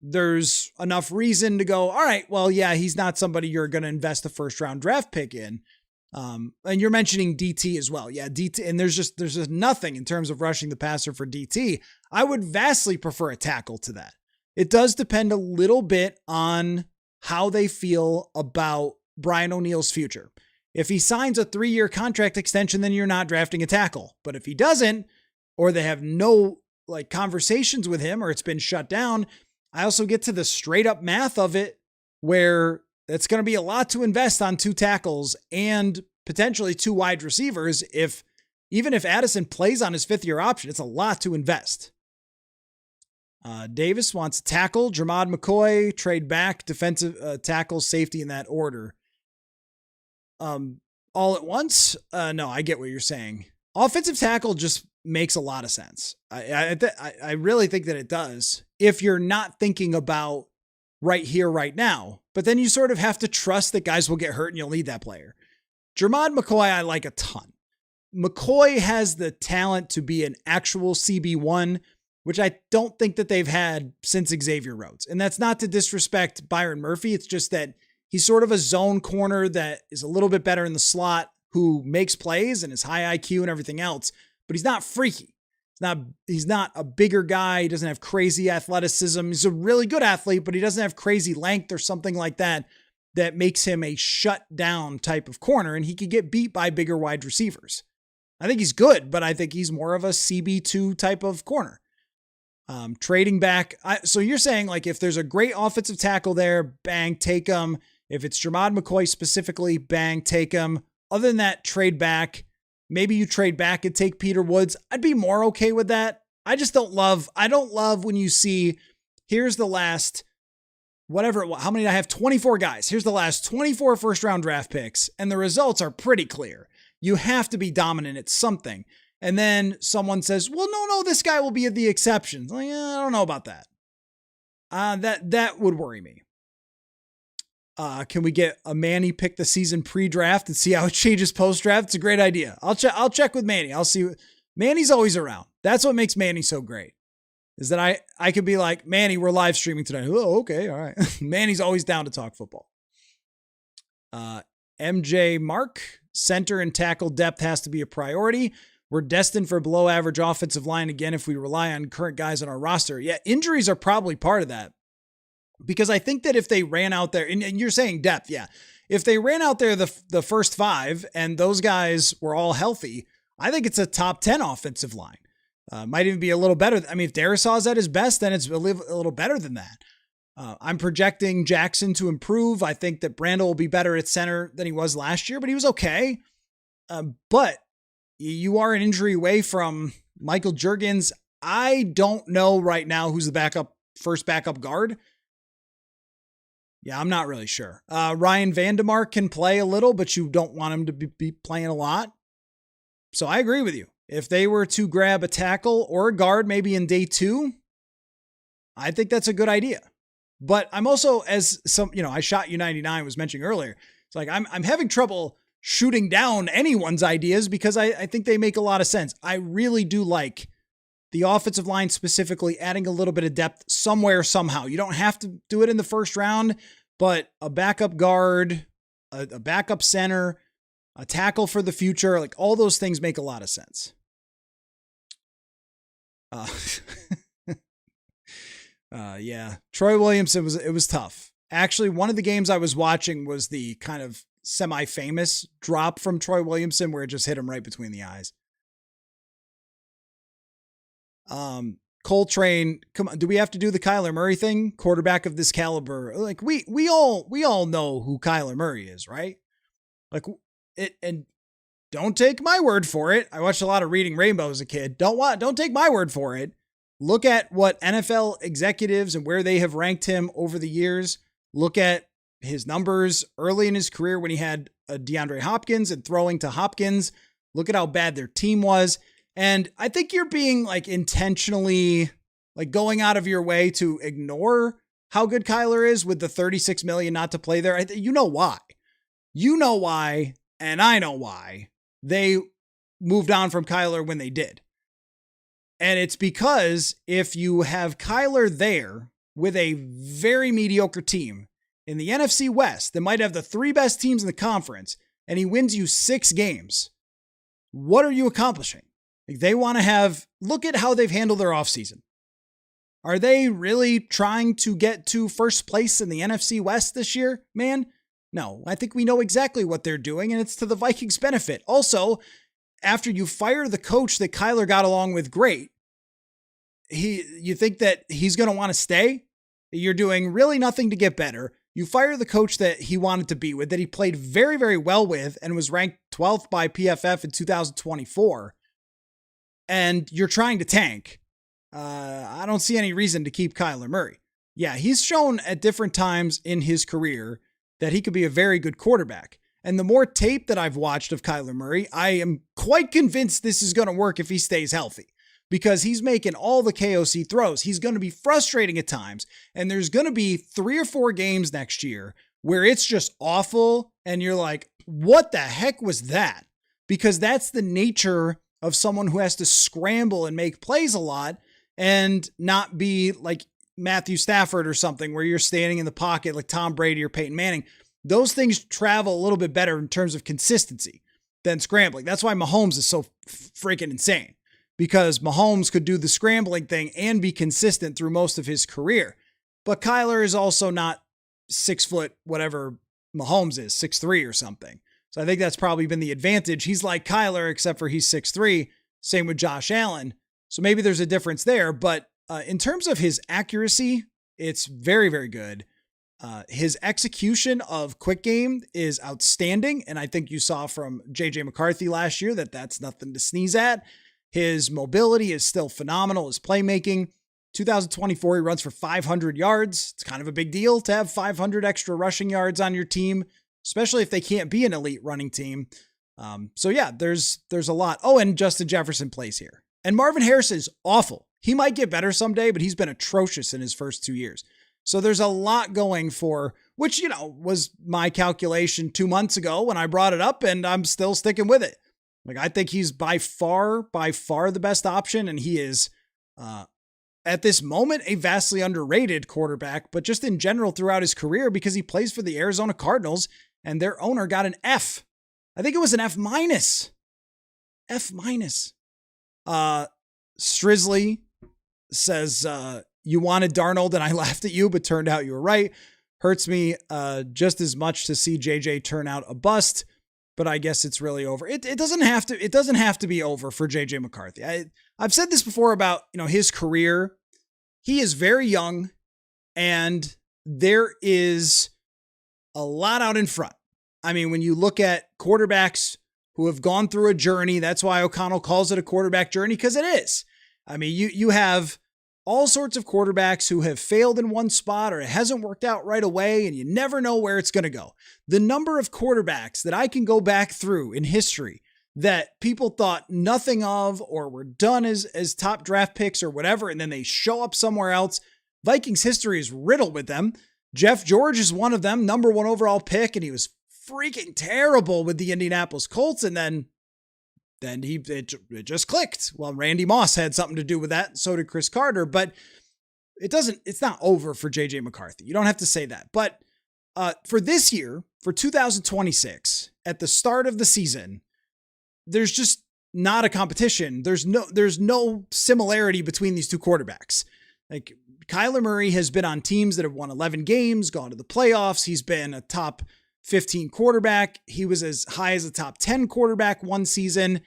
there's enough reason to go, all right, well, yeah, he's not somebody you're going to invest a first round draft pick in. And you're mentioning DT as well. Yeah, DT. And there's just nothing in terms of rushing the passer for DT. I would vastly prefer a tackle to that. It does depend a little bit on how they feel about Brian O'Neill's future. If he signs a 3-year contract extension, then you're not drafting a tackle. But if he doesn't, or they have no conversations with him, or it's been shut down, I also get to the straight up math of it, where it's going to be a lot to invest on 2 tackles and potentially 2 wide receivers. Even if Addison plays on his 5th-year option, it's a lot to invest. Davis wants a tackle. Jermod McCoy, trade back, defensive tackle, safety in that order. All at once? No, I get what you're saying. Offensive tackle just makes a lot of sense. I really think that it does, if you're not thinking about right here, right now. But then you sort of have to trust that guys will get hurt and you'll need that player. Jermod McCoy, I like a ton. McCoy has the talent to be an actual CB1, which I don't think that they've had since Xavier Rhodes. And that's not to disrespect Byron Murphy. It's just that he's sort of a zone corner that is a little bit better in the slot, who makes plays and is high IQ and everything else, but he's not freaky. He's not a bigger guy. He doesn't have crazy athleticism. He's a really good athlete, but he doesn't have crazy length or something like that makes him a shut down type of corner. And he could get beat by bigger wide receivers. I think he's good, but I think he's more of a CB2 type of corner. Trading back. So you're saying, if there's a great offensive tackle there, bang, take him. If it's Jermod McCoy specifically, bang, take him. Other than that, trade back. Maybe you trade back and take Peter Woods. I'd be more okay with that. I don't love when you see, here's the last, how many did I have? 24 guys. Here's the last 24 first round draft picks. And the results are pretty clear. You have to be dominant at something. And then someone says, well, no, this guy will be the exception. I don't know about that. That would worry me. Can we get a Manny pick the season pre-draft and see how it changes post-draft? It's a great idea. I'll check with Manny. I'll see. Manny's always around. That's what makes Manny so great, is that I could be like, Manny, we're live streaming tonight. Oh, okay. All right. Manny's always down to talk football. MJ Mark, center and tackle depth has to be a priority. We're destined for below average offensive line again if we rely on current guys on our roster. Yeah, injuries are probably part of that. Because I think that if they ran out there, and you're saying depth, yeah. If they ran out there the first 5 and those guys were all healthy, I think it's a top 10 offensive line. Might even be a little better. I mean, if Darrisaw's at his best, then it's a little better than that. I'm projecting Jackson to improve. I think that Brandel will be better at center than he was last year, but he was okay. But you are an injury away from Michael Juergens. I don't know right now who's the first backup guard. Yeah, I'm not really sure. Ryan Vandemark can play a little, but you don't want him to be playing a lot. So I agree with you. If they were to grab a tackle or a guard maybe in day 2, I think that's a good idea. But I'm also, as some, I shot you 99 was mentioning earlier. It's like I'm having trouble shooting down anyone's ideas because I think they make a lot of sense. I really do like the offensive line specifically, adding a little bit of depth somewhere, somehow. You don't have to do it in the first round, but a backup guard, a backup center, a tackle for the future, all those things make a lot of sense. Yeah. Troy Williamson was tough. Actually, one of the games I was watching was the kind of semi-famous drop from Troy Williamson where it just hit him right between the eyes. Coltrane, come on, do we have to do the Kyler Murray thing? Quarterback of this caliber. Like we all know who Kyler Murray is, right? Like it, and don't take my word for it. I watched a lot of Reading Rainbow as a kid. Don't take my word for it. Look at what NFL executives and where they have ranked him over the years. Look at his numbers early in his career when he had a DeAndre Hopkins and throwing to Hopkins. Look at how bad their team was. And I think you're being like intentionally like going out of your way to ignore how good Kyler is with the $36 million not to play there. You know why. You know why, and I know why they moved on from Kyler when they did. And it's because if you have Kyler there with a very mediocre team in the NFC West that might have the three best teams in the conference, and he wins you 6 games, what are you accomplishing? Like they want to look at how they've handled their offseason. Are they really trying to get to first place in the NFC West this year, man? No, I think we know exactly what they're doing, and it's to the Vikings' benefit. Also, after you fire the coach that Kyler got along with great, you think that he's going to want to stay? You're doing really nothing to get better. You fire the coach that he wanted to be with, that he played very, very well with, and was ranked 12th by PFF in 2024. And you're trying to tank. I don't see any reason to keep Kyler Murray. Yeah, he's shown at different times in his career that he could be a very good quarterback. And the more tape that I've watched of Kyler Murray, I am quite convinced this is going to work if he stays healthy. Because he's making all the KOC throws. He's going to be frustrating at times. And there's going to be 3 or 4 games next year where it's just awful. And you're like, what the heck was that? Because that's the nature of someone who has to scramble and make plays a lot and not be like Matthew Stafford or something where you're standing in the pocket like Tom Brady or Peyton Manning. Those things travel a little bit better in terms of consistency than scrambling. That's why Mahomes is so freaking insane, because Mahomes could do the scrambling thing and be consistent through most of his career. But Kyler is also not 6 foot, whatever Mahomes is, 6'3" or something. So I think that's probably been the advantage. He's like Kyler, except for he's 6'3". Same with Josh Allen. So maybe there's a difference there. But in terms of his accuracy, it's very, very good. His execution of quick game is outstanding. And I think you saw from JJ McCarthy last year that that's nothing to sneeze at. His mobility is still phenomenal. His playmaking, 2024, he runs for 500 yards. It's kind of a big deal to have 500 extra rushing yards on your team, especially if they can't be an elite running team. So yeah, there's a lot. Oh, and Justin Jefferson plays here. And Marvin Harrison is awful. He might get better someday, but he's been atrocious in his first 2 years. So there's a lot going for, which, was my calculation 2 months ago when I brought it up, and I'm still sticking with it. Like, I think he's by far the best option. And he is, at this moment, a vastly underrated quarterback, but just in general throughout his career, because he plays for the Arizona Cardinals and their owner got an F. I think it was an F-. Strizzly says, you wanted Darnold and I laughed at you, but turned out you were right. Hurts me just as much to see JJ turn out a bust, but I guess it's really over. It doesn't have to be over for JJ McCarthy. I've said this before about, his career. He is very young and there is a lot out in front. I mean, when you look at quarterbacks who have gone through a journey, that's why O'Connell calls it a quarterback journey, because it is. I mean, you have all sorts of quarterbacks who have failed in one spot or it hasn't worked out right away, and you never know where it's going to go. The number of quarterbacks that I can go back through in history that people thought nothing of or were done as top draft picks or whatever, and then they show up somewhere else. Vikings history is riddled with them. Jeff George is one of them, number 1 overall pick, and he was freaking terrible with the Indianapolis Colts, and then it just clicked. Well, Randy Moss had something to do with that, and so did Chris Carter, but it's not over for JJ McCarthy. You don't have to say that. But for this year, for 2026, at the start of the season, there's just not a competition. There's no similarity between these two quarterbacks. Like, Kyler Murray has been on teams that have won 11 games, gone to the playoffs. He's been a top 15 quarterback. He was as high as a top 10 quarterback one season.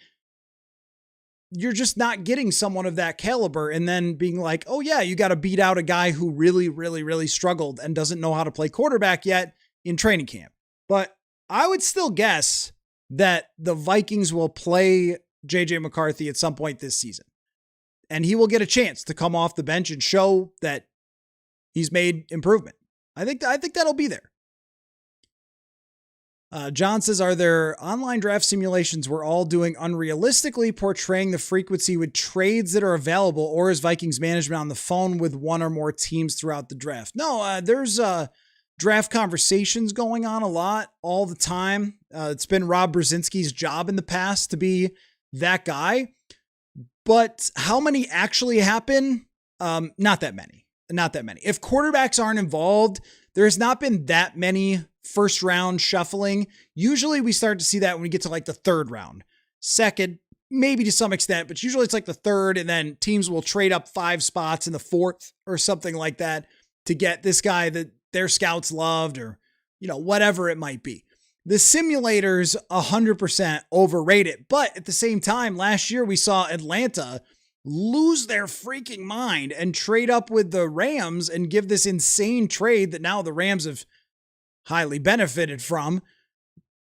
You're just not getting someone of that caliber and then being like, oh yeah, you got to beat out a guy who really, really, really struggled and doesn't know how to play quarterback yet in training camp. But I would still guess that the Vikings will play JJ McCarthy at some point this season. And he will get a chance to come off the bench and show that he's made improvement. I think that'll be there. John says, are there online draft simulations we're all doing unrealistically portraying the frequency with trades that are available, or is Vikings management on the phone with one or more teams throughout the draft? No, there's draft conversations going on a lot all the time. It's been Rob Brzezinski's job in the past to be that guy. But how many actually happen? Not that many. If quarterbacks aren't involved, there's not been that many first round shuffling. Usually we start to see that when we get to like the third round, second, maybe to some extent, but usually it's like the third, and then teams will trade up 5 spots in the fourth or something like that to get this guy that their scouts loved, or, whatever it might be. The simulators 100% overrated, but at the same time, last year we saw Atlanta lose their freaking mind and trade up with the Rams and give this insane trade that now the Rams have highly benefited from.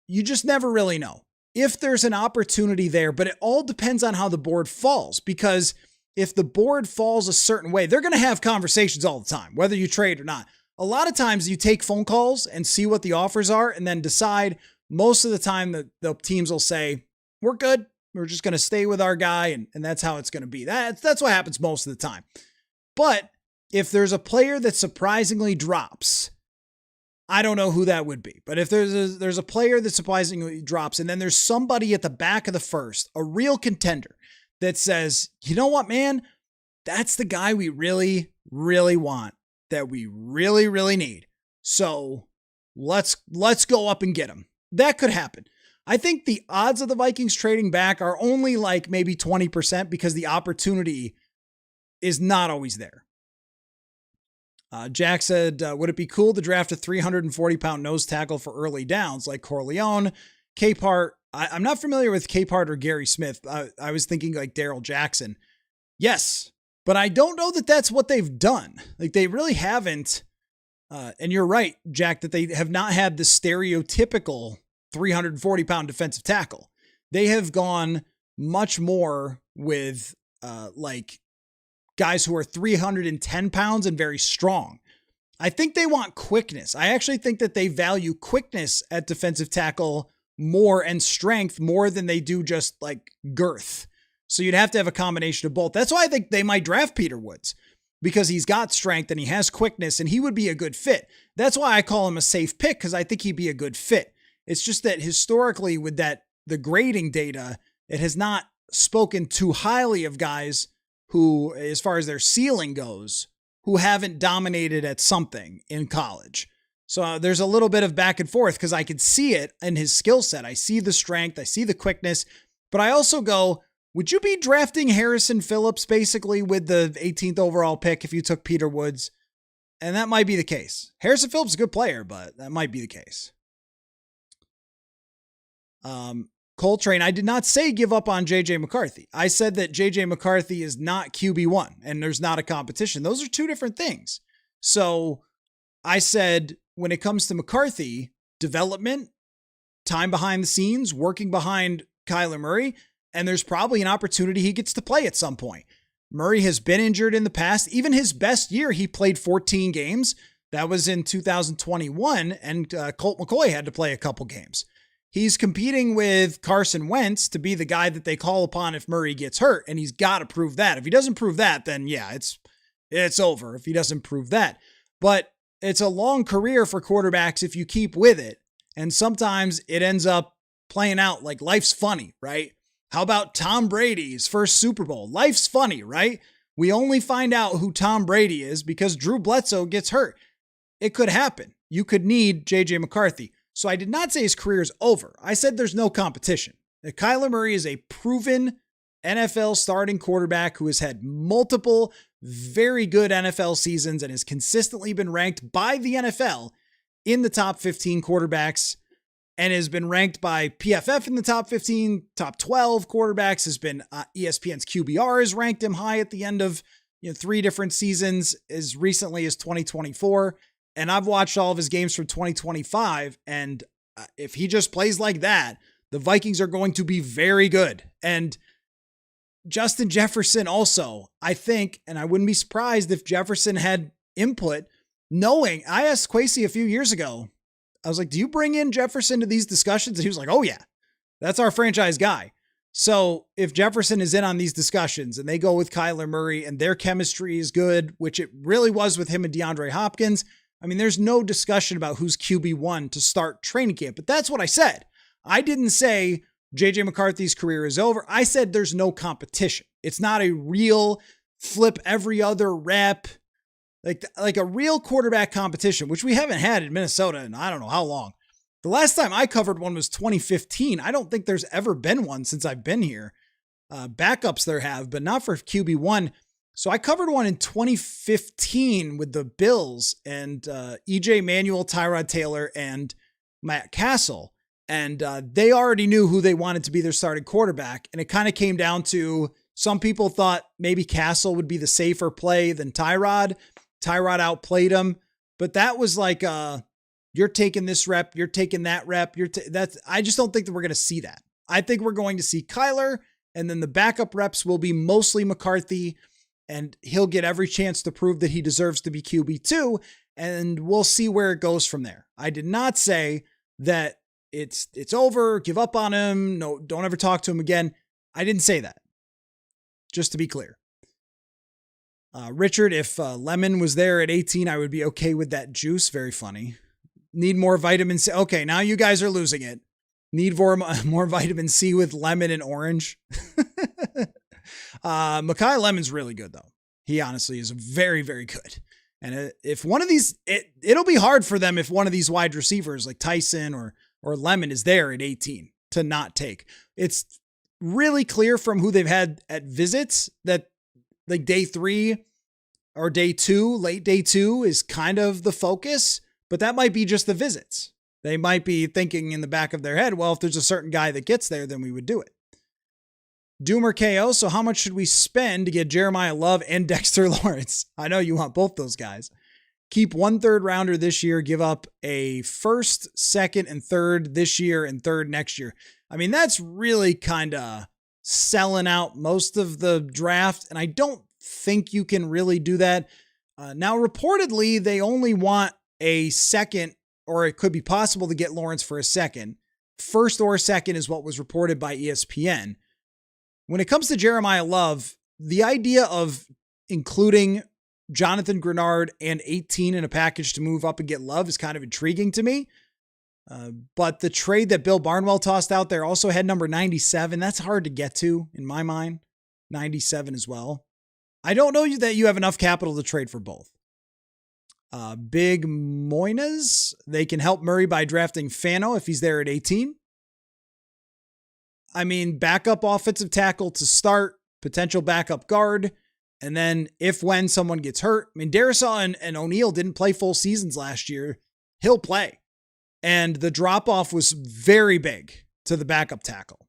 You just never really know if there's an opportunity there, but it all depends on how the board falls, because if the board falls a certain way, they're going to have conversations all the time, whether you trade or not. A lot of times you take phone calls and see what the offers are and then decide. Most of the time the teams will say, we're good. We're just going to stay with our guy. And that's how it's going to be. That's what happens most of the time. But if there's a player that surprisingly drops, I don't know who that would be. But if there's a player that surprisingly drops, and then there's somebody at the back of the first, a real contender that says, you know what, man, that's the guy we really, really want, that we really, really need. So let's go up and get him. That could happen. I think the odds of the Vikings trading back are only like maybe 20% because the opportunity is not always there. Jack said, would it be cool to draft a 340-pound nose tackle for early downs like Corleone? Capehart, I'm not familiar with Capehart or Gary Smith. I was thinking like Daryl Jackson. Yes, but I don't know that that's what they've done. Like, they really haven't. And you're right, Jack, that they have not had the stereotypical 340-pound defensive tackle. They have gone much more with like guys who are 310 pounds and very strong. I think they want quickness. I actually think that they value quickness at defensive tackle more, and strength more than they do just like girth. So you'd have to have a combination of both. That's why I think they might draft Peter Woods, because he's got strength and he has quickness and he would be a good fit. That's why I call him a safe pick, because I think he'd be a good fit. It's just that historically with the grading data, it has not spoken too highly of guys who, as far as their ceiling goes, who haven't dominated at something in college. So there's a little bit of back and forth, because I could see it in his skill set. I see the strength, I see the quickness, but I also go, would you be drafting Harrison Phillips basically with the 18th overall pick if you took Peter Woods? And that might be the case. Harrison Phillips is a good player, but that might be the case. Coltrane, I did not say give up on JJ McCarthy. I said that JJ McCarthy is not QB1 and there's not a competition. Those are two different things. So I said, when it comes to McCarthy, development, time behind the scenes, working behind Kyler Murray, and there's probably an opportunity he gets to play at some point. Murray has been injured in the past. Even his best year, he played 14 games. That was in 2021, and Colt McCoy had to play a couple games. He's competing with Carson Wentz to be the guy that they call upon if Murray gets hurt, and he's got to prove that. If he doesn't prove that, then yeah, it's over if he doesn't prove that. But it's a long career for quarterbacks if you keep with it, and sometimes it ends up playing out like life's funny, right? How about Tom Brady's first Super Bowl? Life's funny, right? We only find out who Tom Brady is because Drew Bledsoe gets hurt. It could happen. You could need JJ McCarthy. So I did not say his career is over. I said there's no competition. Kyler Murray is a proven NFL starting quarterback who has had multiple very good NFL seasons and has consistently been ranked by the NFL in the top 15 quarterbacks and has been ranked by PFF in the top 15, top 12 quarterbacks, has been ESPN's QBR has ranked him high at the end of 3 different seasons as recently as 2024. And I've watched all of his games from 2025. And if he just plays like that, the Vikings are going to be very good. And Justin Jefferson also, I think, and I wouldn't be surprised if Jefferson had input, knowing, I asked Kwesi a few years ago, I was like, do you bring in Jefferson to these discussions? And he was like, oh yeah, that's our franchise guy. So if Jefferson is in on these discussions and they go with Kyler Murray and their chemistry is good, which it really was with him and DeAndre Hopkins, I mean, there's no discussion about who's QB1 to start training camp, but that's what I said. I didn't say JJ McCarthy's career is over. I said there's no competition. It's not a real flip every other rep, like a real quarterback competition, which we haven't had in Minnesota in I don't know how long. The last time I covered one was 2015. I don't think there's ever been one since I've been here. Backups there have, but not for QB1. So I covered one in 2015 with the Bills and EJ Manuel, Tyrod Taylor, and Matt Castle. And they already knew who they wanted to be their starting quarterback. And it kind of came down to some people thought maybe Castle would be the safer play than Tyrod. Tyrod outplayed him. But that was like, you're taking this rep, you're taking that rep. I just don't think that we're going to see that. I think we're going to see Kyler, and then the backup reps will be mostly McCarthy, and he'll get every chance to prove that he deserves to be QB2, and we'll see where it goes from there. I did not say that it's over, give up on him, no, don't ever talk to him again. I didn't say that. Just to be clear. Richard, if Lemon was there at 18, I would be okay with that juice. Very funny. Need more vitamin C. Okay, now you guys are losing it. Need more vitamin C with lemon and orange. Mekhi Lemon's really good, though. He honestly is very, very good. And if one of these, it'll be hard for them if one of these wide receivers like Tyson or Lemon is there at 18 to not take. It's really clear from who they've had at visits that like day 3 or day 2, late day 2 is kind of the focus, but that might be just the visits. They might be thinking in the back of their head, well, if there's a certain guy that gets there, then we would do it. Doomer KO. So how much should we spend to get Jeremiah Love and Dexter Lawrence? I know you want both those guys. Keep 1 third rounder this year, give up a 1st, 2nd, and 3rd this year and 3rd next year. I mean, that's really kind of selling out most of the draft, and I don't think you can really do that. Now, reportedly, they only want a 2nd, or it could be possible to get Lawrence for a 2nd. 1st or 2nd is what was reported by ESPN. When it comes to Jeremiah Love, the idea of including Jonathan Grenard and 18 in a package to move up and get Love is kind of intriguing to me. But the trade that Bill Barnwell tossed out there also had number 97. That's hard to get to in my mind. 97 as well. I don't know that you have enough capital to trade for both. Big Moinas, they can help Murray by drafting Fano if he's there at 18. I mean, backup offensive tackle to start, potential backup guard, and then when someone gets hurt. I mean, Darisaw and O'Neal didn't play full seasons last year. He'll play. And the drop-off was very big to the backup tackle.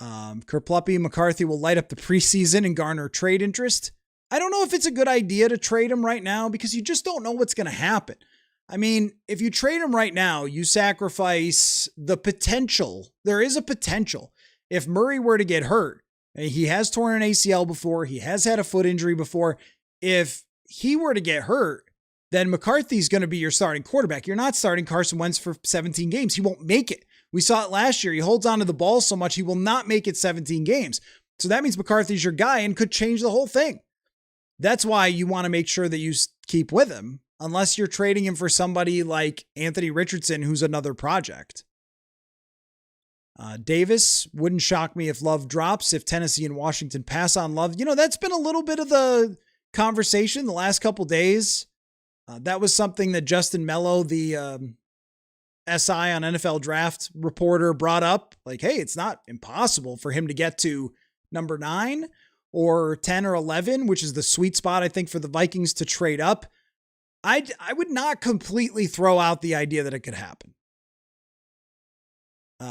Kerpluppy McCarthy will light up the preseason and garner trade interest. I don't know if it's a good idea to trade him right now because you just don't know what's going to happen. I mean, if you trade him right now, you sacrifice the potential. There is a potential. If Murray were to get hurt, he has torn an ACL before, he has had a foot injury before. If he were to get hurt, then McCarthy's going to be your starting quarterback. You're not starting Carson Wentz for 17 games. He won't make it. We saw it last year. He holds on to the ball so much, he will not make it 17 games. So that means McCarthy's your guy and could change the whole thing. That's why you want to make sure that you keep with him, unless you're trading him for somebody like Anthony Richardson, who's another project. Davis, wouldn't shock me if Love drops, if Tennessee and Washington pass on Love. You know, that's been a little bit of the conversation the last couple days. That was something that Justin Mello, the SI on NFL Draft reporter, brought up. Like, hey, it's not impossible for him to get to number 9. or 10 or 11, which is the sweet spot, I think, for the Vikings to trade up, I would not completely throw out the idea that it could happen.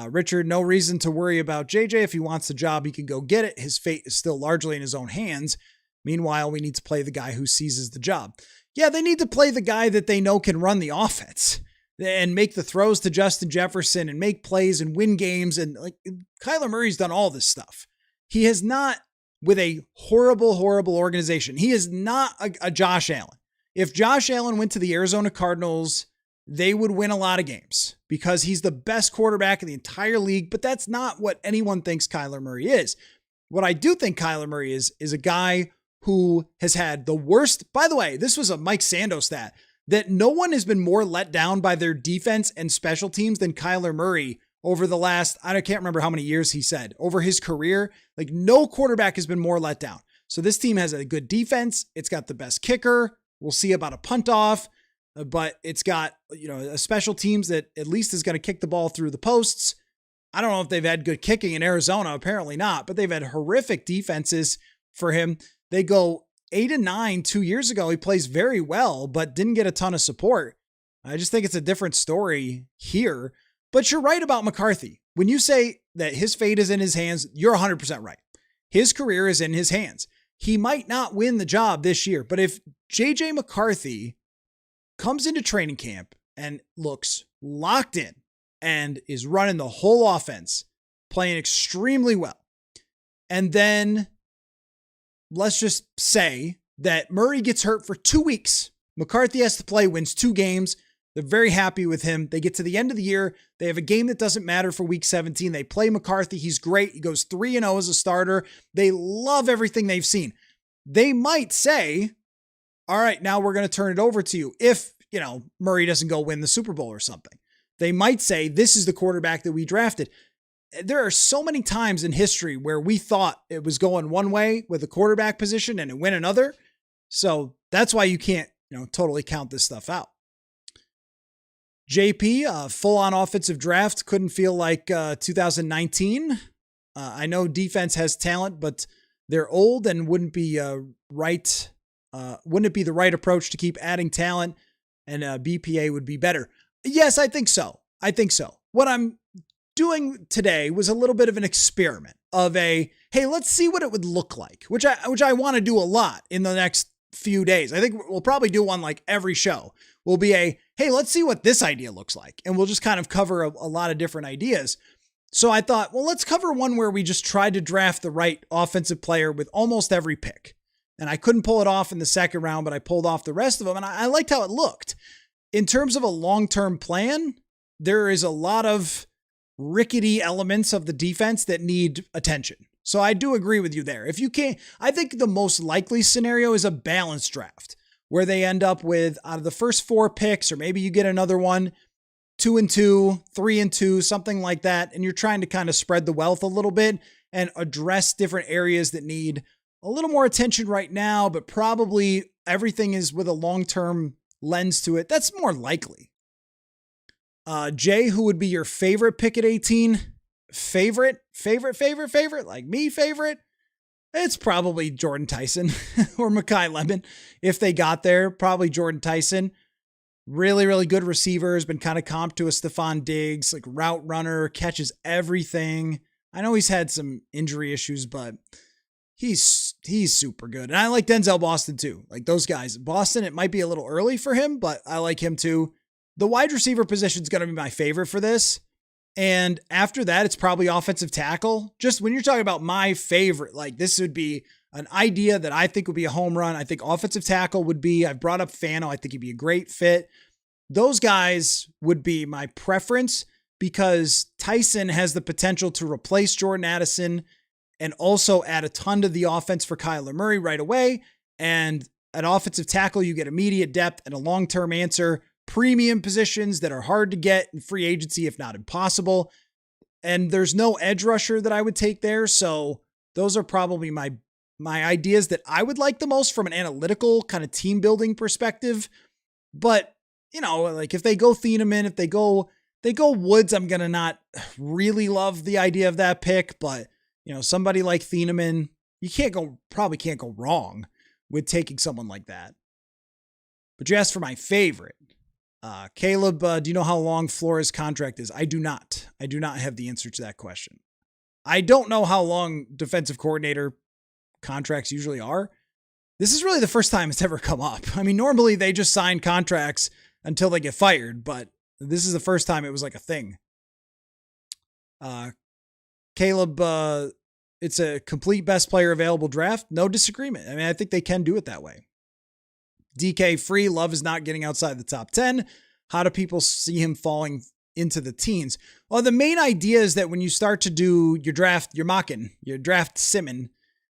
Richard, no reason to worry about JJ. If he wants the job, he can go get it. His fate is still largely in his own hands. Meanwhile, we need to play the guy who seizes the job. Yeah, they need to play the guy that they know can run the offense and make the throws to Justin Jefferson and make plays and win games. And like Kyler Murray's done all this stuff. He has not, with a horrible, horrible organization, he is not a Josh Allen. If Josh Allen went to the Arizona Cardinals, they would win a lot of games because he's the best quarterback in the entire league, but that's not what anyone thinks Kyler Murray is. What I do think Kyler Murray is a guy who has had the worst, by the way, this was a Mike Sando stat, that no one has been more let down by their defense and special teams than Kyler Murray over the last, I can't remember how many years he said, over his career. Like no quarterback has been more let down. So this team has a good defense. It's got the best kicker. We'll see about a punt off, but it's got, a special teams that at least is going to kick the ball through the posts. I don't know if they've had good kicking in Arizona. Apparently not, but they've had horrific defenses for him. They go 8-9 2 years ago. He plays very well, but didn't get a ton of support. I just think it's a different story here. But you're right about McCarthy. When you say that his fate is in his hands, you're 100% right. His career is in his hands. He might not win the job this year, but if JJ McCarthy comes into training camp and looks locked in and is running the whole offense, playing extremely well, and then let's just say that Murray gets hurt for 2 weeks. McCarthy has to play, wins 2 games. They're very happy with him. They get to the end of the year. They have a game that doesn't matter for week 17. They play McCarthy. He's great. He goes 3-0 as a starter. They love everything they've seen. They might say, all right, now we're going to turn it over to you. If, Murray doesn't go win the Super Bowl or something, they might say, this is the quarterback that we drafted. There are so many times in history where we thought it was going one way with the quarterback position and it went another. So that's why you can't, totally count this stuff out. JP, full-on offensive draft couldn't feel like 2019. I know defense has talent, but they're old and wouldn't it be the right approach to keep adding talent, and BPA would be better? Yes, I think so. What I'm doing today was a little bit of an experiment of hey, let's see what it would look like, which I want to do a lot in the next few days. I think we'll probably do one like every show. Will be hey, let's see what this idea looks like. And we'll just kind of cover a lot of different ideas. So I thought, well, let's cover one where we just tried to draft the right offensive player with almost every pick. And I couldn't pull it off in the second round, but I pulled off the rest of them. And I liked how it looked. In terms of a long-term plan, there is a lot of rickety elements of the defense that need attention. So I do agree with you there. If you can't, I think the most likely scenario is a balanced draft where they end up with, out of the first 4 picks, or maybe you get another one, 2-2, 3-2, something like that. And you're trying to kind of spread the wealth a little bit and address different areas that need a little more attention right now, but probably everything is with a long-term lens to it. That's more likely. Jay, who would be your favorite pick at 18? Favorite? Like me, favorite? It's probably Jordan Tyson or Mekhi Lemon. If they got there, probably Jordan Tyson. Really, really good receiver. Has been kind of comped to a Stephon Diggs, like route runner, catches everything. I know he's had some injury issues, but he's super good. And I like Denzel Boston too. Like those guys. Boston, it might be a little early for him, but I like him too. The wide receiver position is going to be my favorite for this. And after that, it's probably offensive tackle. Just when you're talking about my favorite, like this would be an idea that I think would be a home run. I think offensive tackle would be, I've brought up Fano. I think he'd be a great fit. Those guys would be my preference because Tyson has the potential to replace Jordan Addison and also add a ton to the offense for Kyler Murray right away. And an offensive tackle, you get immediate depth and a long-term answer. Premium positions that are hard to get in free agency, if not impossible. And there's no edge rusher that I would take there. So those are probably my ideas that I would like the most from an analytical kind of team building perspective. But, like if they go Thieneman, if they go Woods, I'm going to not really love the idea of that pick. But, somebody like Thieneman, probably can't go wrong with taking someone like that. But you asked for my favorite. Caleb, do you know how long Flores' contract is? I do not. I do not have the answer to that question. I don't know how long defensive coordinator contracts usually are. This is really the first time it's ever come up. I mean, normally they just sign contracts until they get fired, but this is the first time it was like a thing. Caleb, it's a complete best player available draft. No disagreement. I mean, I think they can do it that way. DK free. Love is not getting outside the top 10. How do people see him falling into the teens? Well, the main idea is that when you start to do your draft, your draft simming,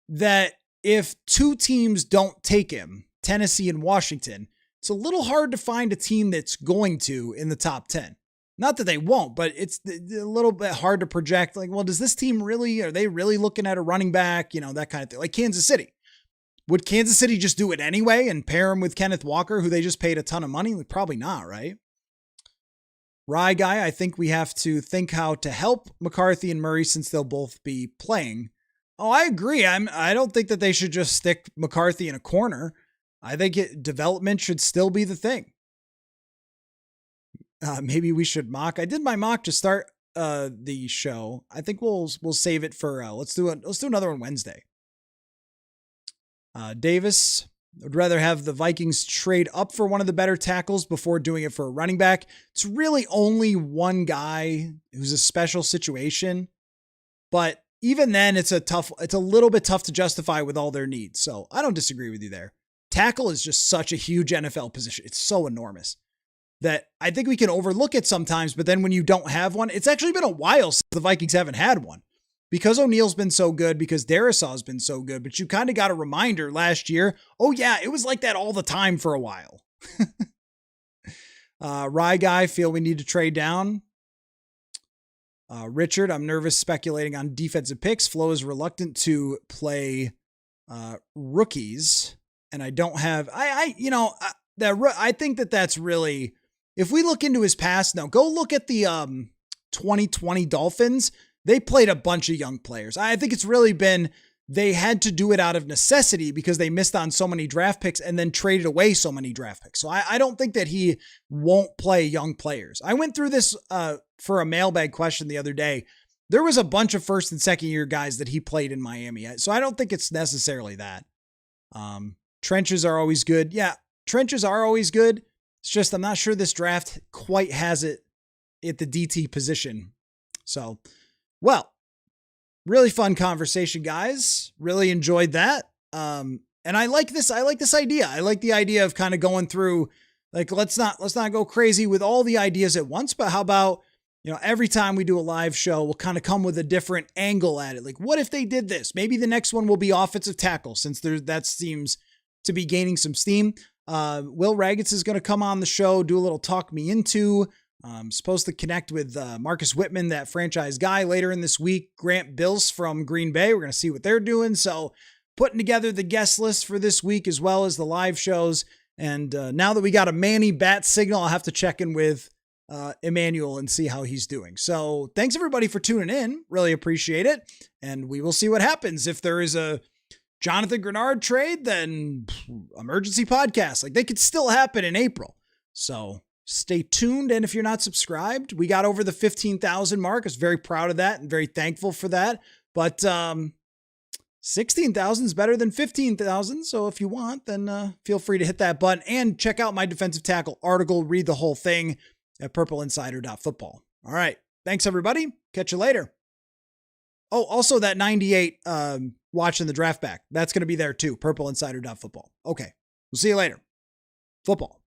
that if two teams don't take him, Tennessee and Washington, it's a little hard to find a team that's going to in the top 10. Not that they won't, but it's a little bit hard to project. Like, well, does this team are they really looking at a running back? You know, that kind of thing. Like Kansas City. Would Kansas City just do it anyway and pair him with Kenneth Walker, who they just paid a ton of money? Probably not, right? Rye guy, I think we have to think how to help McCarthy and Murray since they'll both be playing. Oh, I agree. I don't think that they should just stick McCarthy in a corner. I think development should still be the thing. Maybe we should mock. I did my mock to start the show. I think we'll save it for let's do another one Wednesday. Davis would rather have the Vikings trade up for one of the better tackles before doing it for a running back. It's really only one guy who's a special situation, but even then it's a little bit tough to justify with all their needs. So I don't disagree with you there. Tackle is just such a huge NFL position. It's so enormous that I think we can overlook it sometimes, but then when you don't have one, it's actually been a while since the Vikings haven't had one. Because O'Neal's been so good, because Darrisaw's been so good, but you kind of got a reminder last year. Oh yeah, it was like that all the time for a while. Rye guy, feel we need to trade down. Richard, I'm nervous speculating on defensive picks. Flo is reluctant to play rookies, and I don't have. I think that's really. If we look into his past now, go look at the 2020 Dolphins. They played a bunch of young players. I think it's really been, they had to do it out of necessity because they missed on so many draft picks and then traded away so many draft picks. So I don't think that he won't play young players. I went through this for a mailbag question the other day. There was a bunch of first and second year guys that he played in Miami. So I don't think it's necessarily that. Trenches are always good. Yeah, trenches are always good. It's just, I'm not sure this draft quite has it at the DT position. So, well, really fun conversation, guys. Really enjoyed that. And I like this idea. I like the idea of kind of going through, like, let's not go crazy with all the ideas at once, but how about, every time we do a live show, we'll kind of come with a different angle at it. Like, what if they did this? Maybe the next one will be offensive tackle, since that seems to be gaining some steam. Will Raggets is going to come on the show, do a little talk me into. Supposed to connect with Marcus Whitman, that franchise guy, later in this week. Grant Bills from Green Bay. We're going to see what they're doing. So putting together the guest list for this week as well as the live shows. And now that we got a Manny bat signal, I'll have to check in with Emmanuel and see how he's doing. So thanks everybody for tuning in. Really appreciate it. And we will see what happens. If there is a Jonathan Grenard trade, then emergency podcast. Like, they could still happen in April. So stay tuned. And if you're not subscribed, we got over the 15,000 mark. I was very proud of that and very thankful for that. But 16,000 is better than 15,000. So if you want, then feel free to hit that button and check out my defensive tackle article. Read the whole thing at purpleinsider.football. All right. Thanks, everybody. Catch you later. Oh, also that 98 watching the draft back. That's going to be there too. Purpleinsider.football. Okay. We'll see you later. Football.